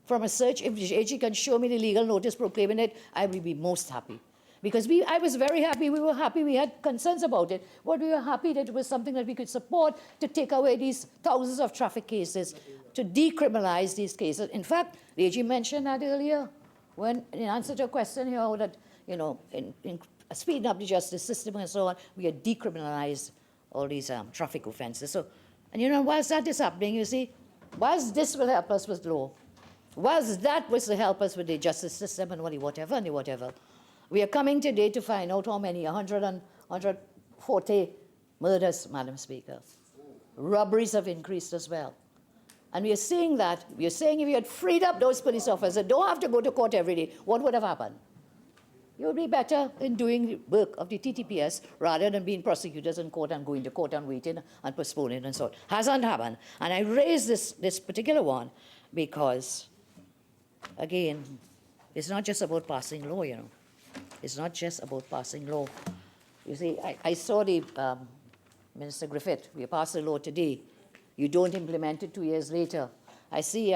From a search, if the AG can show me the legal notice proclaiming it, I will be most happy. Because I was very happy, we were happy, we had concerns about it, but we were happy that it was something that we could support to take away these thousands of traffic cases, to decriminalize these cases. In fact, the AG mentioned that earlier, when in answer to a question here, that, you know, in speeding up the justice system and so on, we had decriminalized all these traffic offenses. So, and you know, whilst that is happening, you see, whilst this will help us with law, whilst that was to help us with the justice system and whatever, we are coming today to find out how many, 140 murders, Madam Speaker. Robberies have increased as well. And we are seeing that, we are saying if you had freed up those police officers, don't have to go to court every day, what would have happened? You would be better in doing the work of the TTPS rather than being prosecutors in court and going to court and waiting and postponing and so on. Hasn't happened. And I raise this particular one because, again, it's not just about passing law, you know. It's not just about passing law. You see, I saw the Minister Griffith, we passed the law today. You don't implement it 2 years later. I see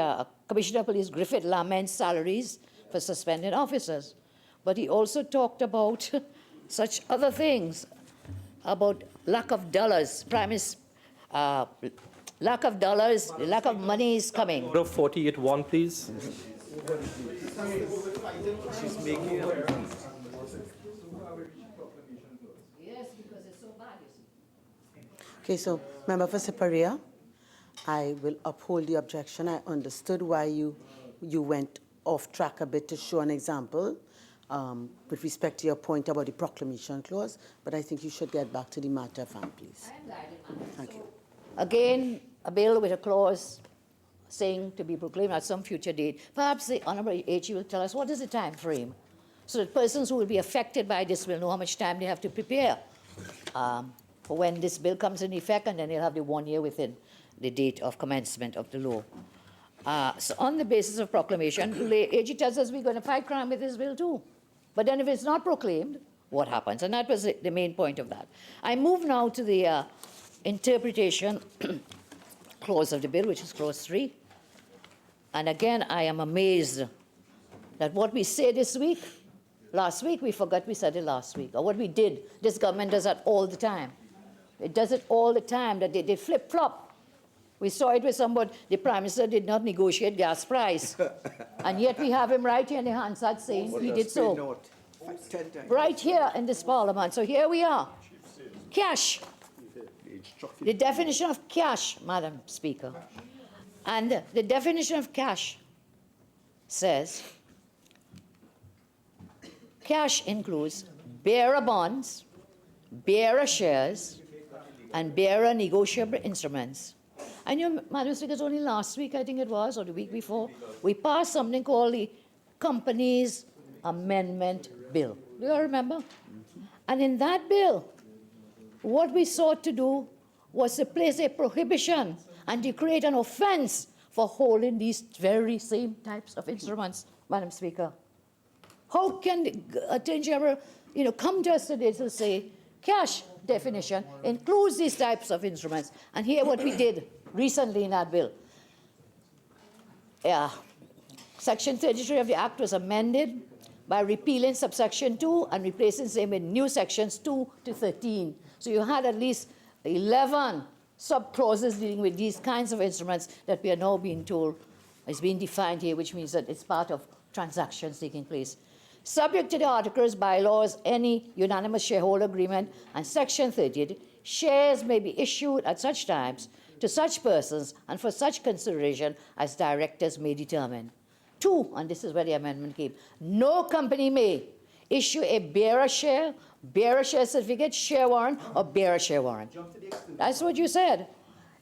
Commissioner of Police Griffith laments salaries for suspended officers. But he also talked about such other things, about lack of dollars, lack of dollars, lack of money is coming. Order 48-1, please. She's making a... Yes, because it's so bad, you see. Okay, so Member for Siparia, I will uphold the objection. I understood why you went off track a bit to show an example with respect to your point about the proclamation clause, but I think you should get back to the matter at hand, please. Thank you. Again, a bill with a clause saying to be proclaimed at some future date. Perhaps the Honourable AG will tell us what is the time frame, so that persons who will be affected by this will know how much time they have to prepare for when this bill comes in effect, and then they'll have the 1 year within the date of commencement of the law. So on the basis of proclamation, the AG tells us we're going to fight crime with this bill too. But then if it's not proclaimed, what happens? And that was the main point of that. I move now to the interpretation clause of the bill, which is clause 3. And again, I am amazed that what we say this week, last week we forgot we said it last week, or what we did, this government does that all the time. It does it all the time, that they flip-flop. We saw it with somebody, the Prime Minister did not negotiate gas price. And yet we have him right here in the Hansard saying he did so. Right here in this Parliament. So here we are. Cash. The definition of cash, Madam Speaker. And the definition of cash says, cash includes bearer bonds, bearer shares, and bearer negotiable instruments. I know, Madam Speaker, only last week, I think it was, or the week before, we passed something called the Companies Amendment Bill. Do you all remember? And in that bill, what we sought to do was to place a prohibition and to create an offense for holding these very same types of instruments, Madam Speaker. How can the Attorney General, come to us today to say cash definition includes these types of instruments? And here what we did recently in that bill. Section 33 of the Act was amended by repealing subsection 2 and replacing same with new sections 2 to 13. So you had at least 11 sub-clauses dealing with these kinds of instruments that we are now being told is being defined here, which means that it's part of transactions taking place. Subject to the articles, bylaws, any unanimous shareholder agreement, and Section 30, shares may be issued at such times to such persons and for such consideration as directors may determine. 2, and this is where the amendment came, no company may issue a bearer share certificate, share warrant, or bearer share warrant. That's what you said.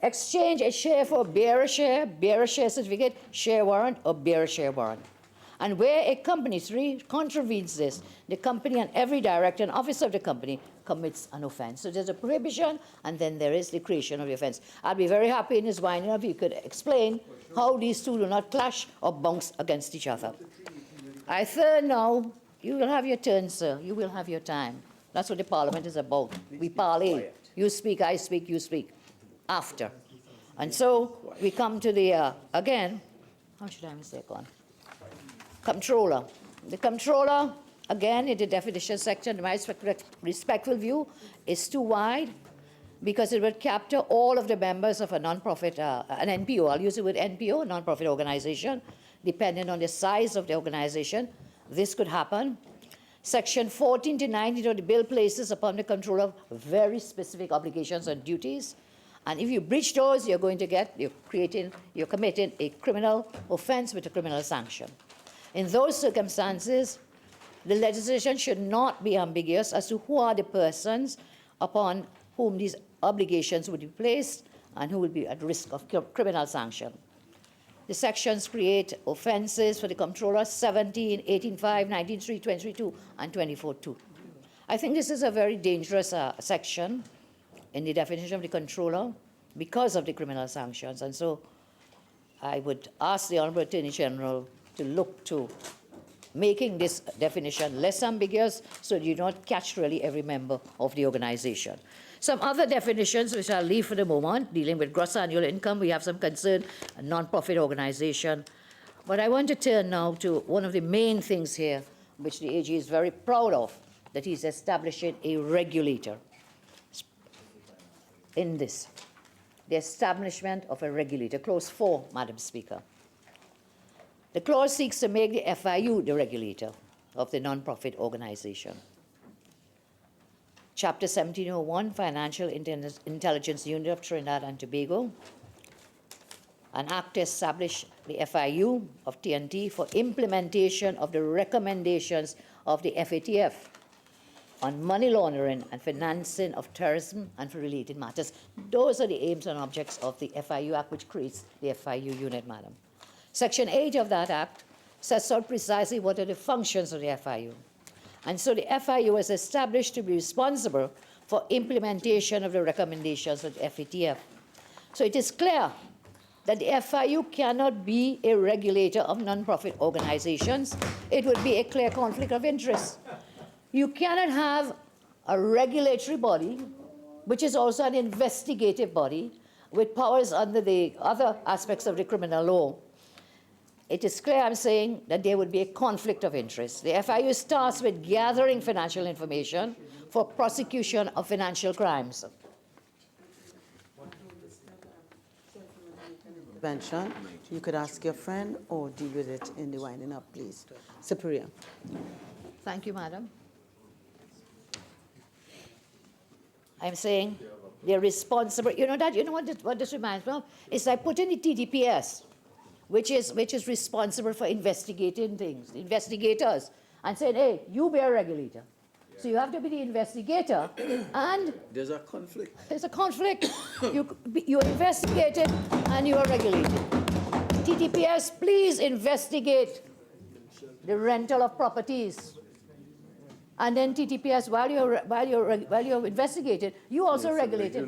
Exchange a share for a bearer share certificate, share warrant, or bearer share warrant. And where a company, 3, contravenes this, the company and every director and officer of the company commits an offense. So there's a prohibition, and then there is the creation of the offense. I'd be very happy in this winding up if you could explain how these two do not clash or bounce against each other. I third now, you will have your turn, sir. You will have your time. That's what the Parliament is about. We parley. You speak, I speak, you speak. After. And so we come to the, again, how should I mistake on? Controller. The controller, again, in the definition section, in my respectful view, is too wide because it would capture all of the members of a non-profit, an NPO. I'll use the word NPO, non-profit organization, depending on the size of the organization. This could happen. Section 14 to 19 of the bill places upon the controller very specific obligations and duties. And if you breach those, you're committing a criminal offense with a criminal sanction. In those circumstances, the legislation should not be ambiguous as to who are the persons upon whom these obligations would be placed and who will be at risk of criminal sanction. The sections create offenses for the controller 17, 18.5, 19.3, 23.2, and 24.2. I think this is a very dangerous section in the definition of the controller because of the criminal sanctions. And so I would ask the Honorable Attorney General to look to making this definition less ambiguous so you don't catch really every member of the organization. Some other definitions, which I'll leave for the moment, dealing with gross annual income, we have some concern, a non-profit organization. But I want to turn now to one of the main things here, which the AG is very proud of, that he's establishing a regulator in this. The establishment of a regulator. Clause 4, Madam Speaker. The clause seeks to make the FIU the regulator of the non-profit organization. Chapter 1701, Financial Intelligence Unit of Trinidad and Tobago, an act to establish the FIU of TNT for implementation of the recommendations of the FATF on money laundering and financing of terrorism and for related matters. Those are the aims and objects of the FIU Act, which creates the FIU unit, Madam. Section 8 of that Act sets out precisely what are the functions of the FIU. And so the FIU is established to be responsible for implementation of the recommendations of the FATF. So it is clear that the FIU cannot be a regulator of non-profit organizations. It would be a clear conflict of interest. You cannot have a regulatory body, which is also an investigative body, with powers under the other aspects of the criminal law. It is clear, I'm saying, that there would be a conflict of interest. The FIU starts with gathering financial information for prosecution of financial crimes. Intervention. You could ask your friend or deal with it in the winding up, please. Superior. Thank you, Madam. I'm saying they're responsible. You know what this reminds me of? It's like putting the TTPS, which is responsible for investigating things, investigators, and saying, hey, you be a regulator. So you have to be the investigator, and there's a conflict. There's a conflict. You're investigated and you are regulated. TTPS, please investigate the rental of properties. And then TTPS, while you're investigated, you also regulate it.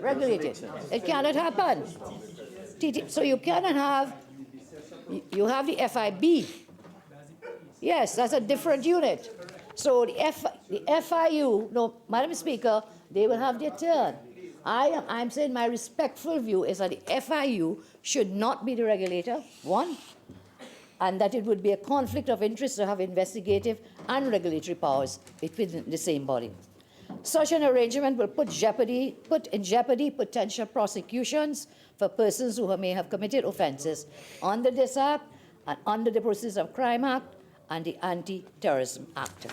Regulate it. It cannot happen. So you cannot have, you have the FIB. Yes, that's a different unit. So the FIU, no, Madam Speaker, they will have their turn. I'm saying my respectful view is that the FIU should not be the regulator, one, and that it would be a conflict of interest to have investigative and regulatory powers within the same body. Such an arrangement will put in jeopardy potential prosecutions for persons who may have committed offenses under this Act and under the Proceeds of Crime Act and the Anti-Terrorism Act.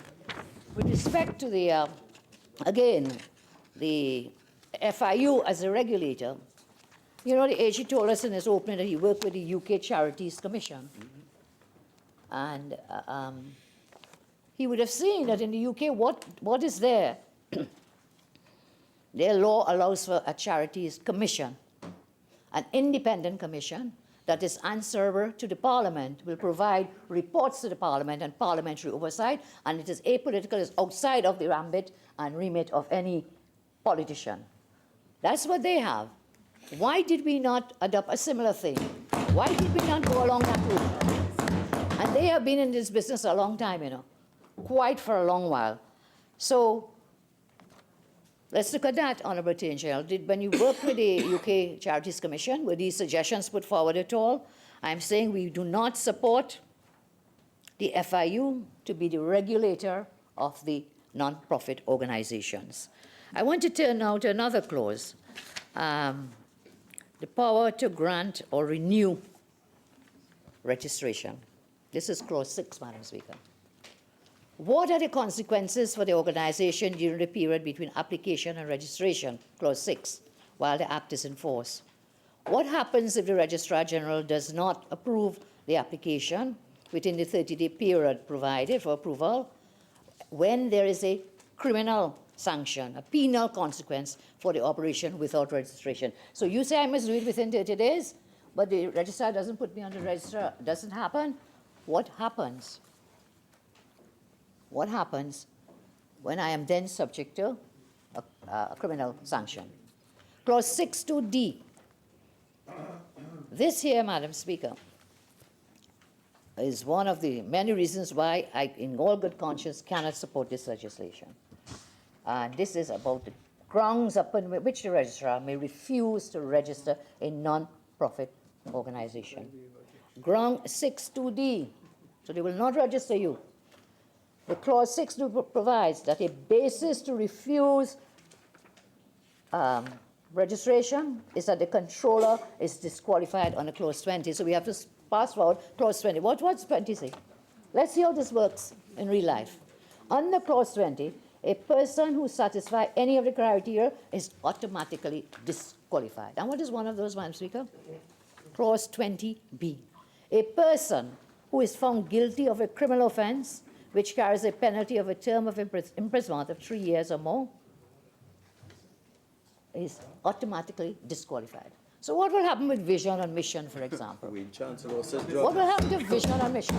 With respect to the, again, the FIU as a regulator, you know, the AG told us in his opening that he worked with the UK Charities Commission. And he would have seen that in the UK, what is there? Their law allows for a charities commission, an independent commission that is answerable to the Parliament, will provide reports to the Parliament and parliamentary oversight, and it is apolitical, it's outside of the ambit and remit of any politician. That's what they have. Why did we not adopt a similar thing? Why did we not go along that route? And they have been in this business a long time, you know, quite for a long while. So let's look at that, Honourable Attorney General. When you work with the UK Charities Commission, were these suggestions put forward at all? I'm saying we do not support the FIU to be the regulator of the non-profit organizations. I want to turn now to another clause, the power to grant or renew registration. This is clause 6, Madam Speaker. What are the consequences for the organization during the period between application and registration, clause 6, while the Act is in force? What happens if the Registrar General does not approve the application within the 30-day period provided for approval when there is a criminal sanction, a penal consequence for the operation without registration? So you say I must do it within 30 days, but the registrar doesn't put me on the register. Doesn't happen. What happens? What happens when I am then subject to a criminal sanction? Clause 6(2)(d). This here, Madam Speaker, is one of the many reasons why I, in all good conscience, cannot support this legislation. And this is about the grounds upon which the registrar may refuse to register a non-profit organization. Ground 6(2)(d). So they will not register you. The clause 6(2) provides that a basis to refuse registration is that the controller is disqualified under clause 20. So we have to pass forward clause 20. What's 20 say? Let's see how this works in real life. Under clause 20, a person who satisfies any of the criteria is automatically disqualified. And what is one of those, Madam Speaker? Clause 20(b). A person who is found guilty of a criminal offense which carries a penalty of a term of imprisonment of 3 years or more, is automatically disqualified. So what will happen with vision and mission, for example? What will happen to vision and mission?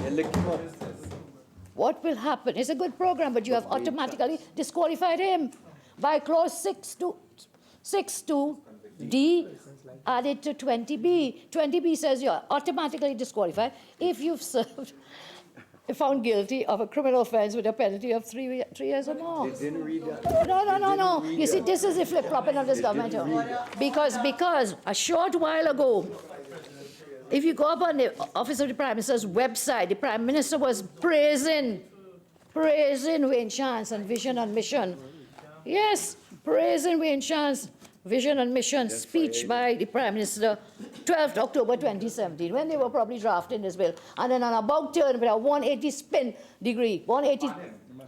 What will happen? It's a good program, but you have automatically disqualified him by clause 6(2)(d) added to 20(b). 20(b) says you're automatically disqualified if you've served, found guilty of a criminal offense with a penalty of 3 years or more. They didn't read that. No. You see, this is the flip-flopping of this government. Because a short while ago, if you go up on the Office of the Prime Minister's website, the Prime Minister was praising Wayne Chance and Vision and Mission. Yes, praising Wayne Chance, Vision and Mission speech by the Prime Minister, 12th October 2017, when they were probably drafting this bill. And then on about turn with a 180 spin degree, 180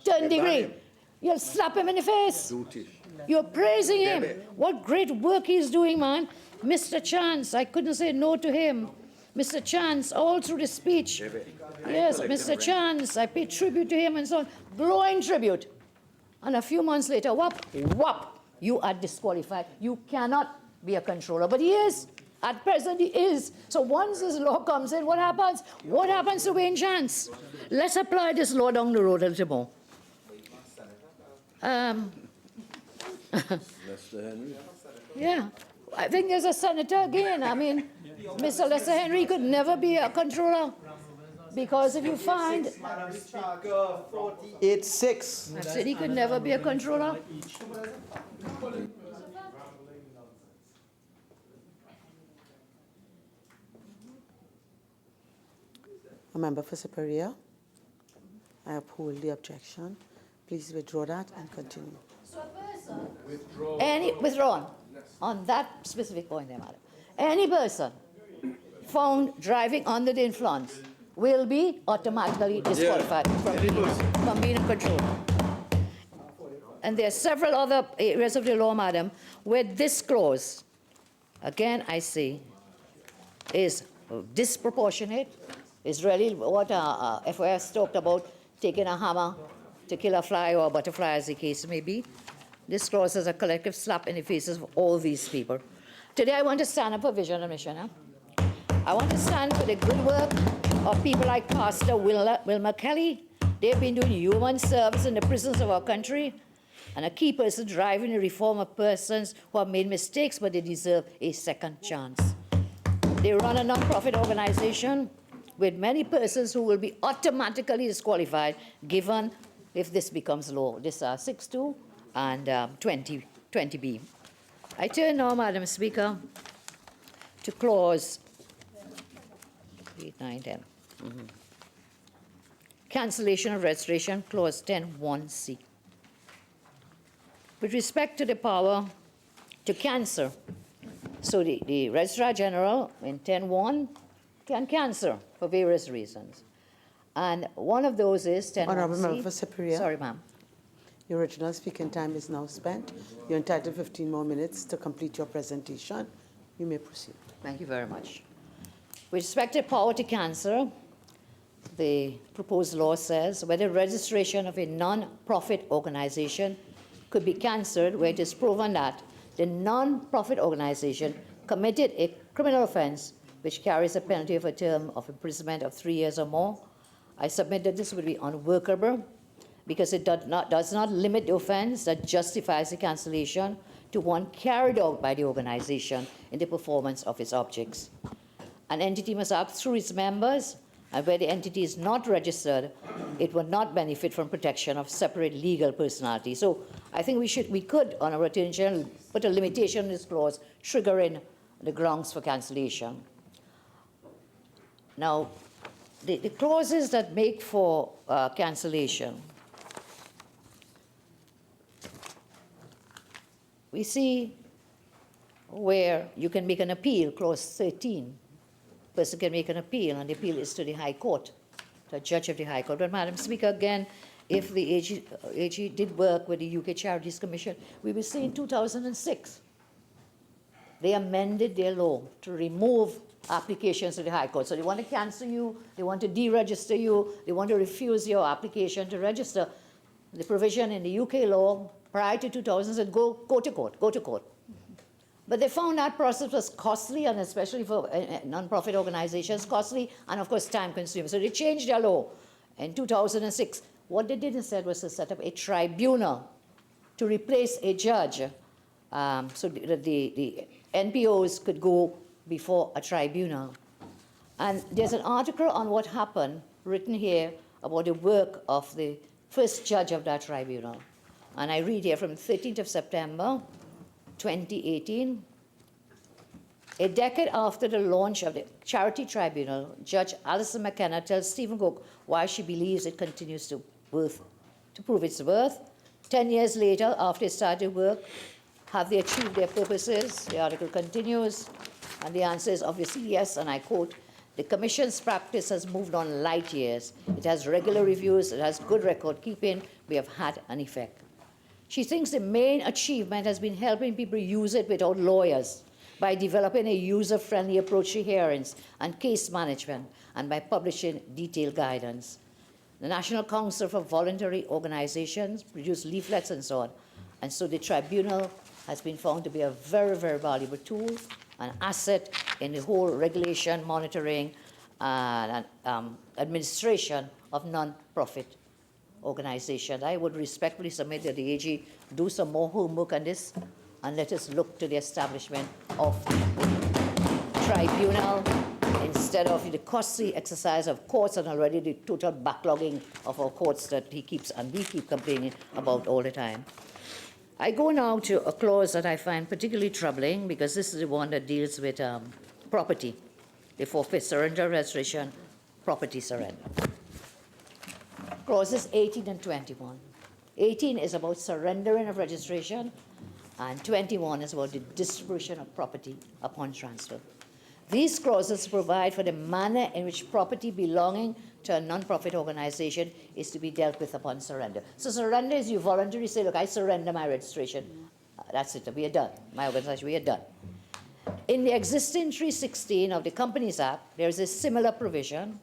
turn degree, you'll slap him in the face. You're praising him. What great work he's doing, man. Mr. Chance, I couldn't say no to him. Mr. Chance, all through the speech. Yes, Mr. Chance, I pay tribute to him and so on. Glowing tribute. And a few months later, whop, you are disqualified. You cannot be a controller. But he is. At present, he is. So once this law comes in, what happens? What happens to Wayne Chance? Let's apply this law down the road a little more. Lester Henry. Yeah, I think there's a senator again. I mean, Mr. Lester Henry could never be a controller because if you find... Madam Speaker, 48-6. I said he could never be a controller. A member for Superior. I uphold the objection. Please withdraw that and continue. So a person, withdrawn on that specific point there, madam. Any person found driving under the influence will be automatically disqualified from being a controller. And there are several other areas of the law, madam, where this clause, again I say, is disproportionate, is really what FOS talked about, taking a hammer to kill a fly or a butterfly, as the case may be. This clause is a collective slap in the faces of all these people. Today I want to stand up for vision and mission. I want to stand for the good work of people like Pastor Wilmer Kelly. They've been doing human service in the prisons of our country, and a key person driving the reform of persons who have made mistakes, but they deserve a second chance. They run a non-profit organization with many persons who will be automatically disqualified given if this becomes law. This are 6.2 and 20B. I turn now, Madam Speaker, to clause 8, 9, 10. Cancellation of registration, clause 10(1)(c). With respect to the power to cancel, so the Registrar General in 10(1) can cancel for various reasons. And one of those is 10(1)(c). Honourable Member for Superior. Sorry, ma'am. Your original speaking time is now spent. You're entitled 15 more minutes to complete your presentation. You may proceed. Thank you very much. With respect to power to cancel, the proposed law says whether registration of a non-profit organization could be cancelled where it is proven that the non-profit organization committed a criminal offense which carries a penalty of a term of imprisonment of 3 years or more. I submit that this would be unworkable because it does not limit the offense that justifies the cancellation to one carried out by the organization in the performance of its objects. An entity must act through its members, and where the entity is not registered, it will not benefit from protection of separate legal personality. So I think we could, on a Attorney General, put a limitation on this clause, triggering the grounds for cancellation. Now, the clauses that make for cancellation, we see where you can make an appeal, clause 13. Person can make an appeal, and the appeal is to the High Court, to a judge of the High Court. But, Madam Speaker, again, if the AG did work with the UK Charities Commission, we will see in 2006, they amended their law to remove applications to the High Court. So they want to cancel you, they want to deregister you, they want to refuse your application to register. The provision in the UK law prior to 2000 said go to court, go to court. But they found that process was costly, and especially for non-profit organizations, costly and, of course, time-consuming. So they changed their law in 2006. What they did instead was to set up a tribunal to replace a judge, so the NPOs could go before a tribunal. And there's an article on what happened written here about the work of the first judge of that tribunal. And I read here from 13th of September, 2018, a decade after the launch of the Charity Tribunal, Judge Alison McKenna tells Stephen Cook why she believes it continues to prove its worth. 10 years later, after it started work, have they achieved their purposes? The article continues, and the answer is obviously yes, and I quote, the Commission's practice has moved on light years. It has regular reviews, it has good record keeping, we have had an effect. She thinks the main achievement has been helping people use it without lawyers by developing a user-friendly approach to hearings and case management and by publishing detailed guidance. The National Council for Voluntary Organizations produced leaflets and so on. And so the tribunal has been found to be a very, very valuable tool, an asset in the whole regulation, monitoring, and administration of non-profit organizations. I would respectfully submit that the AG do some more homework on this and let us look to the establishment of the tribunal instead of the costly exercise of courts and already the total backlogging of our courts that he keeps and we keep complaining about all the time. I go now to a clause that I find particularly troubling because this is the one that deals with property, the forfeit, surrender, restoration, property surrender. Clauses 18 and 21. 18 is about surrendering of registration, and 21 is about the distribution of property upon transfer. These clauses provide for the manner in which property belonging to a non-profit organization is to be dealt with upon surrender. So surrender is you voluntarily say, look, I surrender my registration. That's it, we are done. My organization, we are done. In the existing 316 of the Companies Act, there is a similar provision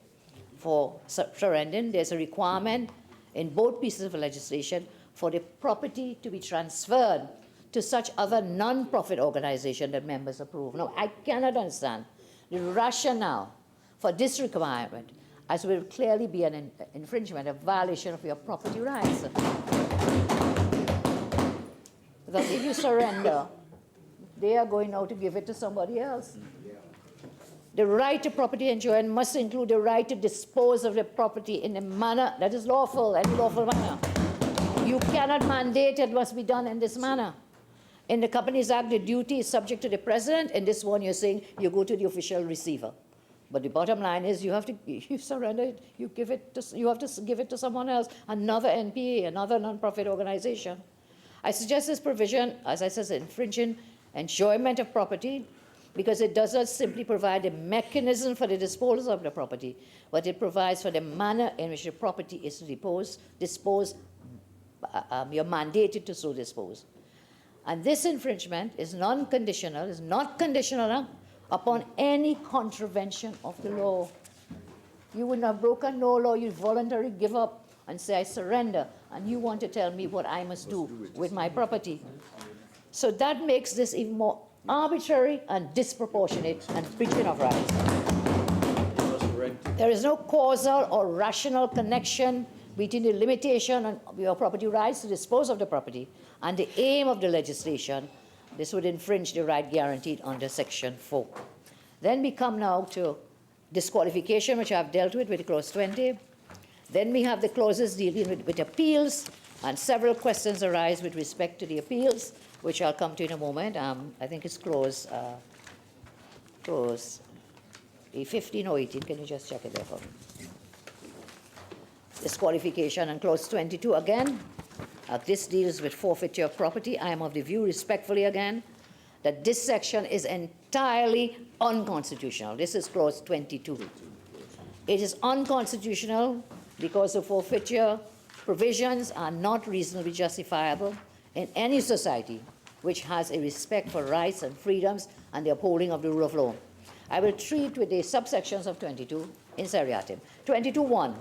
for surrendering. There's a requirement in both pieces of legislation for the property to be transferred to such other non-profit organization that members approve. Now, I cannot understand the rationale for this requirement, as will clearly be an infringement, a violation of your property rights. Because if you surrender, they are going now to give it to somebody else. The right to property enjoyment must include the right to dispose of the property in a manner that is lawful, any lawful manner. You cannot mandate it must be done in this manner. In the Companies Act, the duty is subject to the president. In this one, you're saying you go to the official receiver. But the bottom line is you surrender it, you have to give it to someone else, another NPA, another non-profit organization. I suggest this provision, as I said, is infringing enjoyment of property, because it does not simply provide a mechanism for the disposal of the property, but it provides for the manner in which the property is disposed, you're mandated to so dispose. And this infringement is non-conditional, is not conditional upon any contravention of the law. You would not have broken no law, you voluntarily give up and say, I surrender, and you want to tell me what I must do with my property. So that makes this even more arbitrary and disproportionate and breaching of rights. There is no causal or rational connection between the limitation on your property rights to dispose of the property and the aim of the legislation. This would infringe the right guaranteed under Section 4. Then we come now to disqualification, which I've dealt with Clause 20. Then we have the clauses dealing with appeals, and several questions arise with respect to the appeals, which I'll come to in a moment. I think it's clause 15 or 18. Can you just check it there for me? Disqualification and clause 22 again. This deals with forfeiture of property. I am of the view, respectfully again, that this section is entirely unconstitutional. This is clause 22. It is unconstitutional because the forfeiture provisions are not reasonably justifiable in any society which has a respect for rights and freedoms and the upholding of the rule of law. I will treat with the subsections of 22 in seriatim. 22.1.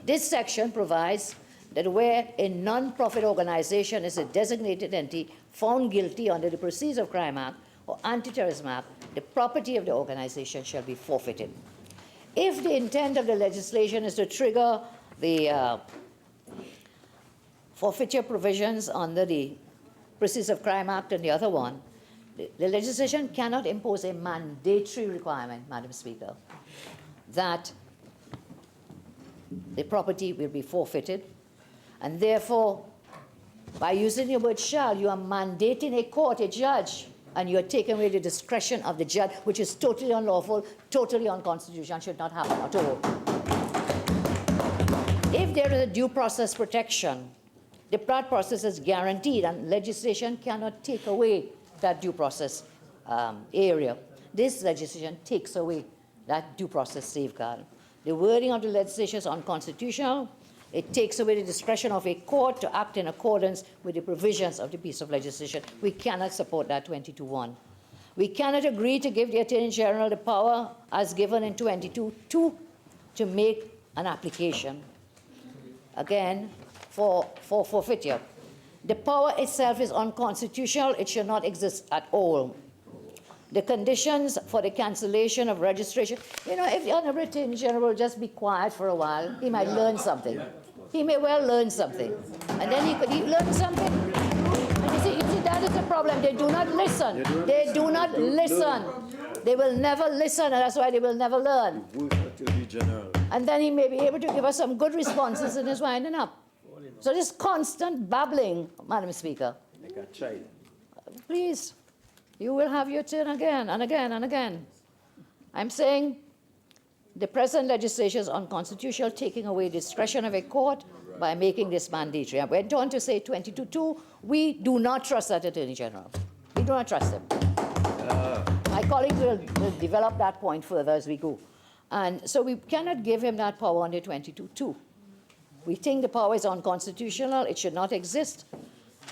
This section provides that where a non-profit organization is a designated entity found guilty under the Proceeds of Crime Act or Anti-Terrorism Act, the property of the organization shall be forfeited. If the intent of the legislation is to trigger the forfeiture provisions under the Proceeds of Crime Act and the other one, the legislation cannot impose a mandatory requirement, Madam Speaker, that the property will be forfeited. And therefore, by using the word shall, you are mandating a court, a judge, and you are taking away the discretion of the judge, which is totally unlawful, totally unconstitutional, should not happen at all. If there is a due process protection, the process is guaranteed, and legislation cannot take away that due process area. This legislation takes away that due process safeguard. The wording of the legislation is unconstitutional. It takes away the discretion of a court to act in accordance with the provisions of the piece of legislation. We cannot support that 22.1. We cannot agree to give the Attorney General the power as given in 22.2 to make an application, again, for forfeiture. The power itself is unconstitutional. It should not exist at all. The conditions for the cancellation of registration, you know, if the Honorable Attorney General will just be quiet for a while, he might learn something. He may well learn something. And then he learn something. And you see, that is the problem. They do not listen. They do not listen. They will never listen, and that's why they will never learn. And then he may be able to give us some good responses in his winding up. So this constant babbling, Madam Speaker. Like a child. Please, you will have your turn again and again and again. I'm saying the present legislation is unconstitutional, taking away discretion of a court by making this mandatory. I went on to say 22.2, we do not trust that Attorney General. We do not trust him. My colleagues will develop that point further as we go. And so we cannot give him that power under 22.2. We think the power is unconstitutional. It should not exist.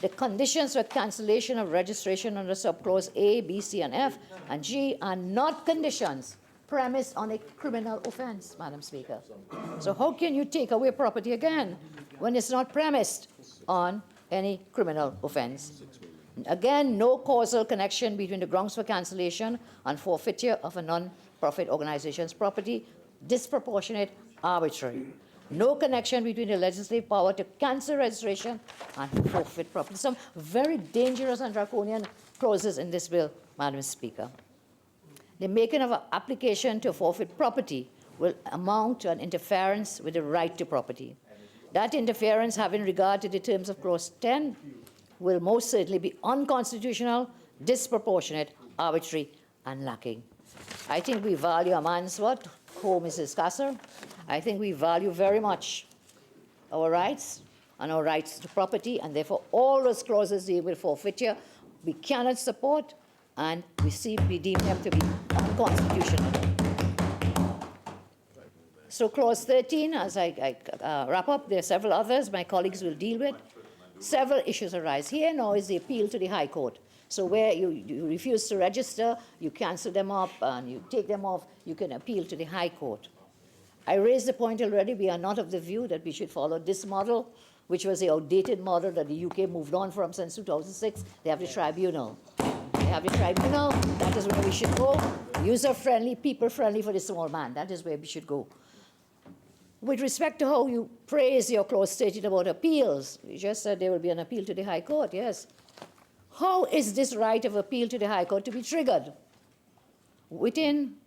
The conditions for cancellation of registration under subclause A, B, C, and F, and G are not conditions premised on a criminal offense, Madam Speaker. So how can you take away property again when it's not premised on any criminal offense? Again, no causal connection between the grounds for cancellation and forfeiture of a non-profit organization's property, disproportionate, arbitrary. No connection between the legislative power to cancel registration and forfeit property. Some very dangerous and draconian clauses in this bill, Madam Speaker. The making of an application to forfeit property will amount to an interference with the right to property. That interference, having regard to the terms of Clause 10, will most certainly be unconstitutional, disproportionate, arbitrary, and lacking. I think we value a man's what? Mrs. Kasser. I think we value very much our rights and our rights to property, and therefore all those clauses dealing with forfeiture we cannot support, and we deem them to be unconstitutional. So clause 13, as I wrap up, there are several others my colleagues will deal with. Several issues arise. Here now is the appeal to the High Court. So where you refuse to register, you cancel them up, and you take them off, you can appeal to the High Court. I raised the point already, we are not of the view that we should follow this model, which was the outdated model that the UK moved on from since 2006. They have the tribunal. They have the tribunal, that is where we should go. User-friendly, people-friendly for the small man, that is where we should go. With respect to how you praise your clause 13 about appeals, you just said there will be an appeal to the High Court, yes. How is this right of appeal to the High Court to be triggered? Within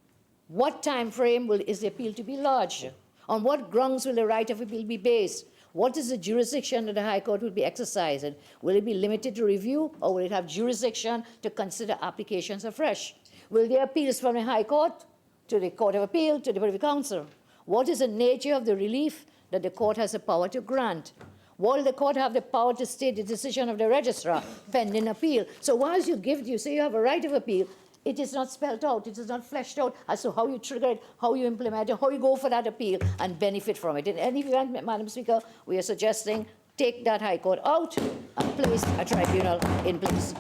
what time frame is the appeal to be lodged? On what grounds will the right of appeal be based? What is the jurisdiction that the High Court will be exercising? Will it be limited to review, or will it have jurisdiction to consider applications afresh? Will there appeals from the High Court to the Court of Appeal, to the Privy Council? What is the nature of the relief that the court has the power to grant? Will the court have the power to state the decision of the registrar pending appeal? So whilst you say you have a right of appeal, it is not spelled out, it is not fleshed out as to how you trigger it, how you implement it, how you go for that appeal and benefit from it. In any event, Madam Speaker, we are suggesting take that High Court out and place a tribunal in place.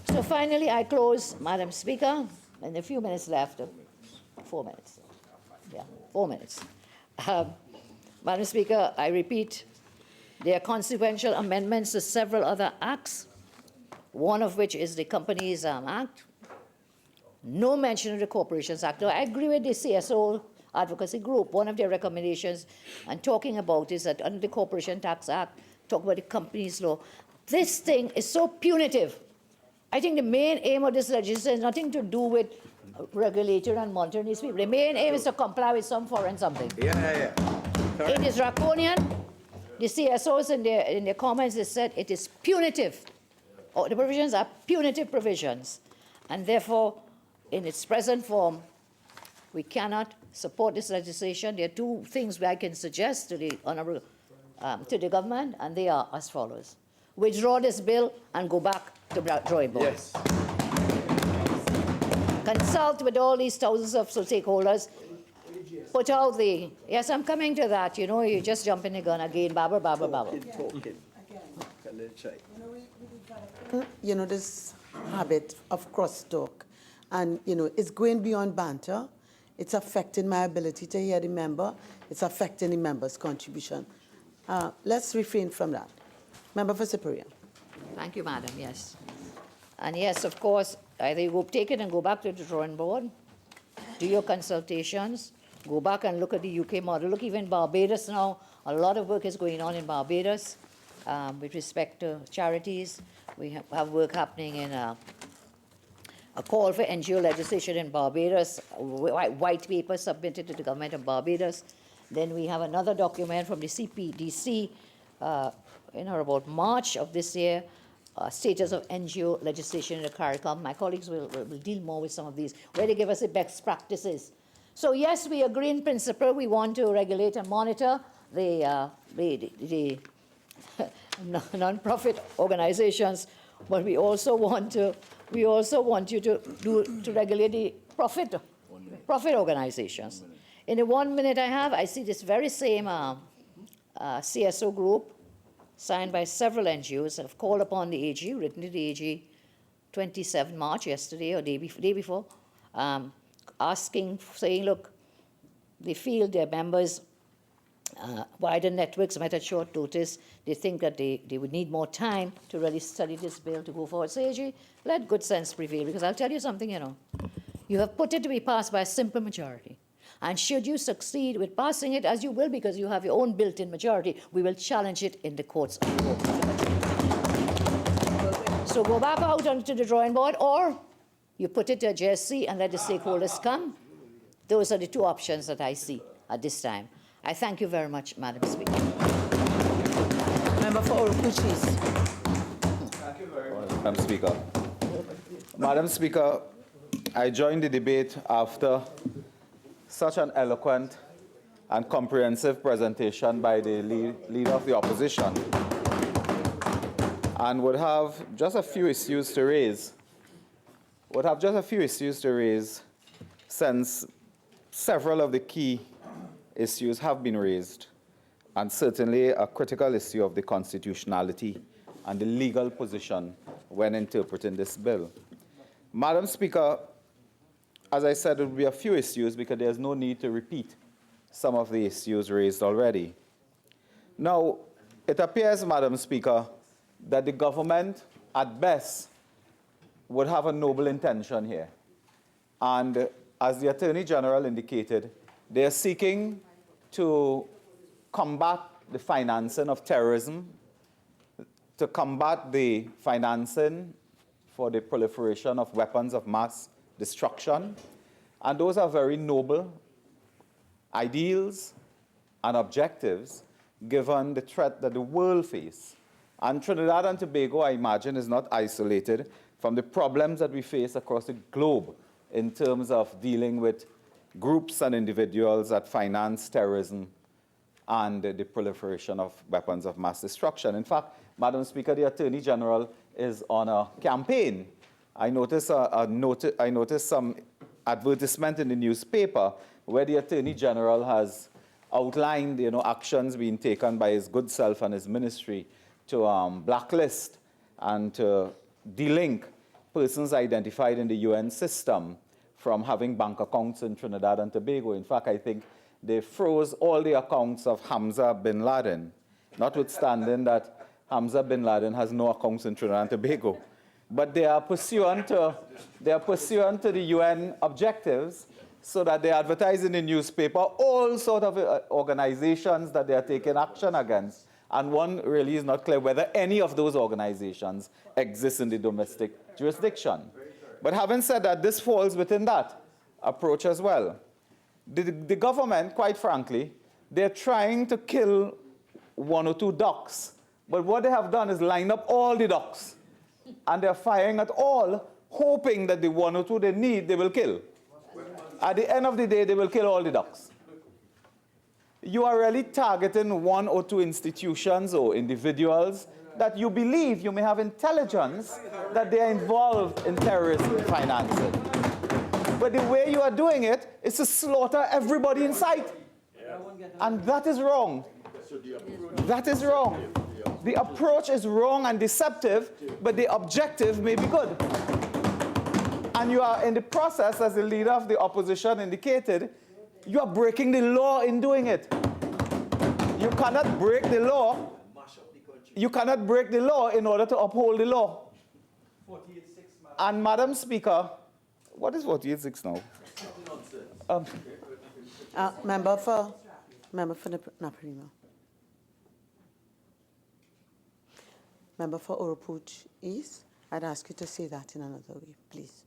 So finally, I close, Madam Speaker, in a few minutes left, 4 minutes. Yeah, 4 minutes. Madam Speaker, I repeat, there are consequential amendments to several other acts, one of which is the Companies Act. No mention of the Corporations Act. Now, I agree with the CSO advocacy group. One of their recommendations and talking about is that under the Corporation Tax Act, talk about the companies law. This thing is so punitive. I think the main aim of this legislation has nothing to do with regulating and monitoring these people. The main aim is to comply with some foreign something. Yeah. It is draconian. The CSOs in their comments, they said it is punitive. Oh, the provisions are punitive provisions. And therefore, in its present form, we cannot support this legislation. There are two things I can suggest to the Honourable, to the government, and they are as follows. Withdraw this bill and go back to drawing board. Yes. Consult with all these thousands of stakeholders. Put out the, yes, I'm coming to that. You know, you just jump in the gun again, babble. You know, this habit of crosstalk, and, you know, it's going beyond banter. It's affecting my ability to hear the member. It's affecting the member's contribution. Let's refrain from that. Member for Superior. Thank you, Madam, yes. And yes, of course, either you go take it and go back to the drawing board, do your consultations, go back and look at the UK model. Look, even Barbados now A lot of work is going on in Barbados with respect to charities. We have work happening in a call for NGO legislation in Barbados, white paper submitted to the government of Barbados. Then we have another document from the CPDC about March of this year, status of NGO legislation in the CARICOM. My colleagues will deal more with some of these, where they give us the best practices. So yes, we agree in principle. We want to regulate and monitor the non-profit organizations, but we also want you to regulate the profit organizations. In the 1 minute I have, I see this very same CSO group signed by several NGOs have called upon the AG, written to the AG 27 March, yesterday or day before, saying, look, they feel their members, wider networks met at short notice. They think that they would need more time to really study this bill to go forward. So AG, let good sense prevail, because I'll tell you something, you have put it to be passed by a simple majority. And should you succeed with passing it, as you will because you have your own built-in majority, we will challenge it in the courts of law. So go back out onto the drawing board, or you put it to a JSC and let the stakeholders come. Those are the two options that I see at this time. I thank you very much, Madam Speaker. Member for Orukuchis. Thank you very much, Madam Speaker. Madam Speaker, I joined the debate after such an eloquent and comprehensive presentation by the leader of the opposition, and would have just a few issues to raise. Since several of the key issues have been raised, and certainly a critical issue of the constitutionality and the legal position when interpreting this bill. Madam Speaker, as I said, there will be a few issues because there's no need to repeat some of the issues raised already. Now, it appears, Madam Speaker, that the government, at best, would have a noble intention here. And as the Attorney General indicated, they are seeking to combat the financing of terrorism, to combat the financing for the proliferation of weapons of mass destruction, and those are very noble ideals and objectives given the threat that the world faces. And Trinidad and Tobago, I imagine, is not isolated from the problems that we face across the globe in terms of dealing with groups and individuals that finance terrorism and the proliferation of weapons of mass destruction. In fact, Madam Speaker, the Attorney General is on a campaign. I noticed some advertisement in the newspaper where the Attorney General has outlined, actions being taken by his good self and his ministry to blacklist and to delink persons identified in the UN system from having bank accounts in Trinidad and Tobago. In fact, I think they froze all the accounts of Hamza bin Laden, notwithstanding that Hamza bin Laden has no accounts in Trinidad and Tobago. But they are pursuant to the UN objectives, so that they advertise in the newspaper all sort of organizations that they are taking action against. And one really is not clear whether any of those organizations exist in the domestic jurisdiction. But having said that, this falls within that approach as well. The government, quite frankly, they're trying to kill one or two ducks. But what they have done is line up all the ducks. And they're firing at all, hoping that the one or two they need, they will kill. At the end of the day, they will kill all the ducks. You are really targeting one or two institutions or individuals that you believe, you may have intelligence that they are involved in terrorism financing. But the way you are doing it is to slaughter everybody in sight. And that is wrong. That is wrong. The approach is wrong and deceptive, but the objective may be good. And you are in the process, as the leader of the opposition indicated, you are breaking the law in doing it. You cannot break the law. You cannot break the law in order to uphold the law. And Madam Speaker, what is 48.6 now? Member for Naparima. Member for Oropouche East, I'd ask you to say that in another way, please.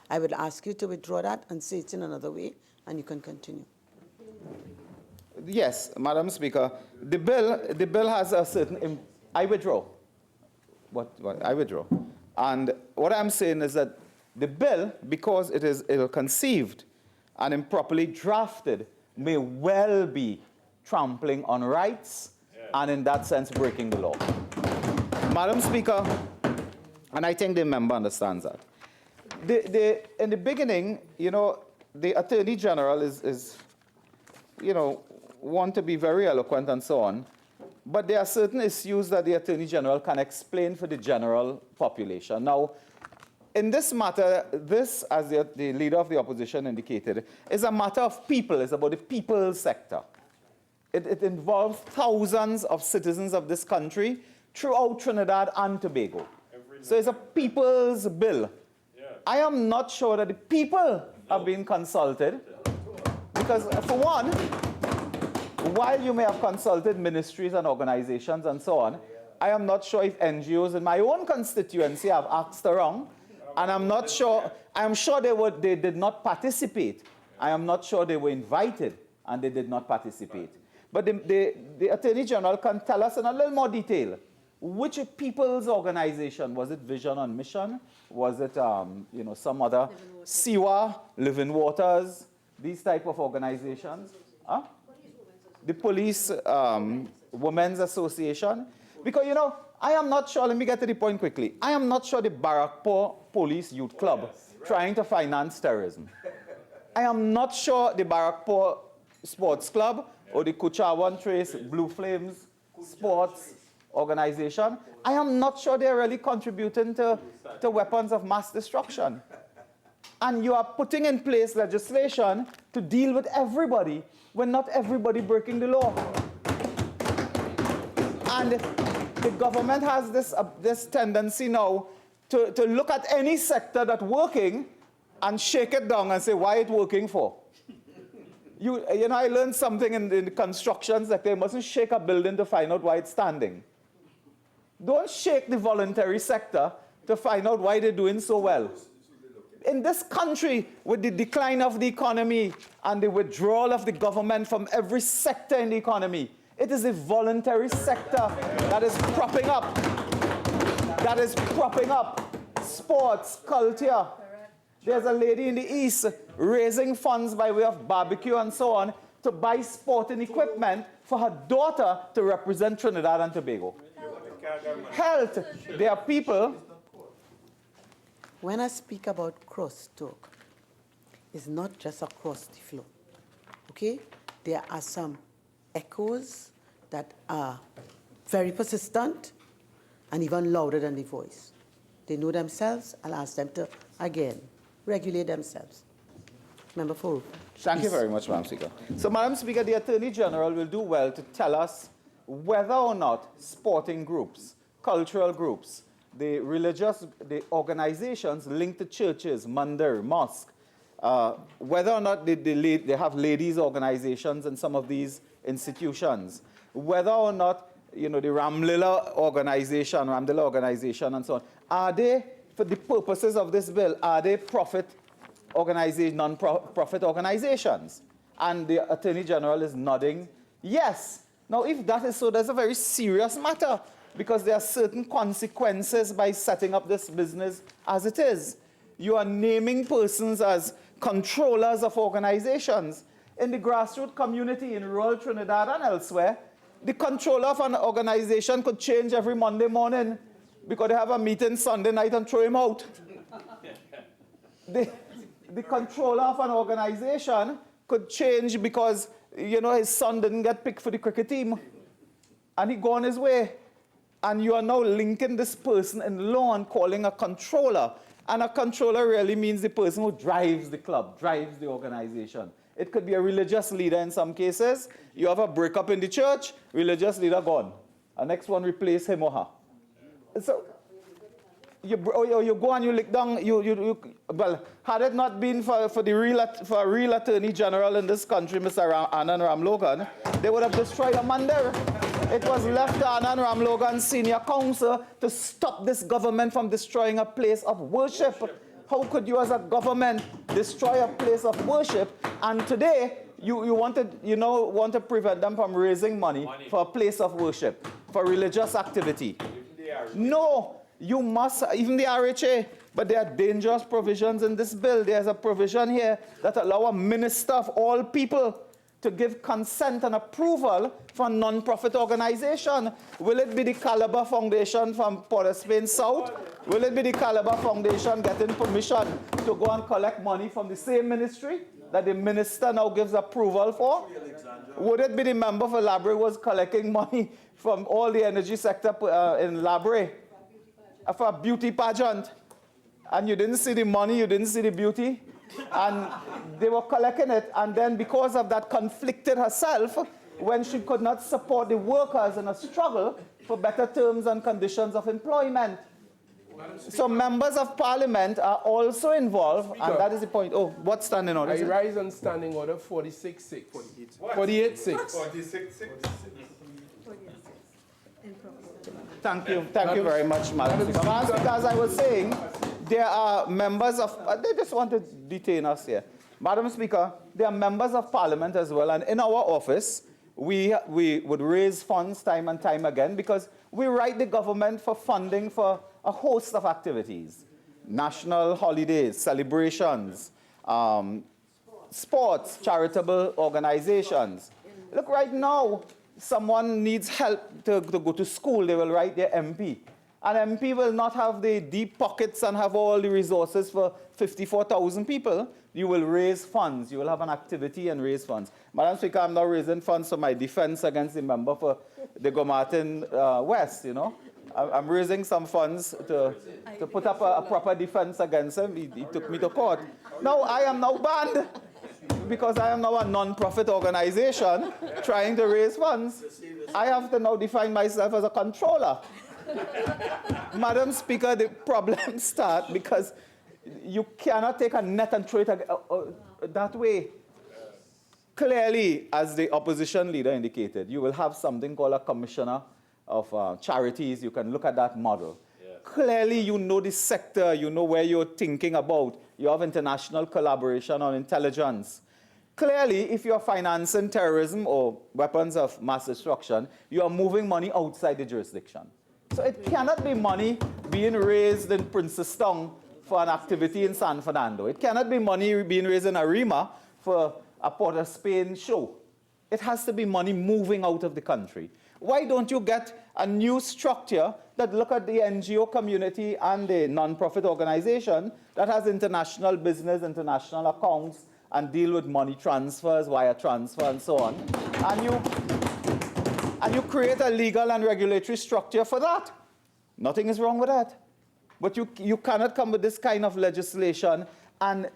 I would ask you to withdraw that and say it in another way, and you can continue. Yes, Madam Speaker. The bill has a certain. I withdraw. What? I withdraw. And what I'm saying is that the bill, because it is ill-conceived and improperly drafted, may well be trampling on rights and, in that sense, breaking the law. Madam Speaker, and I think the member understands that. In the beginning, you know, the Attorney General is you know, want to be very eloquent and so on, but there are certain issues that the Attorney General can explain for the general population. Now, in this matter, this, as the leader of the opposition indicated, is a matter of people. It's about the people's sector. It involves thousands of citizens of this country throughout Trinidad and Tobago. So it's a people's bill. I am not sure that the people have been consulted, because for one, while you may have consulted ministries and organizations and so on, I am not sure if NGOs in my own constituency have asked around, and I'm not sure, I'm sure they did not participate. I am not sure they were invited and they did not participate. But the Attorney General can tell us in a little more detail which people's organization. Was it Vision on Mission? Was it you know, some other SIWA, Living Waters, these type of organizations? Huh? The Police Women's Association? Because, you know, I am not sure, let me get to the point quickly. I am not sure the Barrackpore Police Youth Club trying to finance terrorism. I am not sure the Barrackpore Sports Club or the Kuchawan Trace Blue Flames Sports Organization. I am not sure they're really contributing to weapons of mass destruction. And you are putting in place legislation to deal with everybody when not everybody breaking the law. And the government has this tendency now to look at any sector that's working and shake it down and say, why it working for? You know, I learned something in the construction sector. You mustn't shake a building to find out why it's standing. Don't shake the voluntary sector to find out why they're doing so well. In this country, with the decline of the economy and the withdrawal of the government from every sector in the economy, it is the voluntary sector that is propping up. That is propping up sports, culture. There's a lady in the East raising funds by way of barbecue and so on to buy sporting equipment for her daughter to represent Trinidad and Tobago. Health, there are people. When I speak about crosstalk, it's not just across the floor, okay? There are some echoes that are very persistent and even louder than the voice. They know themselves. I'll ask them to, again, regulate themselves. Member for Thank you very much, Madam Speaker. So, Madam Speaker, the Attorney General will do well to tell us whether or not sporting groups, cultural groups, the organizations linked to churches, mandir, mosque, whether or not they have ladies' organizations in some of these institutions, whether or not, you know, the Ramlila organization and so on, are they, for the purposes of this bill, are they non-profit organizations? And the Attorney General is nodding yes. Now, if that is so, that's a very serious matter, because there are certain consequences by setting up this business as it is. You are naming persons as controllers of organizations. In the grassroots community in rural Trinidad and elsewhere, the controller of an organization could change every Monday morning because they have a meeting Sunday night and throw him out. The controller of an organization could change because, you know, his son didn't get picked for the cricket team and he go on his way. And you are now linking this person in law and calling a controller. And a controller really means the person who drives the club, drives the organization. It could be a religious leader in some cases. You have a breakup in the church, religious leader gone. The next one replace him or her. So you go and you lick down, well, had it not been for a real Attorney General in this country, Mr. Anand Ram Logan, they would have destroyed a mandir. It was Lieutenant Ram Logan, Senior Counsel, to stop this government from destroying a place of worship. How could you as a government destroy a place of worship? And today, you want to prevent them from raising money for a place of worship, for religious activity. No, you must, even the RHA, but there are dangerous provisions in this bill. There's a provision here that allow a minister of all people to give consent and approval for a non-profit organization. Will it be the Calabar Foundation from Port of Spain South? Will it be the Calabar Foundation getting permission to go and collect money from the same ministry that the minister now gives approval for? Would it be the member for Labre who was collecting money from all the energy sector in Labre for a beauty pageant? And you didn't see the money, you didn't see the beauty? And they were collecting it, and then because of that conflicted herself when she could not support the workers in a struggle for better terms and conditions of employment. So members of parliament are also involved, Speaker, and that is the point. Oh, what standing order? I rise on standing order 46-6. 48-6. 46-6. Thank you very much, Madam Speaker. Madam Speaker, as I was saying, there are members of, they just want to detain us here. Madam Speaker, there are members of parliament as well, and in our office, we would raise funds time and time again because we write the government for funding for a host of activities. National holidays, celebrations, sports, charitable organizations. Look, right now, someone needs help to go to school, they will write their MP. An MP will not have the deep pockets and have all the resources for 54,000 people. You will raise funds. You will have an activity and raise funds. Madam Speaker, I'm now raising funds for my defense against the member for the Gomartin West, you know. I'm raising some funds to put up a proper defense against him. He took me to court. Now, I am now banned because I am now a non-profit organization trying to raise funds. I have to now define myself as a controller. Madam Speaker, the problems start because you cannot take a net and throw it that way. Clearly, as the opposition leader indicated, you will have something called a commissioner of charities. You can look at that model. Yeah. Clearly, you know the sector, you know where you're thinking about. You have international collaboration on intelligence. Clearly, if you're financing terrorism or weapons of mass destruction, you are moving money outside the jurisdiction. So it cannot be money being raised in Princestown for an activity in San Fernando. It cannot be money being raised in Arima for a Port of Spain show. It has to be money moving out of the country. Why don't you get a new structure that look at the NGO community and the non-profit organization that has international business, international accounts, and deal with money transfers, wire transfer, and so on. And you create a legal and regulatory structure for that. Nothing is wrong with that. But you cannot come with this kind of legislation and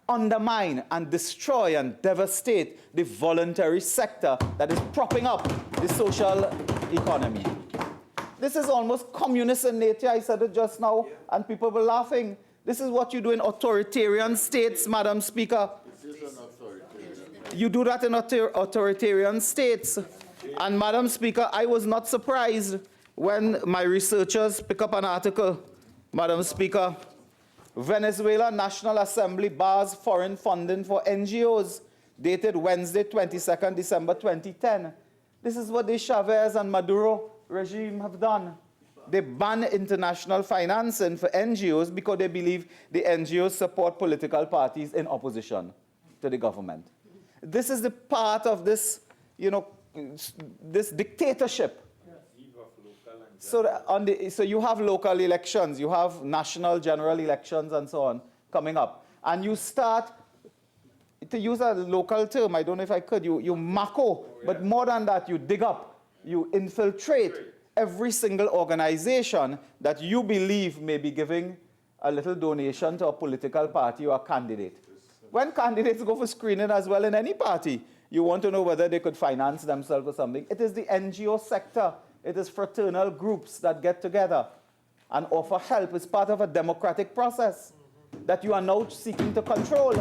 undermine and destroy and devastate the voluntary sector that is propping up the social economy. This is almost communist in nature. I said it just now, and people were laughing. This is what you do in authoritarian states, Madam Speaker. You do that in authoritarian states. And Madam Speaker, I was not surprised when my researchers pick up an article, Madam Speaker, Venezuela National Assembly bars foreign funding for NGOs, dated Wednesday, 22nd December 2010. This is what the Chavez and Maduro regime have done. They ban international financing for NGOs because they believe the NGOs support political parties in opposition to the government. This is the part of this, this dictatorship. So you have local elections, you have national general elections and so on coming up. And you start, to use a local term, I don't know if I could, you mako, but more than that, you dig up, you infiltrate every single organization that you believe may be giving a little donation to a political party or a candidate. When candidates go for screening as well in any party, you want to know whether they could finance themselves or something. It is the NGO sector. It is fraternal groups that get together and offer help. It's part of a democratic process that you are now seeking to control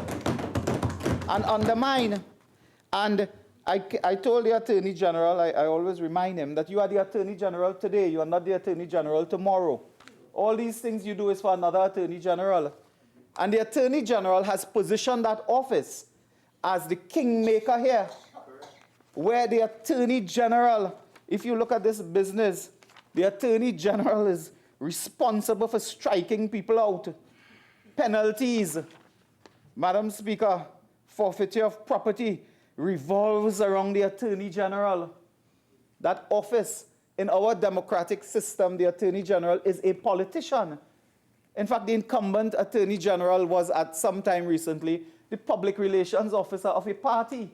and undermine. And I told the Attorney General, I always remind him that you are the Attorney General today, you are not the Attorney General tomorrow. All these things you do is for another Attorney General. And the Attorney General has positioned that office as the kingmaker here, where the Attorney General, if you look at this business, the Attorney General is responsible for striking people out. Penalties, Madam Speaker, forfeiture of property revolves around the Attorney General. That office, in our democratic system, the Attorney General is a politician. In fact, the incumbent Attorney General was at some time recently the public relations officer of a party.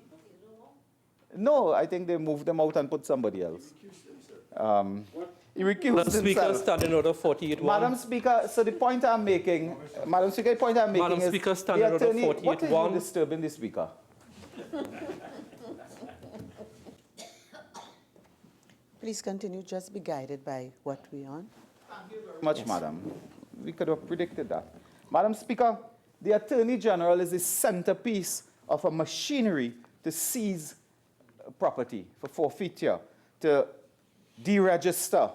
No, I think they moved them out and put somebody else. He recused Madam Speaker, himself. Standing Order 48-1. Madam Speaker, so the point I'm making, Madam Speaker, the point I'm making Madam is Speaker, Standing Order Attorney, what are you 48-1. disturbing the Speaker? Please continue, just be guided by what we're on. Much, Yes. Madam. We could have predicted that. Madam Speaker, the Attorney General is the centerpiece of a machinery to seize property, for forfeiture, to deregister.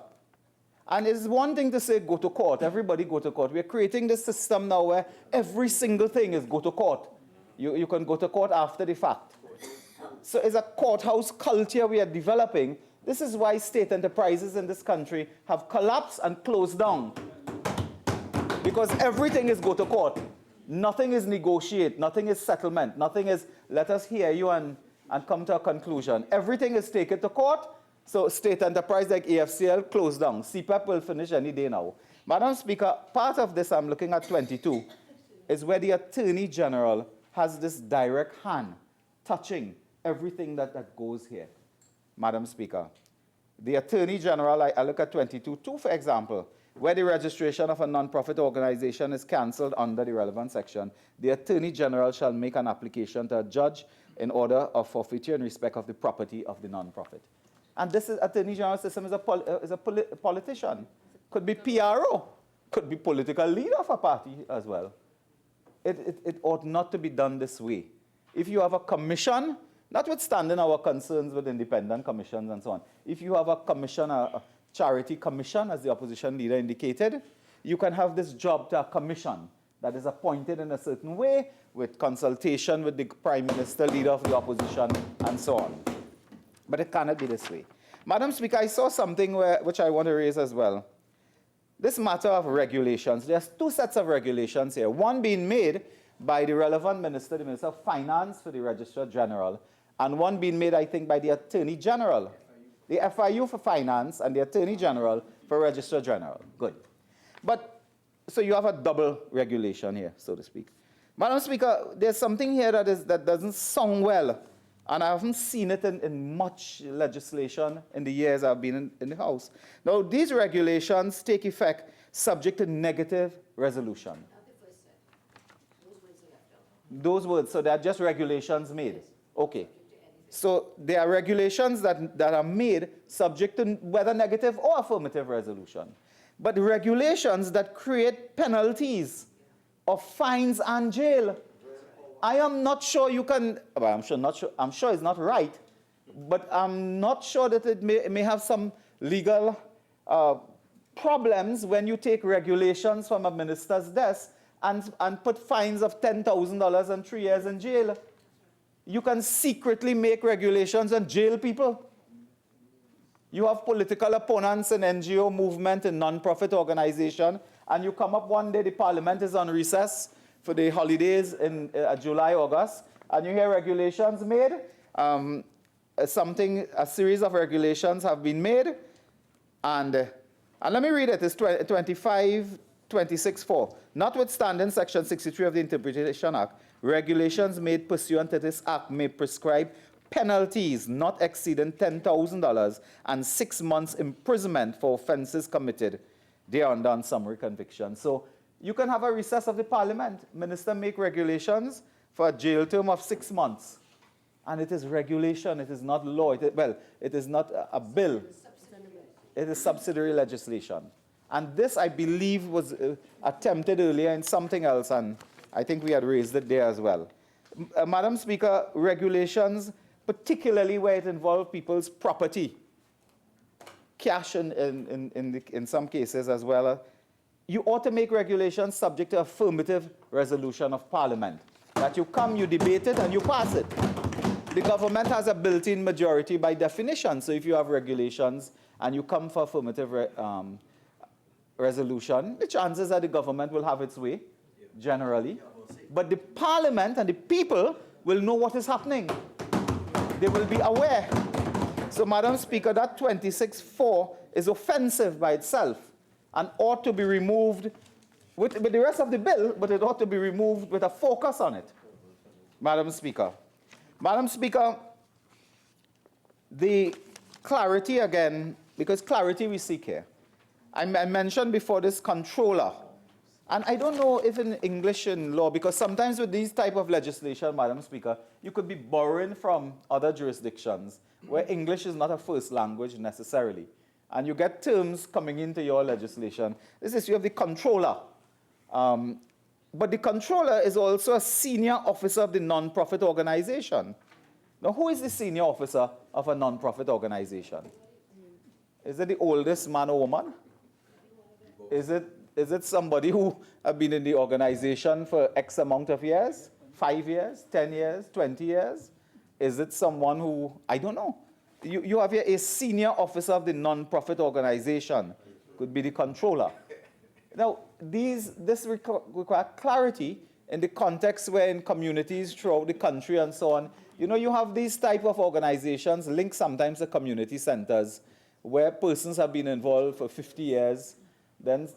And it's one thing to say go to court, everybody go to court. We're creating this system now where every single thing is go to court. You can go to court after the fact. So it's a courthouse culture we are developing. This is why state enterprises in this country have collapsed and closed down. Because everything is go to court. Nothing is negotiate, nothing is settlement, nothing is let us hear you and come to a conclusion. Everything is taken to court. So state enterprise like AFCL closed down. CPEP will finish any day now. Madam Speaker, part of this I'm looking at 22 is where the Attorney General has this direct hand touching everything that goes here. Madam Speaker, the Attorney General, I look at 22.2, for example, where the registration of a non-profit organization is cancelled under the relevant section, the Attorney General shall make an application to a judge in order of forfeiture in respect of the property of the non-profit. And this is, Attorney General system is a politician. Could be PRO, could be political leader of a party as well. It ought not to be done this way. If you have a commission, notwithstanding our concerns with independent commissions and so on, if you have a commission, a charity commission, as the opposition leader indicated, you can have this job to a commission that is appointed in a certain way with consultation with the Prime Minister, leader of the opposition, and so on. But it cannot be this way. Madam Speaker, I saw something which I want to raise as well. This matter of regulations, there's two sets of regulations here. One being made by the relevant minister, the Minister of Finance for the Registrar General, and one being made, I think, by the Attorney General. The FIU for Finance and the Attorney General for Registrar General. Good. But, so you have a double regulation here, so to speak. Madam Speaker, there's something here that doesn't sound well, and I haven't seen it in much legislation in the years I've been in the House. Now, these regulations take effect subject to negative resolution. Those words, so they're just regulations made. Okay. So there are regulations that are made subject to whether negative or affirmative resolution. But regulations that create penalties of fines and jail, I am not sure you can, well, I'm sure it's not right, but I'm not sure that it may have some legal problems when you take regulations from a minister's desk and put fines of $10,000 and 3 years in jail. You can secretly make regulations and jail people. You have political opponents in NGO movement and non-profit organization, and you come up one day, the parliament is on recess for the holidays in July, August, and you hear regulations made. A series of regulations have been made, and let me read it. It's 25.26.4. Notwithstanding Section 63 of the Interpretation Act, regulations made pursuant to this act may prescribe penalties not exceeding $10,000 and 6 months imprisonment for offenses committed thereunder on summary conviction. So you can have a recess of the parliament. Minister make regulations for a jail term of 6 months. And it is regulation, it is not law. It is not a bill. It is subsidiary legislation. And this, I believe, was attempted earlier in something else, and I think we had raised it there as well. Madam Speaker, regulations particularly where it involves people's property, cash in some cases as well. You ought to make regulations subject to affirmative resolution of Parliament. That you come, you debate it, and you pass it. The government has a built-in majority by definition. So if you have regulations and you come for affirmative resolution, the chances are the government will have its way, generally. But the Parliament and the people will know what is happening. They will be aware. So, Madam Speaker, that 26(4) is offensive by itself and ought to be removed with the rest of the bill, but it ought to be removed with a focus on it, Madam Speaker. Madam Speaker, the clarity again, because clarity we seek here. I mentioned before this controller, and I don't know if in English in law, because sometimes with these type of legislation, Madam Speaker, you could be borrowing from other jurisdictions where English is not a first language necessarily. And you get terms coming into your legislation. This is, you have the controller. But the controller is also a senior officer of the non-profit organization. Now, who is the senior officer of a non-profit organization? Is it the oldest man or woman? Is it somebody who have been in the organization for X amount of years? 5 years, 10 years, 20 years? Is it someone who, I don't know. You have here a senior officer of the non-profit organization. Could be the controller. Now, this requires clarity in the context where in communities throughout the country and so on, you have these type of organizations linked sometimes to community centers where persons have been involved for 50 years. Then,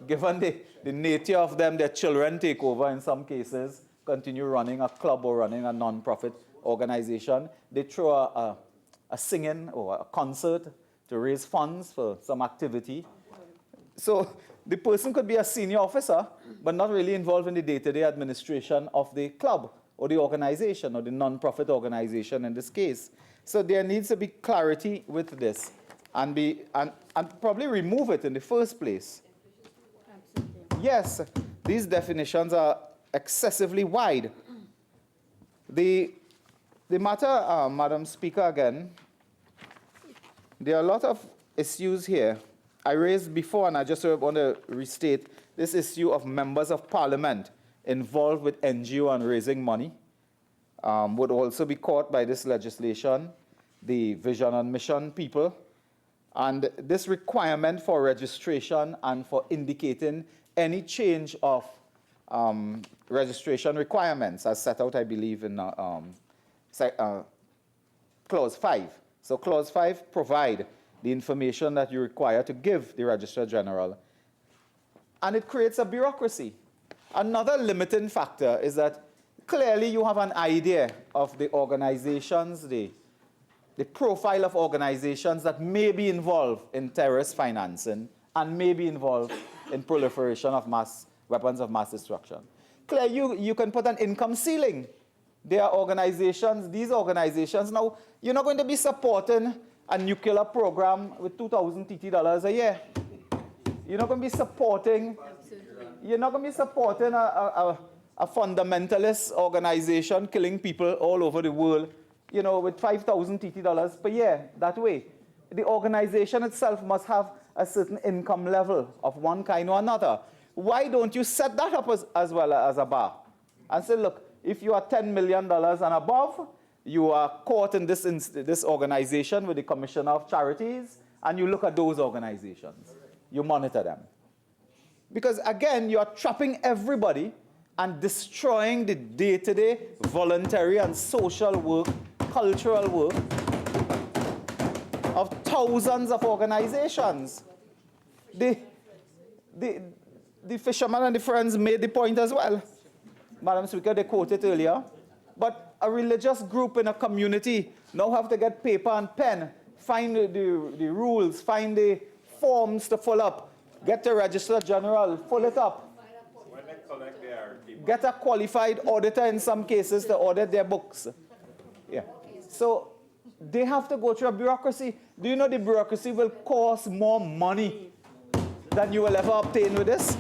given the nature of them, their children take over in some cases, continue running a club or running a non-profit organization. They throw a singing or a concert to raise funds for some activity. So the person could be a senior officer, but not really involved in the day-to-day administration of the club or the organization or the non-profit organization in this case. So there needs to be clarity with this and probably remove it in the first place. Absolutely. Yes, these definitions are excessively wide. The matter, Madam Speaker, again, there are a lot of issues here. I raised before, and I just want to restate, this issue of members of parliament involved with NGO and raising money would also be caught by this legislation, the vision and mission people, and this requirement for registration and for indicating any change of registration requirements as set out, I believe, in Clause 5. So Clause 5 provide the information that you require to give the Registrar General. And it creates a bureaucracy. Another limiting factor is that clearly you have an idea of the organizations, the profile of organizations that may be involved in terrorist financing and may be involved in proliferation of weapons of mass destruction. Clearly you can put an income ceiling. There are organizations, these organizations, now you're not going to be supporting a nuclear program with $2,000 TT a year. You're not going to be supporting a fundamentalist organization killing people all over the world, with $5,000 TT per year that way. The organization itself must have a certain income level of one kind or another. Why don't you set that up as well as a bar and say, look, if you are $10 million and above, you are caught in this organization with the Commissioner of Charities, and you look at those organizations. You monitor them. Because again, you are trapping everybody and destroying the day-to-day voluntary and social work, cultural work of thousands of organizations. The fishermen and the friends made the point as well. Madam Speaker, they quoted earlier. But a religious group in a community now have to get paper and pen, find the rules, find the forms to fill up, get the Registrar General, fill it up. Get a qualified auditor in some cases to audit their books. Yeah. So they have to go through a bureaucracy. Do you know the bureaucracy will cost more money than you will ever obtain with this?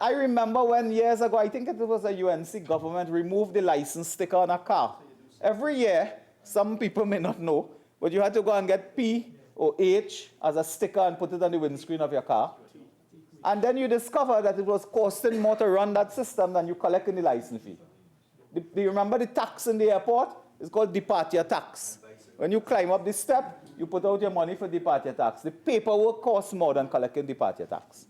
I remember when years ago, I think it was a UNC government, removed the license sticker on a car. Every year, some people may not know, but you had to go and get P or H as a sticker and put it on the windscreen of your car. And then you discover that it was costing more to run that system than you collect in the license fee. Do you remember the tax in the airport? It's called departure tax. When you climb up the step, you put out your money for departure tax. The paperwork costs more than collecting departure tax.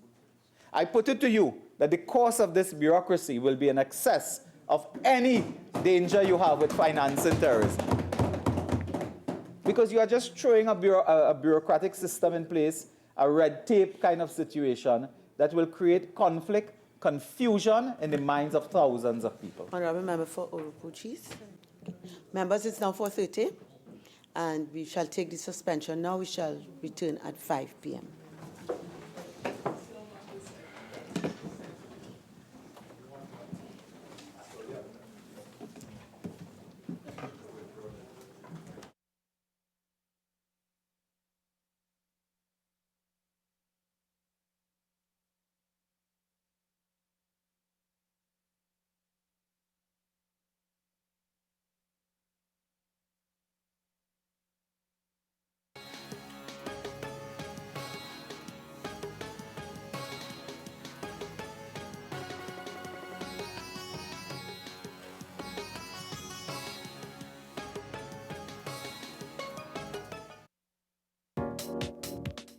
I put it to you that the cost of this bureaucracy will be in excess of any danger you have with financing terrorism. Because you are just throwing a bureaucratic system in place, a red tape kind of situation that will create conflict, confusion in the minds of thousands of people. Honorable Member for Orupuchis. Members, it's now 4:30, and we shall take the suspension. Now we shall return at 5 p.m.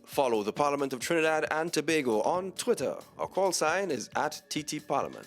Follow the Parliament of Trinidad and Tobago on Twitter. Our call sign is @TTParliament.